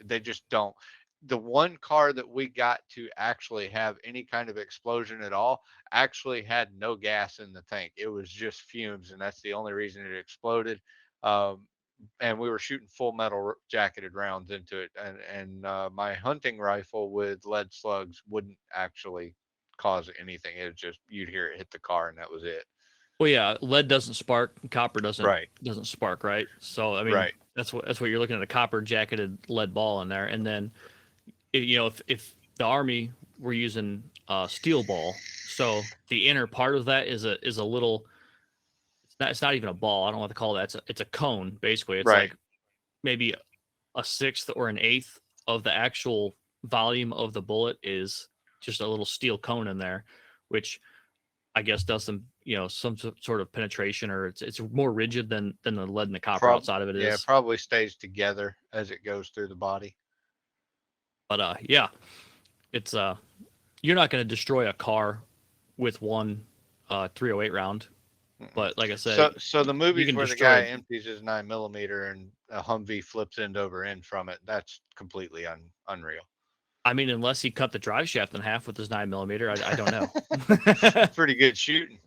They just don't. The one car that we got to actually have any kind of explosion at all actually had no gas in the tank. It was just fumes, and that's the only reason it exploded. And we were shooting full metal jacketed rounds into it, and my hunting rifle with lead slugs wouldn't actually cause anything. It was just, you'd hear it hit the car, and that was it. Well, yeah, lead doesn't spark, copper doesn't spark, right? So I mean, that's what you're looking at, a copper jacketed lead ball in there, and then if the Army were using steel ball, so the inner part of that is a little. It's not even a ball. I don't know what to call that. It's a cone, basically. It's like maybe a sixth or an eighth of the actual volume of the bullet is just a little steel cone in there, which I guess does some sort of penetration, or it's more rigid than the lead and the copper outside of it is. Yeah, it probably stays together as it goes through the body. But yeah, it's you're not going to destroy a car with one 308 round. But like I said, so the movies where the guy empties his 9mm and a Humvee flips end over end from it, that's completely unreal. I mean, unless he cut the drive shaft in half with his 9mm, I don't know. Pretty good shooting,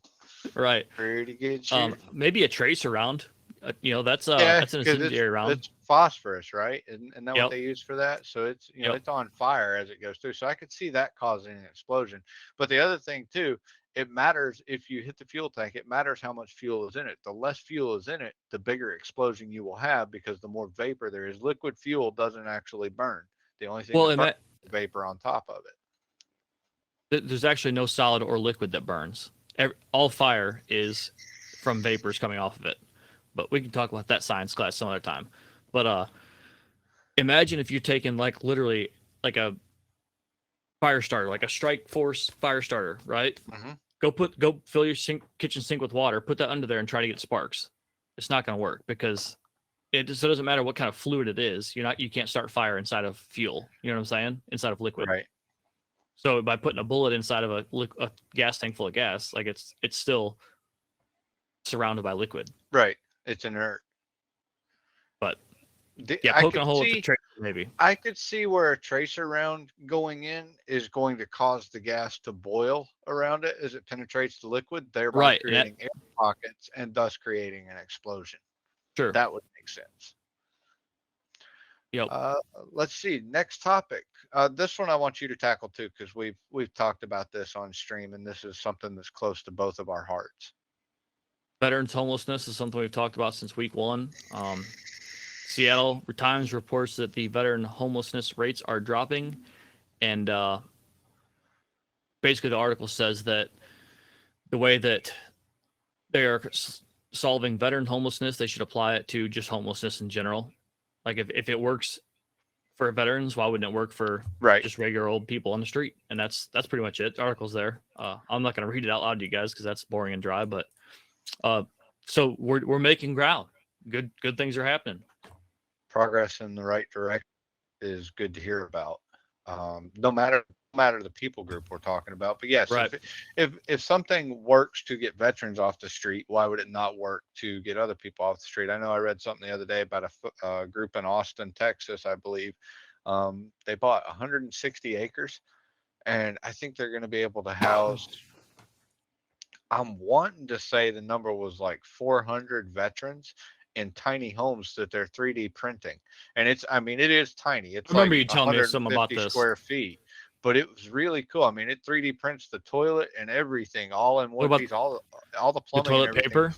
right? Pretty good shooting. Maybe a tracer round. That's an incendiary round. It's phosphorus, right? Isn't that what they use for that? So it's it's on fire as it goes through. So I could see that causing an explosion. But the other thing too, it matters if you hit the fuel tank. It matters how much fuel is in it. The less fuel is in it, the bigger explosion you will have, because the more vapor there is. Liquid fuel doesn't actually burn. The only thing that burns is vapor on top of it. There's actually no solid or liquid that burns. All fire is from vapors coming off of it. But we can talk about that science class some other time. But imagine if you're taking literally a fire starter, like a Strike Force fire starter, right? Mm-hmm. Go fill your kitchen sink with water, put that under there, and try to get sparks. It's not going to work, because it doesn't matter what kind of fluid it is. You can't start fire inside of fuel. You know what I'm saying? Inside of liquid. Right. So by putting a bullet inside of a gas tank full of gas, it's still surrounded by liquid. Right. It's inert. But poking a hole with the tracer, maybe. I could see where a tracer round going in is going to cause the gas to boil around it as it penetrates the liquid, thereby creating air pockets and thus creating an explosion. Sure. That would make sense. Yep. Let's see. Next topic. This one I want you to tackle too, because we've talked about this on stream, and this is something that's close to both of our hearts. Veterans homelessness is something we've talked about since week 1. Seattle Times reports that the veteran homelessness rates are dropping. And basically, the article says that the way that they are solving veteran homelessness, they should apply it to just homelessness in general. Like if it works for veterans, why wouldn't it work for just regular old people on the street? And that's pretty much it. The article's there. I'm not going to read it out loud to you guys because that's boring and dry. But so we're making ground. Good things are happening. Progress in the right direction is good to hear about. No matter the people group we're talking about, but yes, right. if something works to get veterans off the street, why would it not work to get other people off the street? I know I read something the other day about a group in Austin, Texas, I believe. They bought 160 acres, and I think they're going to be able to house. I'm wanting to say the number was like 400 veterans in tiny homes that they're 3D printing. And it is tiny. It's I remember like you telling me something about 150 this. square feet, but it was really cool. I mean, it 3D prints the toilet and everything all in one piece, all the plumbing, the toilet and everything. paper?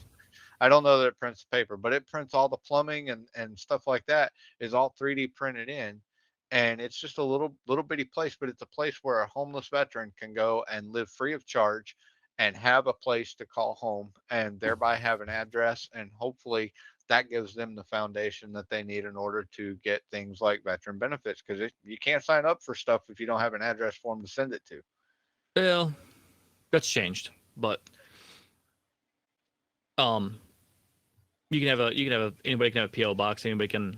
I don't know that it prints paper, but it prints all the plumbing and stuff like that is all 3D printed in. And it's just a little bitty place, but it's a place where a homeless veteran can go and live free of charge and have a place to call home and thereby have an address, and hopefully that gives them the foundation that they need in order to get things like veteran benefits, because you can't sign up for stuff if you don't have an address for them to send it to. Well, that's changed, but you can have anybody can have a PO box. Anybody can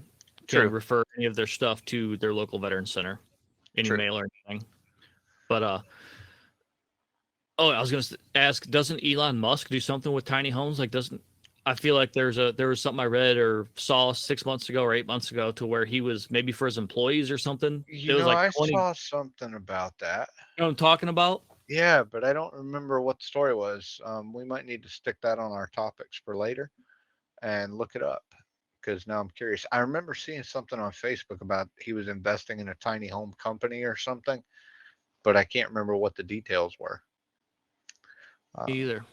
refer any of their stuff to their local veteran center, any mail or anything. But I was going to ask, doesn't Elon Musk do something with tiny homes? Like, I feel like there was something I read or saw 6 months ago or 8 months ago to where he was maybe for his employees or something. I saw something about that. You know what I'm talking about? Yeah, but I don't remember what the story was. We might need to stick that on our topics for later and look it up, because now I'm curious. I remember seeing something on Facebook about he was investing in a tiny home company or something, but I can't remember what the details were. Either.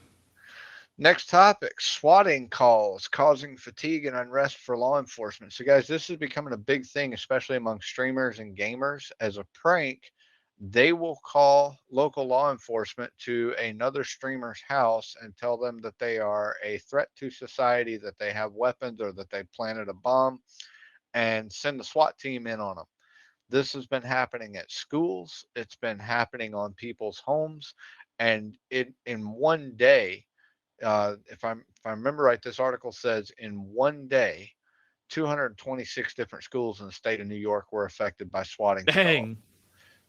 Next topic, swatting calls causing fatigue and unrest for law enforcement. So guys, this is becoming a big thing, especially among streamers and gamers. As a prank, they will call local law enforcement to another streamer's house and tell them that they are a threat to society, that they have weapons, or that they planted a bomb, and send the SWAT team in on them. This has been happening at schools. It's been happening on people's homes, and in one day, if I remember right, this article says in one day, 226 different schools in the state of New York were affected by swatting. Dang.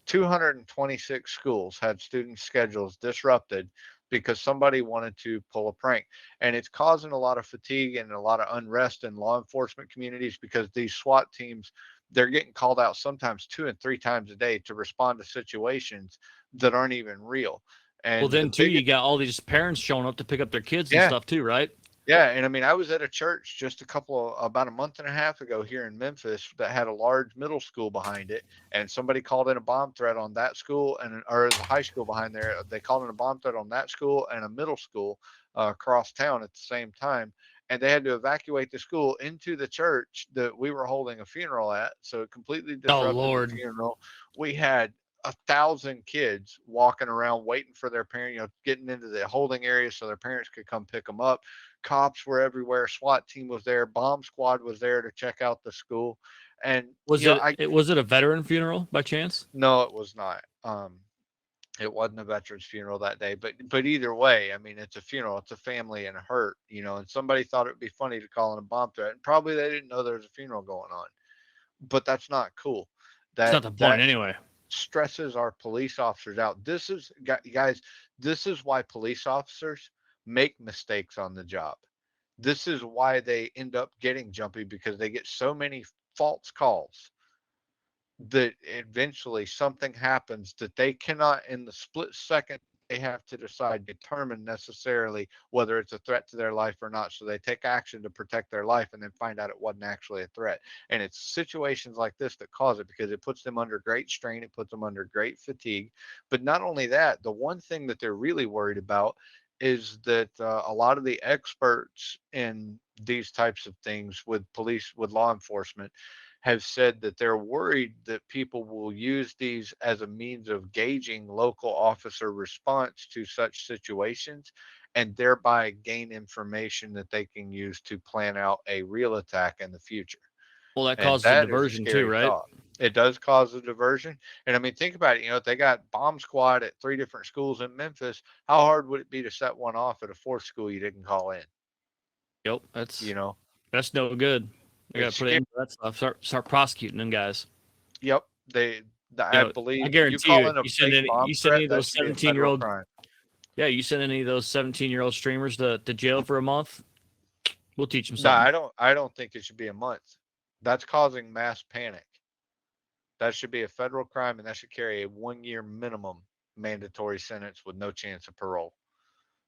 226 schools had student schedules disrupted because somebody wanted to pull a prank. And it's causing a lot of fatigue and a lot of unrest in law enforcement communities, because these SWAT teams, they're getting called out sometimes 2 and 3 times a day to respond to situations that aren't even real. And well, then too, you got all these parents showing up to pick up their kids and stuff too, right? Yeah, and I mean, I was at a church just about a month and a half ago here in Memphis that had a large middle school behind it, and somebody called in a bomb threat on that school, or there's a high school behind there. They called in a bomb threat on that school and a middle school across town at the same time, and they had to evacuate the school into the church that we were holding a funeral at. So it completely disrupted the funeral. We had 1,000 kids walking around waiting for their parent, getting into the holding area so their parents could come pick them up. Cops were everywhere. SWAT team was there. Bomb squad was there to check out the school. And was it a veteran funeral by chance? No, it was not. It wasn't a veteran's funeral that day, but either way, I mean, it's a funeral. It's a family and a hurt, and somebody thought it'd be funny to call in a bomb threat, and probably they didn't know there was a funeral going on. But that's not cool. That's not the point anyway. Stresses our police officers out. This is, guys, this is why police officers make mistakes on the job. This is why they end up getting jumpy, because they get so many false calls that eventually something happens that they cannot, in the split second they have to determine necessarily whether it's a threat to their life or not. So they take action to protect their life and then find out it wasn't actually a threat. And it's situations like this that cause it, because it puts them under great strain. It puts them under great fatigue. But not only that, the one thing that they're really worried about is that a lot of the experts in these types of things with police, with law enforcement, have said that they're worried that people will use these as a means of gauging local officer response to such situations and thereby gain information that they can use to plan out a real attack in the future. Well, that And causes a that is a diversion too, scary right? thought. It does cause a diversion. And I mean, think about it. You know, if they got bomb squad at 3 different schools in Memphis, how hard would it be to set one off at a 4th school you didn't call in? Yep, You know, that's no good. They got it's to put it scary. into that stuff. Start prosecuting them guys. Yep. You I know, I believe you guarantee call you, in a fake bomb you send threat, any of that those should be a 17 year federal old crime. yeah, you send any of those 17-year-old streamers to jail for a month, we'll teach them No, something. I don't think it should be a month. That's causing mass panic. That should be a federal crime, and that should carry a 1-year minimum mandatory sentence with no chance of parole.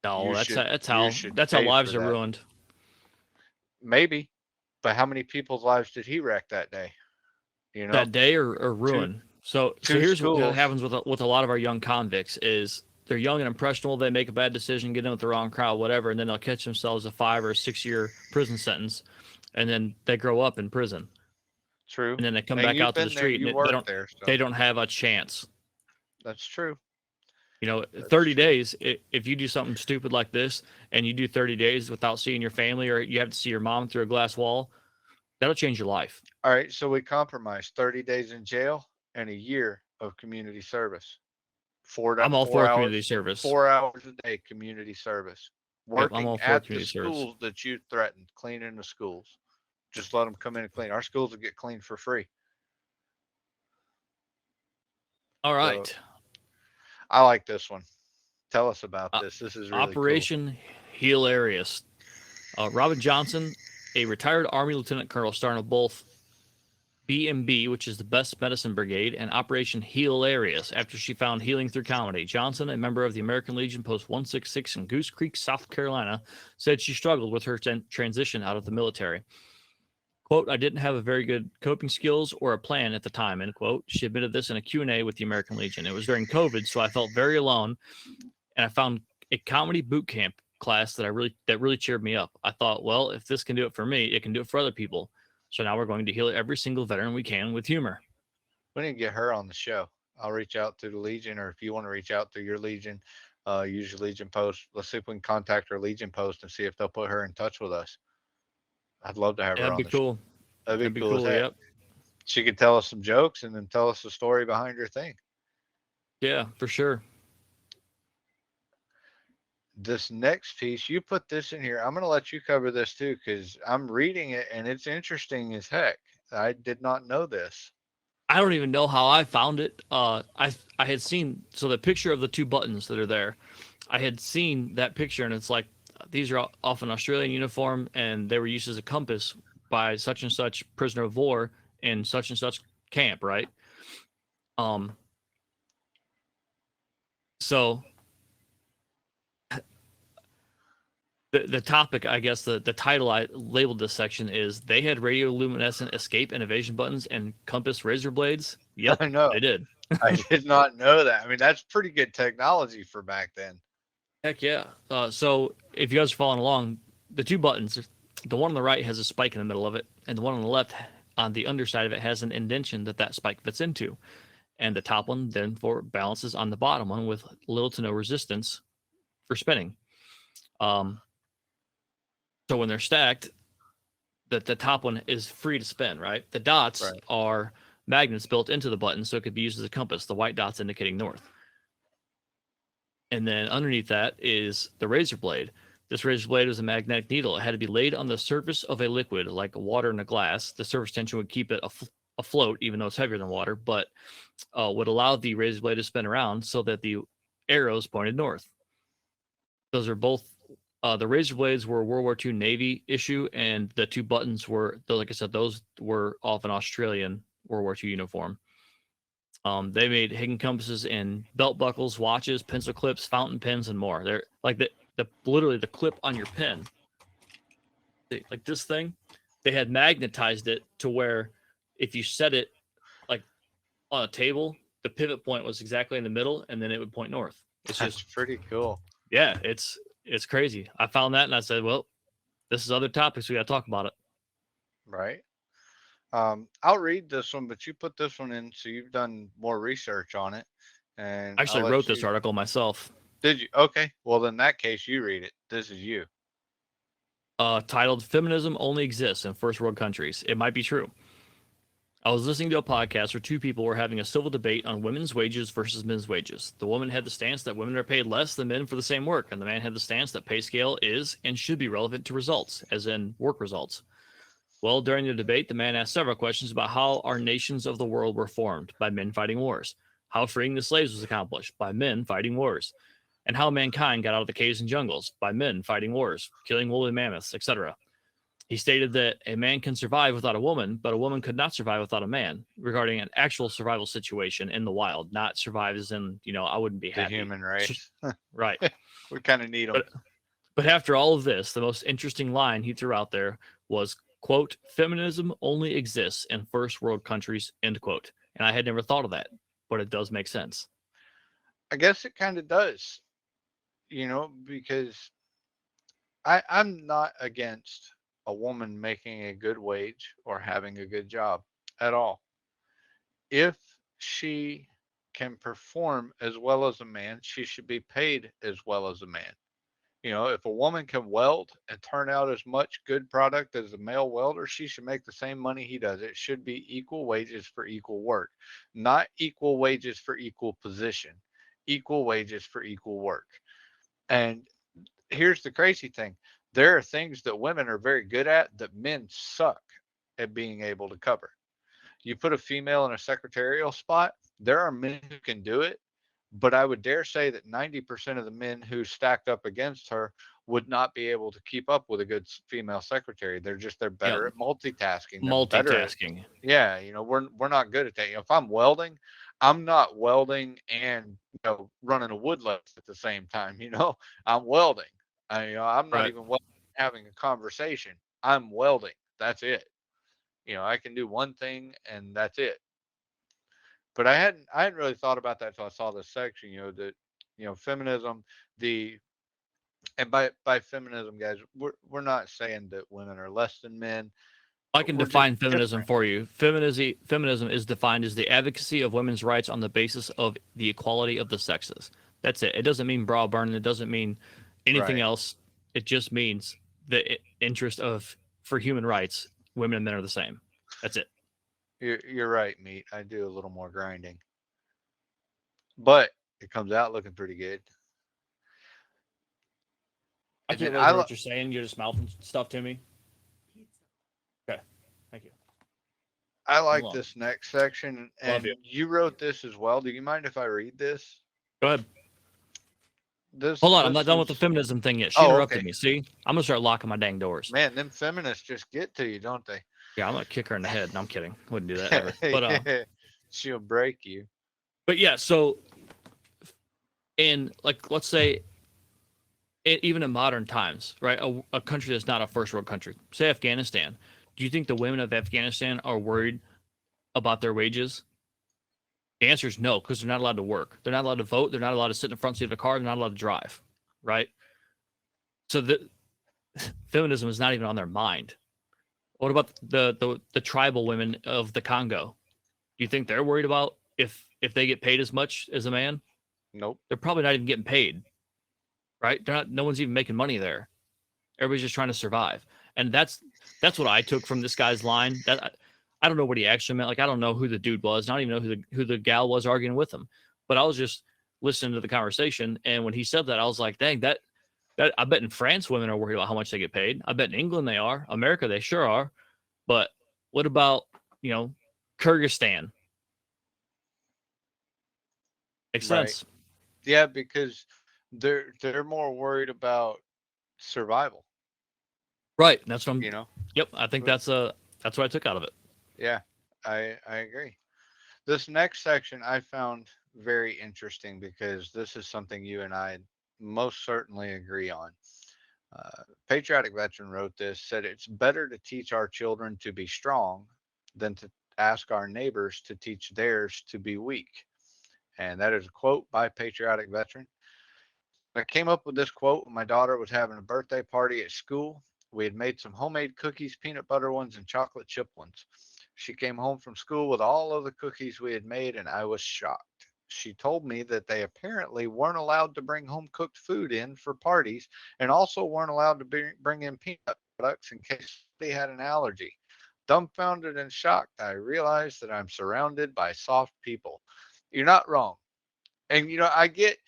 No, You should that's how pay lives for are that. ruined. Maybe, but how many people's lives did he wreck that day? You know, That day or two ruin. So two here's what schools. happens with a lot of our young convicts is they're young and impressionable. They make a bad decision, get in with the wrong crowd, whatever, and then they'll catch themselves a 5 or 6 year prison sentence, and then they grow up in prison, True. and then they come And back you've out to the been there. street, You and worked there. So they don't have a chance. that's true. You know, That's 30 true. days, if you do something stupid like this and you do 30 days without seeing your family or you have to see your mom through a glass wall, that'll change your life. All right. So we compromised 30 days in jail and a year of community service. I'm all 4 for hours, community service. 4 hours a day community service. Yep, I'm Working all for at the community service. schools that you threatened, cleaning the schools. Just let them come in and clean. Our schools will get cleaned for free. All right. So, I like this one. Tell us about this. This is really Operation Hilarious. Robin Johnson, a retired Army Lieutenant Colonel, starring of both BMB, which is the Best Medicine Brigade, and Operation Hilarious, after she found healing through comedy. Johnson, a member of the American Legion Post 166 in Goose Creek, South Carolina, said she struggled with her transition out of the military. Quote, I didn't have a very good coping skills or a plan at the time, end quote. She admitted this in a Q&A with the American Legion. It was during COVID, so I felt very alone, and I found a comedy boot camp class that really cheered me up. I thought, well, if this can do it for me, it can do it for other people. So now we're going to heal every single veteran we can with humor. We need to get her on the show. I'll reach out to the Legion, or if you want to reach out to your Legion, use your Legion post. Let's see if we can contact our Legion post and see if they'll put her in touch with us. I'd love to have her That'd on be the show. cool. That'd be cool as heck. Yep. She could tell us some jokes and then tell us the story behind her thing. Yeah, for sure. This next piece, you put this in here. I'm going to let you cover this too, because I'm reading it and it's interesting as heck. I did not know this. I don't even know how I found it. I had seen, so the picture of the 2 buttons that are there, I had seen that picture, and it's like, these are off an Australian uniform, and they were used as a compass by such and such prisoner of war in such and such camp, right? So the topic, I guess the title I labeled this section is they had radioluminescent escape and evasion buttons and compass razor blades. Yep, I know. they did. I did not know that. I mean, that's pretty good technology for back then. Heck yeah. So if you guys are following along, the 2 buttons, the one on the right has a spike in the middle of it, and the one on the left, on the underside of it, has an indentation that spike fits into. And the top one then balances on the bottom one with little to no resistance for spinning. So when they're stacked, the top one is free to spin, right? The dots are magnets built into the button, so it could be used as a compass, the white dots indicating north. And then underneath that is the razor blade. This razor blade was a magnetic needle. It had to be laid on the surface of a liquid, like water in a glass. The surface tension would keep it afloat, even though it's heavier than water, but would allow the razor blade to spin around so that the arrows pointed north. Those are both, the razor blades were World War II Navy issue, and the 2 buttons were, like I said, those were off an Australian World War II uniform. They made hidden compasses in belt buckles, watches, pencil clips, fountain pens, and more. They're like literally the clip on your pen. Like this thing, they had magnetized it to where if you set it like on a table, the pivot point was exactly in the middle, and then it would point north. It's That's just pretty cool. Yeah, it's crazy. I found that and I said, well, this is other topics. We got to talk about it. Right. I'll read this one, but you put this one in, so you've done more research on it, and I I'll actually wrote let this you. article myself. Did you? Okay. Well, in that case, you read it. This is you. Titled "Feminism Only Exists in First World Countries." It might be true. I was listening to a podcast where two people were having a civil debate on women's wages versus men's wages. The woman had the stance that women are paid less than men for the same work, and the man had the stance that pay scale is and should be relevant to results, as in work results. Well, during the debate, the man asked several questions about how our nations of the world were formed by men fighting wars, how freeing the slaves was accomplished by men fighting wars, and how mankind got out of the caves and jungles by men fighting wars, killing woolly mammoths, etc. He stated that a man can survive without a woman, but a woman could not survive without a man, regarding an actual survival situation in the wild, not survive as in, I wouldn't be The happy. human race. Right. We kind of need them. But after all of this, the most interesting line he threw out there was, quote, "Feminism only exists in first world countries," end quote. And I had never thought of that, but it does make sense. I guess it kind of does, because I'm not against a woman making a good wage or having a good job at all. If she can perform as well as a man, she should be paid as well as a man. If a woman can weld and turn out as much good product as a male welder, she should make the same money he does. It should be equal wages for equal work, not equal wages for equal position, equal wages for equal work. And here's the crazy thing. There are things that women are very good at that men suck at being able to cover. You put a female in a secretarial spot, there are men who can do it, but I would dare say that 90% of the men who stacked up against her would not be able to keep up with a good female secretary. They're Yep. better at multitasking. They're better at, Multitasking. yeah, we're not good at that. If I'm welding, I'm not welding and running a wood lift at the same time. I'm welding. I'm not Right. even having a conversation. I'm welding. That's it. I can do one thing and that's it. But I hadn't really thought about that until I saw this section. That feminism, the and by feminism, guys, we're not saying that women are less than men. I can We're just define feminism different. for you. Feminism is defined as the advocacy of women's rights on the basis of the equality of the sexes. That's it. It doesn't mean bra burning. It doesn't mean anything Right. else. It just means the interest for human rights. Women and men are the same. That's it. You're right, meat. I do a little more grinding, but it comes out looking pretty good. I And can't then really hear what you're saying. You're just mouthing stuff to me. Okay. Thank you. I like Hold on. this next section, Love and you. you wrote this as well. Do you mind if I read this? Go ahead. This Hold on. I'm this not done with the is feminism thing yet. She Oh, interrupted okay. me. See? I'm going to start locking my dang doors. Man, them feminists just get to you, don't they? Yeah, I'm going to kick her in the head. No, I'm kidding. Wouldn't do that ever. But, She'll break you. But yeah, so in let's say even in modern times, right? A country that's not a first world country, say Afghanistan. Do you think the women of Afghanistan are worried about their wages? The answer is no, because they're not allowed to work. They're not allowed to vote. They're not allowed to sit in the front seat of a car. They're not allowed to drive, right? So the feminism is not even on their mind. What about the tribal women of the Congo? Do you think they're worried about if they get paid as much as a man? Nope. They're probably not even getting paid, right? They're not. No one's even making money there. Everybody's just trying to survive, and that's what I took from this guy's line. That I don't know what he actually meant. Like I don't know who the dude was. I don't even know who the gal was arguing with him. But I was just listening to the conversation, and when he said that, I was like, dang, that I bet in France women are worried about how much they get paid. I bet in England they are. America they sure are. But what about Kyrgyzstan? Makes Right. sense. Yeah, because they're more worried about survival. Right. That's what I'm. You know. Yep. I think that's what I took out of it. Yeah, I agree. This next section I found very interesting because this is something you and I most certainly agree on. Patriotic Veteran wrote this, said it's better to teach our children to be strong than to ask our neighbors to teach theirs to be weak. And that is a quote by Patriotic Veteran. I came up with this quote when my daughter was having a birthday party at school. We had made some homemade cookies, peanut butter ones, and chocolate chip ones. She came home from school with all of the cookies we had made, and I was shocked. She told me that they apparently weren't allowed to bring home cooked food in for parties and also weren't allowed to bring in peanut products in case they had an allergy. Dumbfounded and shocked, I realized that I'm surrounded by soft people. You're not wrong. And I get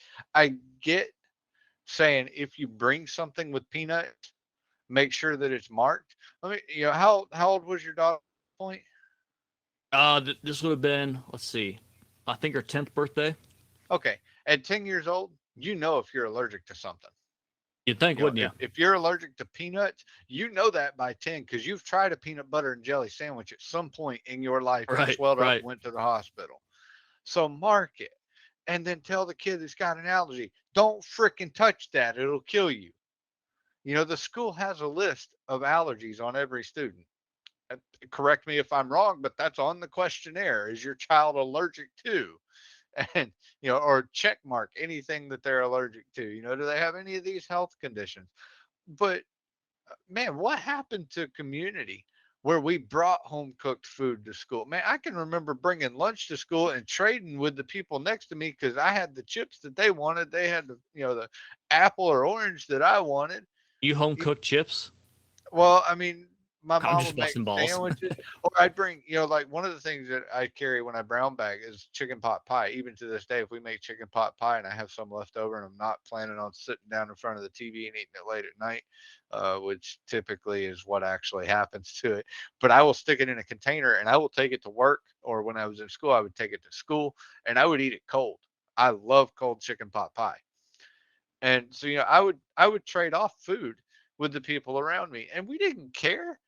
saying if you bring something with peanuts, make sure that it's marked. Let me, how old was your daughter at that point? This would have been, let's see, I think her 10th birthday. Okay, at 10 years old, you know if you're allergic to something. You'd think, wouldn't you? If you're allergic to peanuts, you know that by 10 because you've tried a peanut butter and jelly sandwich at some point in your life and Right, swelled up right. and went to the hospital. So mark it and then tell the kid that's got an allergy, don't freaking touch that. It'll kill you. The school has a list of allergies on every student. Uh, Correct me if I'm wrong, but that's on the questionnaire. Is your child allergic to? And, or check mark anything that they're allergic to. Do they have any of these health conditions? But man, what happened to community where we brought home cooked food to school? Man, I can remember bringing lunch to school and trading with the people next to me because I had the chips that they wanted. They had the apple or orange that I wanted. You home cooked chips? Well, I mean, my I'm mom just would make busting balls. sandwiches, or I'd bring, like one of the things that I carry when I brown bag is chicken pot pie. Even to this day, if we make chicken pot pie and I have some left over and I'm not planning on sitting down in front of the TV and eating it late at night, which typically is what actually happens to it, but I will stick it in a container and I will take it to work. Or when I was in school, I would take it to school and I would eat it cold. I love cold chicken pot pie. And so, I would trade off food with the people around me, and we didn't care.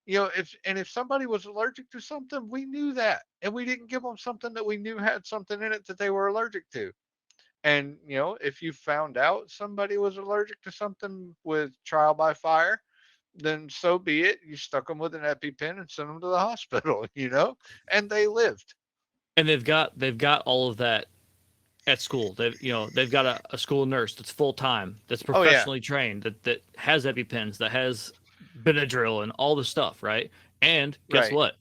If somebody was allergic to something, we knew that, and we didn't give them something that we knew had something in it that they were allergic to. And if you found out somebody was allergic to something with trial by fire, then so be it. You stuck them with an EpiPen and sent them to the hospital, and they lived. And they've got all of that at school. They've got a school nurse that's full time, that's Oh yeah, professionally trained, that has EpiPens, that has Benadryl and all the stuff, right? And guess right. what?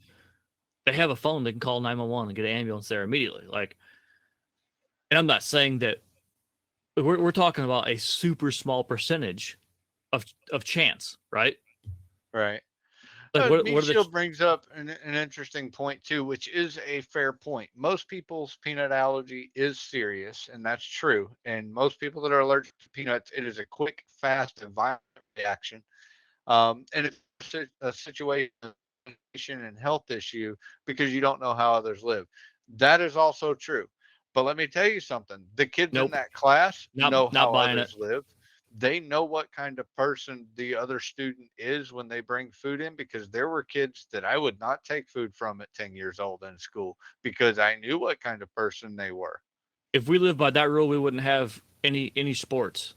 They have a phone. They can call 911 and get an ambulance there immediately. Like, and I'm not saying that we're talking about a super small percentage of chance, right? Right. Like, Meat what are the Shield brings up an interesting point too, which is a fair point. Most people's peanut allergy is serious, and that's true. And most people that are allergic to peanuts, it is a quick, fast, and violent reaction. And it's a situation and health issue because you don't know how others live. That is also true. But let me tell you something. The kids in nope, that class know not how buying it. others live. They know what kind of person the other student is when they bring food in because there were kids that I would not take food from at 10 years old in school because I knew what kind of person they were. If we lived by that rule, we wouldn't have any sports.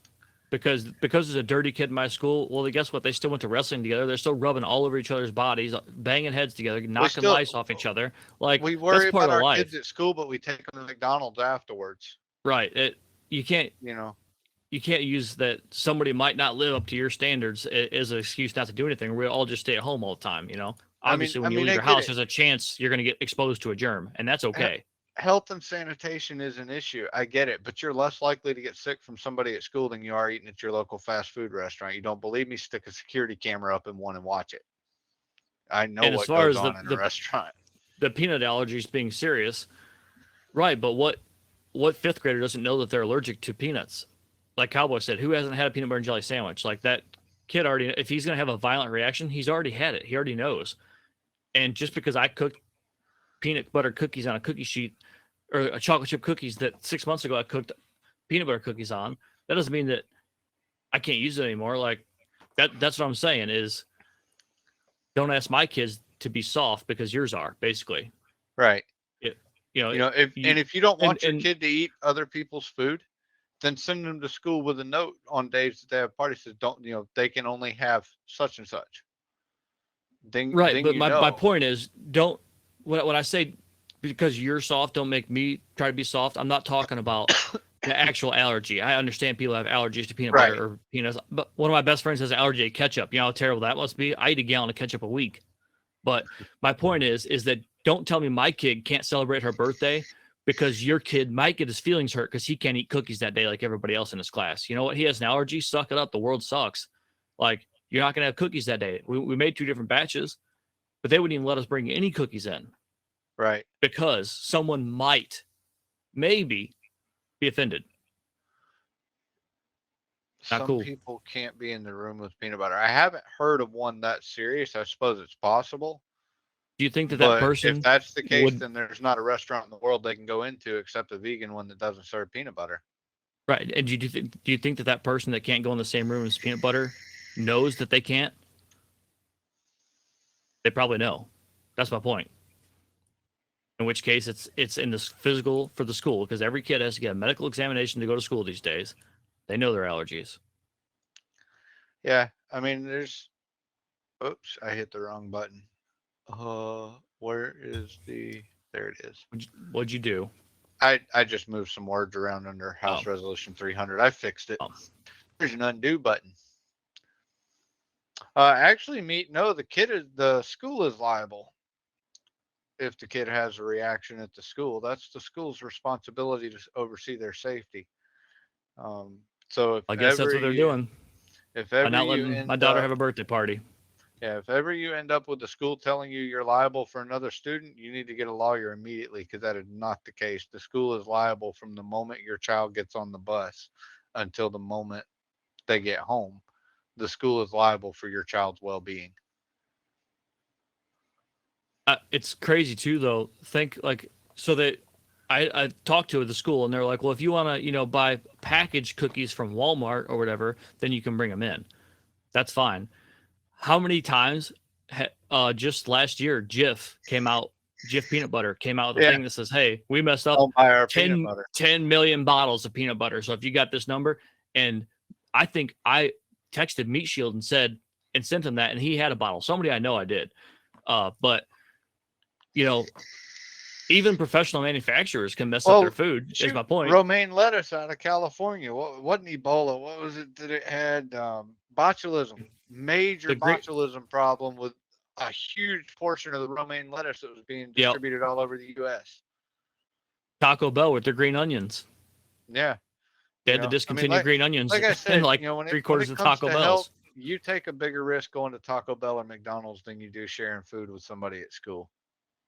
Because there's a dirty kid in my school. Well, guess what? They still went to wrestling together. They're still rubbing all over each other's bodies, banging heads together, We knocking still lice off each other. Like, we that's worry part about of our life, kids at school, but we take them to McDonald's afterwards. right? You can't You know, you can't use that somebody might not live up to your standards as an excuse not to do anything. We all just stay at home all the time. Obviously, when you leave I your get house, it. there's a chance you're going to get exposed to a germ, and that's He- okay. Health and sanitation is an issue. I get it, but you're less likely to get sick from somebody at school than you are eating at your local fast food restaurant. You don't believe me? Stick a security camera up in one and watch it. I know And as what far goes as on in a restaurant. the peanut allergies being serious, right? But what fifth grader doesn't know that they're allergic to peanuts? Like Cowboy said, who hasn't had a peanut butter and jelly sandwich? Like, that kid already, if he's going to have a violent reaction, he's already had it. He already knows. And just because I cooked peanut butter cookies on a cookie sheet or a chocolate chip cookies that 6 months ago I cooked peanut butter cookies on, that doesn't mean that I can't use it anymore. Like, that's what I'm saying is, don't ask my kids to be soft because yours are, basically. Right. It, If you don't want your and kid to eat other people's food, then send them to school with a note on days that they have parties that don't, they can only have such and such. right, Then but my point is, don't, when I say because you're soft, don't make me try to be soft. I'm not talking about the actual allergy. I understand people have allergies to peanut Right. butter or peanuts, but one of my best friends has an allergy to ketchup. You know how terrible that must be? I eat a gallon of ketchup a week. But my point is that don't tell me my kid can't celebrate her birthday because your kid might get his feelings hurt because he can't eat cookies that day like everybody else in his class. You know what? He has an allergy. Suck it up. The world sucks. Like, you're not going to have cookies that day. We made 2 different batches, but they wouldn't even let us bring any cookies in. Right. Because someone might, maybe, be offended. Not Some cool. people can't be in the room with peanut butter. I haven't heard of one that serious. I suppose it's possible. Do you think that But person if that's the case, would, then there's not a restaurant in the world they can go into except a vegan one that doesn't serve peanut butter. right? And do you think that person that can't go in the same room as peanut butter knows that they can't? They probably know. That's my point. In which case, it's in this physical for the school, because every kid has to get a medical examination to go to school these days. They know their allergies. Yeah, I mean, there's. Oops, I hit the wrong button. Where is the? There it is. What'd you do? I just moved some words around under House Resolution 300. I fixed it. There's an undo button. Actually, the school is liable if the kid has a reaction at the school. That's the school's responsibility to oversee their safety. So if I guess that's what they're doing. If By ever not you letting end my daughter up, have a birthday party. yeah, if ever you end up with the school telling you you're liable for another student, you need to get a lawyer immediately, because that is not the case. The school is liable from the moment your child gets on the bus until the moment they get home. The school is liable for your child's well-being. It's crazy too, though. Think like, so that I talked to the school and they're like, well, if you want to, buy packaged cookies from Walmart or whatever, then you can bring them in. That's fine. How many times, just last year, Jif peanut butter came out with a thing that says, hey, we messed up. Don't buy our 10 peanut butter. 10 million bottles of peanut butter. So if you got this number, and I think I texted Meat Shield and sent him that, and he had a bottle. Somebody I know I did. But even professional manufacturers can mess up their food, is my point. Romaine lettuce out of California. What wasn't Ebola? What was it that it had? Botulism. Major botulism problem with a huge portion of the romaine lettuce that was being distributed all over the U.S. Taco Bell with their green onions. Yeah. They had to discontinue green onions like I said, in when 3/4 of Taco Bell's. Health, you take a bigger risk going to Taco Bell or McDonald's than you do sharing food with somebody at school.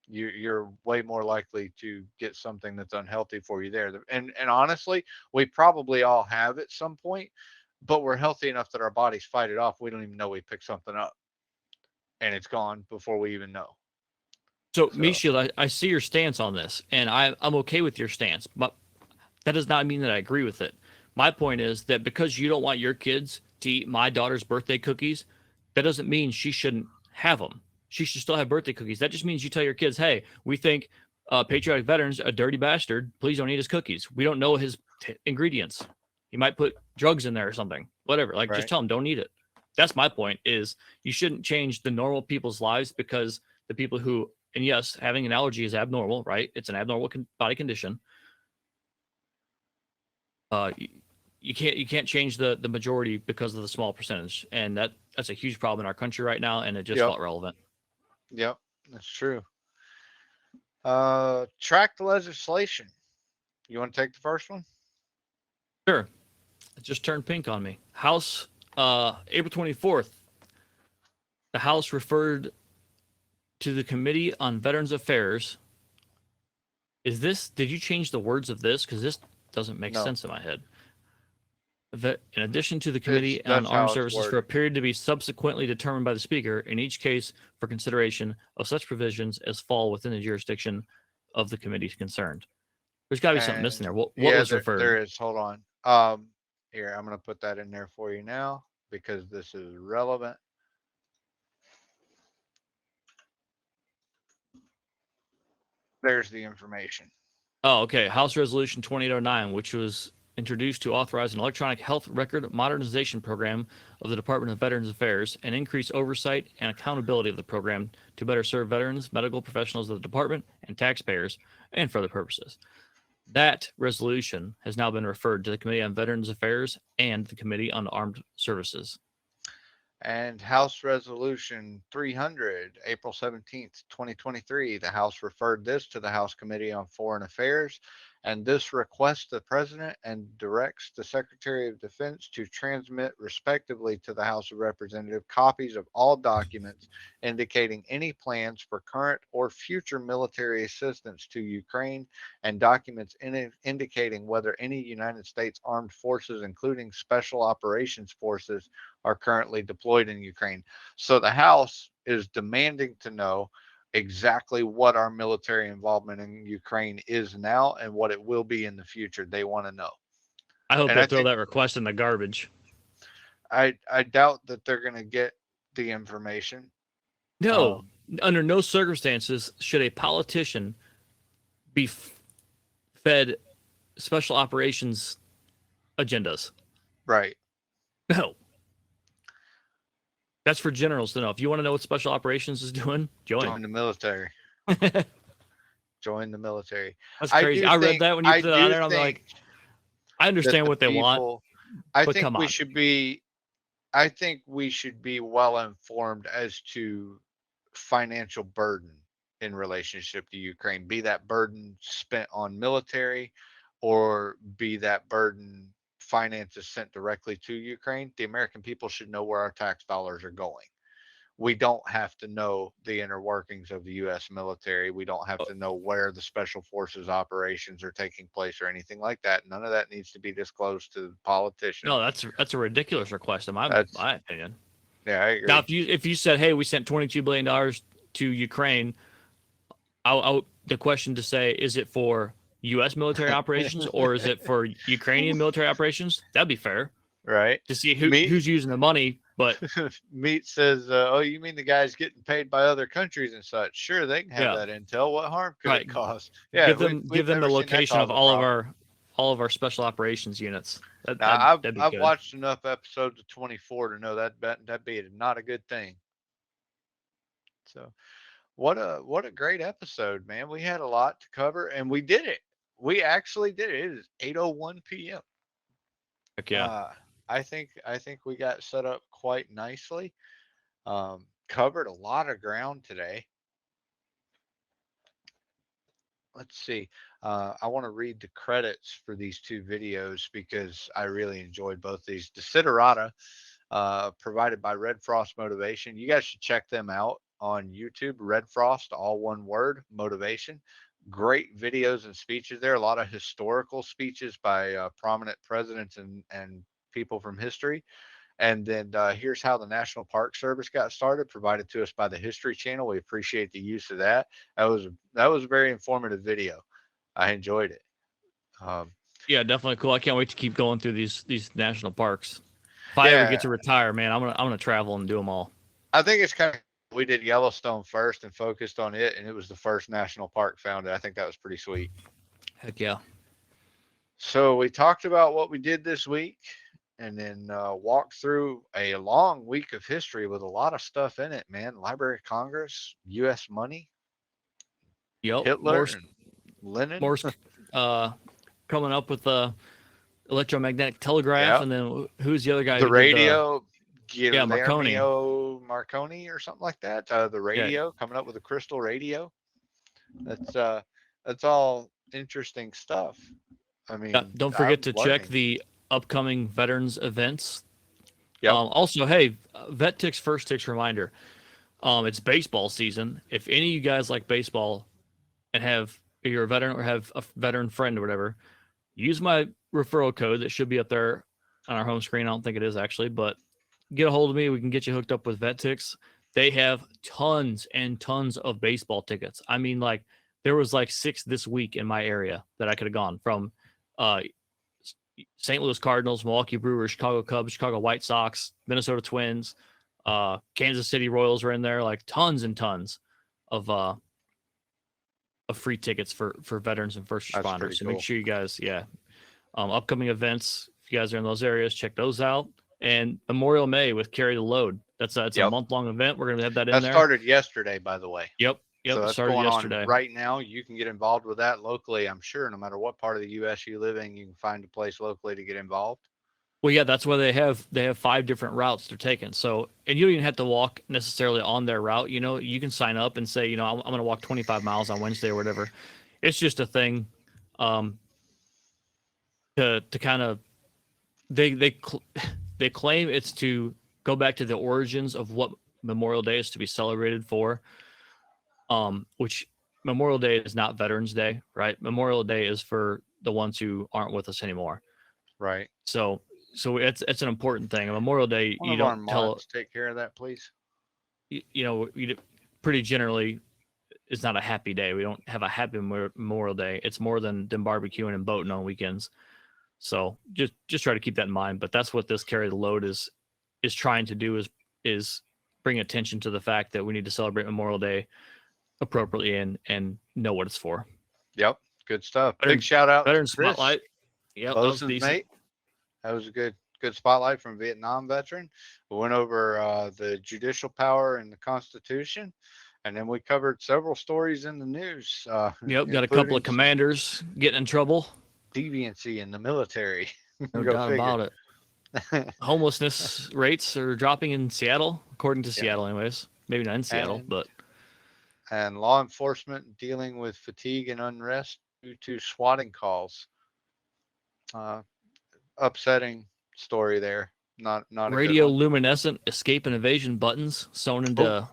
You're way more likely to get something that's unhealthy for you there. And honestly, we probably all have at some point, but we're healthy enough that our bodies fight it off. We don't even know we picked something up, and it's gone before we even know. So, Michiel, I see your stance on this, and I'm okay with your stance, but that does not mean that I agree with it. My point is that because you don't want your kids to eat my daughter's birthday cookies, that doesn't mean she shouldn't have them. She should still have birthday cookies. That just means you tell your kids, hey, we think Patriotic Veteran's a dirty bastard. Please don't eat his cookies. We don't know his ingredients. He might put drugs in there or something. Whatever. Just tell him, don't eat it. That's my point, is you shouldn't change the normal people's lives because the people who, and yes, having an allergy is abnormal, right? It's an abnormal body condition. You can't change the majority because of the small percentage. And that's a huge problem in our country right now, and it just felt relevant. Yep, that's true. Track the legislation. You want to take the first one? Sure. It just turned pink on me. House, April 24th, the House referred to the Committee on Veterans Affairs. Did you change the words of this? Because this doesn't make sense in my head. In addition to the Committee on Armed Services for a period to be subsequently determined by the Speaker, in each case for consideration of such provisions as fall within the jurisdiction of the committee concerned. There's got to be something missing there. What was referred? There is. Hold on. Here, I'm going to put that in there for you now because this is relevant. There's the information. Oh, okay. House Resolution 2809, which was introduced to authorize an electronic health record modernization program of the Department of Veterans Affairs and increase oversight and accountability of the program to better serve veterans, medical professionals of the department, and taxpayers, and for other purposes. That resolution has now been referred to the Committee on Veterans Affairs and the Committee on Armed Services. And House Resolution 300, April 17th, 2023, the House referred this to the House Committee on Foreign Affairs, and this requests the President and directs the Secretary of Defense to transmit respectively to the House of Representatives copies of all documents indicating any plans for current or future military assistance to Ukraine and documents indicating whether any United States armed forces, including special operations forces, are currently deployed in Ukraine. So the House is demanding to know exactly what our military involvement in Ukraine is now and what it will be in the future. They want to know. I hope And they I throw think that request in the garbage. I doubt that they're going to get the information. No, under no circumstances should a politician be fed special operations agendas. Right. No. That's for generals to know. If you want to know what special operations is doing, join the military. Join the military. That's crazy. I read that when you put it on there, and I'm like, I understand what they want. I but think come we on. should be. I think we should be well informed as to financial burden in relationship to Ukraine. Be that burden spent on military, or be that burden finances sent directly to Ukraine. The American people should know where our tax dollars are going. We don't have to know the inner workings of the U.S. military. We don't have to know where the special forces operations are taking place or anything like that. None of that needs to be disclosed to the politicians. No, that's a ridiculous request in my opinion. Yeah, I agree. Now, if you said, "Hey, we sent $22 billion to Ukraine," the question to say, is it for U.S. military operations or is it for Ukrainian military operations? That'd be fair, right? To see who's using the money. But Meat says, "Oh, you mean the guys getting paid by other countries and such? Sure, they can have that intel. What harm could it cause?" Yeah, give them the location of all of our special operations units. I've watched enough episodes of 24 to know that'd be not a good thing. So, what a great episode, man. We had a lot to cover, and we did it. We actually did it. It is 8:01 p.m. Heck yeah. I think we got set up quite nicely. Covered a lot of ground today. Let's see. I want to read the credits for these two videos because I really enjoyed both these. Desiderata, provided by RedFrost Motivation. You guys should check them out on YouTube. RedFrost, all one word, motivation. Great videos and speeches there. A lot of historical speeches by prominent presidents and people from history. And then here's how the National Park Service got started, provided to us by the History Channel. We appreciate the use of that. That was a very informative video. I enjoyed it. Yeah, definitely cool. I can't wait to keep going through these national parks. If I ever get to retire, man, I'm gonna travel and do them all. I think it's kind of, we did Yellowstone first and focused on it, and it was the first national park founded. I think that was pretty sweet. Heck yeah. So we talked about what we did this week, and then walked through a long week of history with a lot of stuff in it, man. Library of Congress, U.S. money, Hitler, and Lenin. Morse coming up with the electromagnetic telegraph, and then who's the other guy? The radio. Marconi or something like that. The radio, coming up with a crystal radio. That's all interesting stuff. I mean, don't forget to check the upcoming veterans events. Yep. Also, hey, Vet Ticks First Ticks reminder. It's baseball season. If any of you guys like baseball and you're a veteran or have a veteran friend or whatever, use my referral code that should be up there on our home screen. I don't think it is actually, but get a hold of me. We can get you hooked up with Vet Ticks. They have tons and tons of baseball tickets. I mean, like there was like 6 this week in my area that I could have gone from. St. Louis Cardinals, Milwaukee Brewers, Chicago Cubs, Chicago White Sox, Minnesota Twins, Kansas City Royals were in there. Like tons and tons of free tickets for veterans and first responders. So make sure you guys, upcoming events. If you guys are in those areas, check those out. And Memorial May with Carry the Load. It's a month-long event. We're gonna have that in there. That started yesterday, by the way. Yep. So that's started going yesterday. on right now. You can get involved with that locally. I'm sure no matter what part of the U.S. you live in, you can find a place locally to get involved. Well, yeah, that's why they have 5 different routes they're taking. So, and you don't even have to walk necessarily on their route. You know, you can sign up and say, you know, I'm going to walk 25 miles on Wednesday or whatever. It's just a thing, um, to kind of they claim it's to go back to the origins of what Memorial Day is to be celebrated for. Which Memorial Day is not Veterans Day, right? Memorial Day is for the ones who aren't with us anymore. Right. So it's an important thing. On Memorial Day, One you of our don't tell mods take care of that, please. you know pretty generally it's not a happy day. We don't have a happy Memorial Day. It's more than barbecuing and boating on weekends. So just try to keep that in mind. But that's what this carry the load is trying to do is bring attention to the fact that we need to celebrate Memorial Day appropriately and know what it's for. Yep. Good stuff. Veteran, Big shout out to Veteran Chris, Spotlight. Yep, that was Bosun's decent. mate. That was a good spotlight from Vietnam veteran. We went over the judicial power and the Constitution, and then we covered several stories in the news. Yep, got a couple including of some commanders getting in trouble. deviancy in the military. No Go doubt figure. about it. Homelessness rates are dropping in Seattle, according to Seattle, anyways. Maybe not in Seattle, but and law enforcement dealing with fatigue and unrest due to swatting calls. Upsetting story there. Not a good one. radioluminescent escape and evasion buttons sewn Oh, into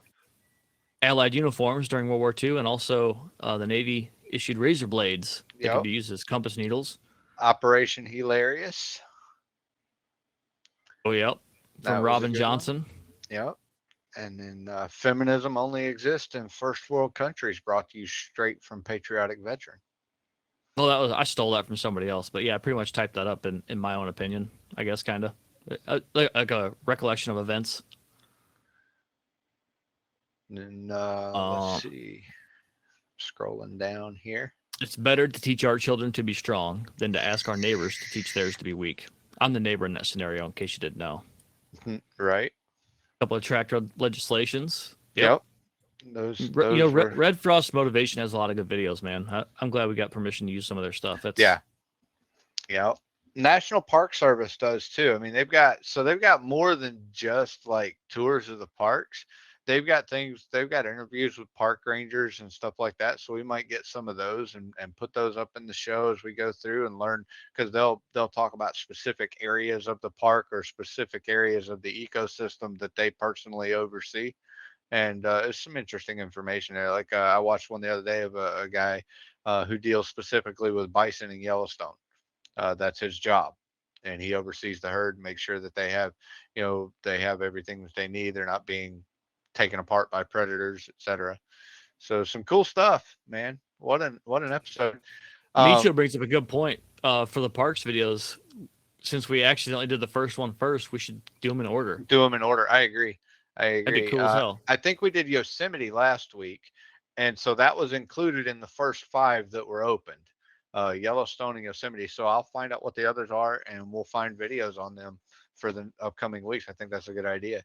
Allied uniforms during World War II, and also the Navy issued razor blades that could yep. be used as compass needles. Operation Hilarious. Oh, yep. That From was a Robin good Johnson. one. Yep. And then feminism only exists in first world countries, brought to you straight from Patriotic Veteran. Well, I stole that from somebody else, but yeah, I pretty much typed that up in my own opinion, I guess, kind of like a recollection of events. And let's see, scrolling down here. It's better to teach our children to be strong than to ask our neighbors to teach theirs to be weak. I'm the neighbor in that scenario, in case you didn't know. Right. A couple of tractor legislations. Yep. Those you know, were... RedFrost Motivation has a lot of good videos, man. I'm glad we got permission to use some of their stuff. That's... Yeah. Yep. National Park Service does too. I mean, they've got more than just like tours of the parks. They've got interviews with park rangers and stuff like that. So we might get some of those and put those up in the show as we go through and learn, because they'll talk about specific areas of the park or specific areas of the ecosystem that they personally oversee. And it's some interesting information there. Like I watched one the other day of a guy who deals specifically with bison in Yellowstone. That's his job, and he oversees the herd and makes sure that they have everything that they need. They're not being taken apart by predators, etc. So some cool stuff, man. What an episode. Micho brings up a good point for the parks videos. Since we accidentally did the first one first, we should do them in order. I agree. That'd be cool as hell. I think we did Yosemite last week, and so that was included in the first 5 that were opened. Yellowstone and Yosemite. So I'll find out what the others are, and we'll find videos on them for the upcoming weeks. I think that's a good idea.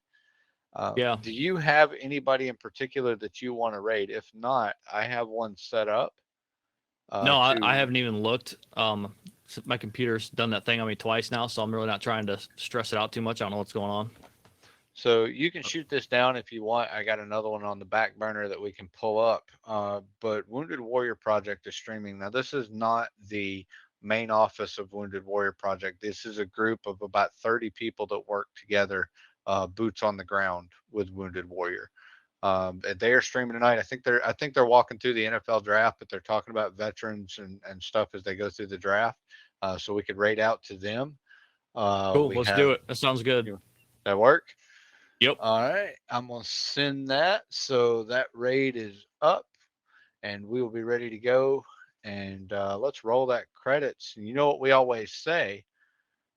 Yeah. Do you have anybody in particular that you want to raid? If not, I have one set up. No, I haven't even looked. My computer's done that thing on me twice now, so I'm really not trying to stress it out too much. I don't know what's going on. So you can shoot this down if you want. I got another one on the back burner that we can pull up. But Wounded Warrior Project is streaming. Now, this is not the main office of Wounded Warrior Project. This is a group of about 30 people that work together, boots on the ground with Wounded Warrior. And they are streaming tonight. I think they're walking through the NFL draft, but they're talking about veterans and stuff as they go through the draft. So we could raid out to them. Cool. Let's do it. That sounds good. That work? Yep. All right. I'm going to send that. So that raid is up and we will be ready to go. And let's roll that credits. And you know what we always say,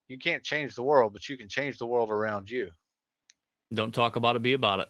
you can't change the world, but you can change the world around you. Don't talk about it, be about it.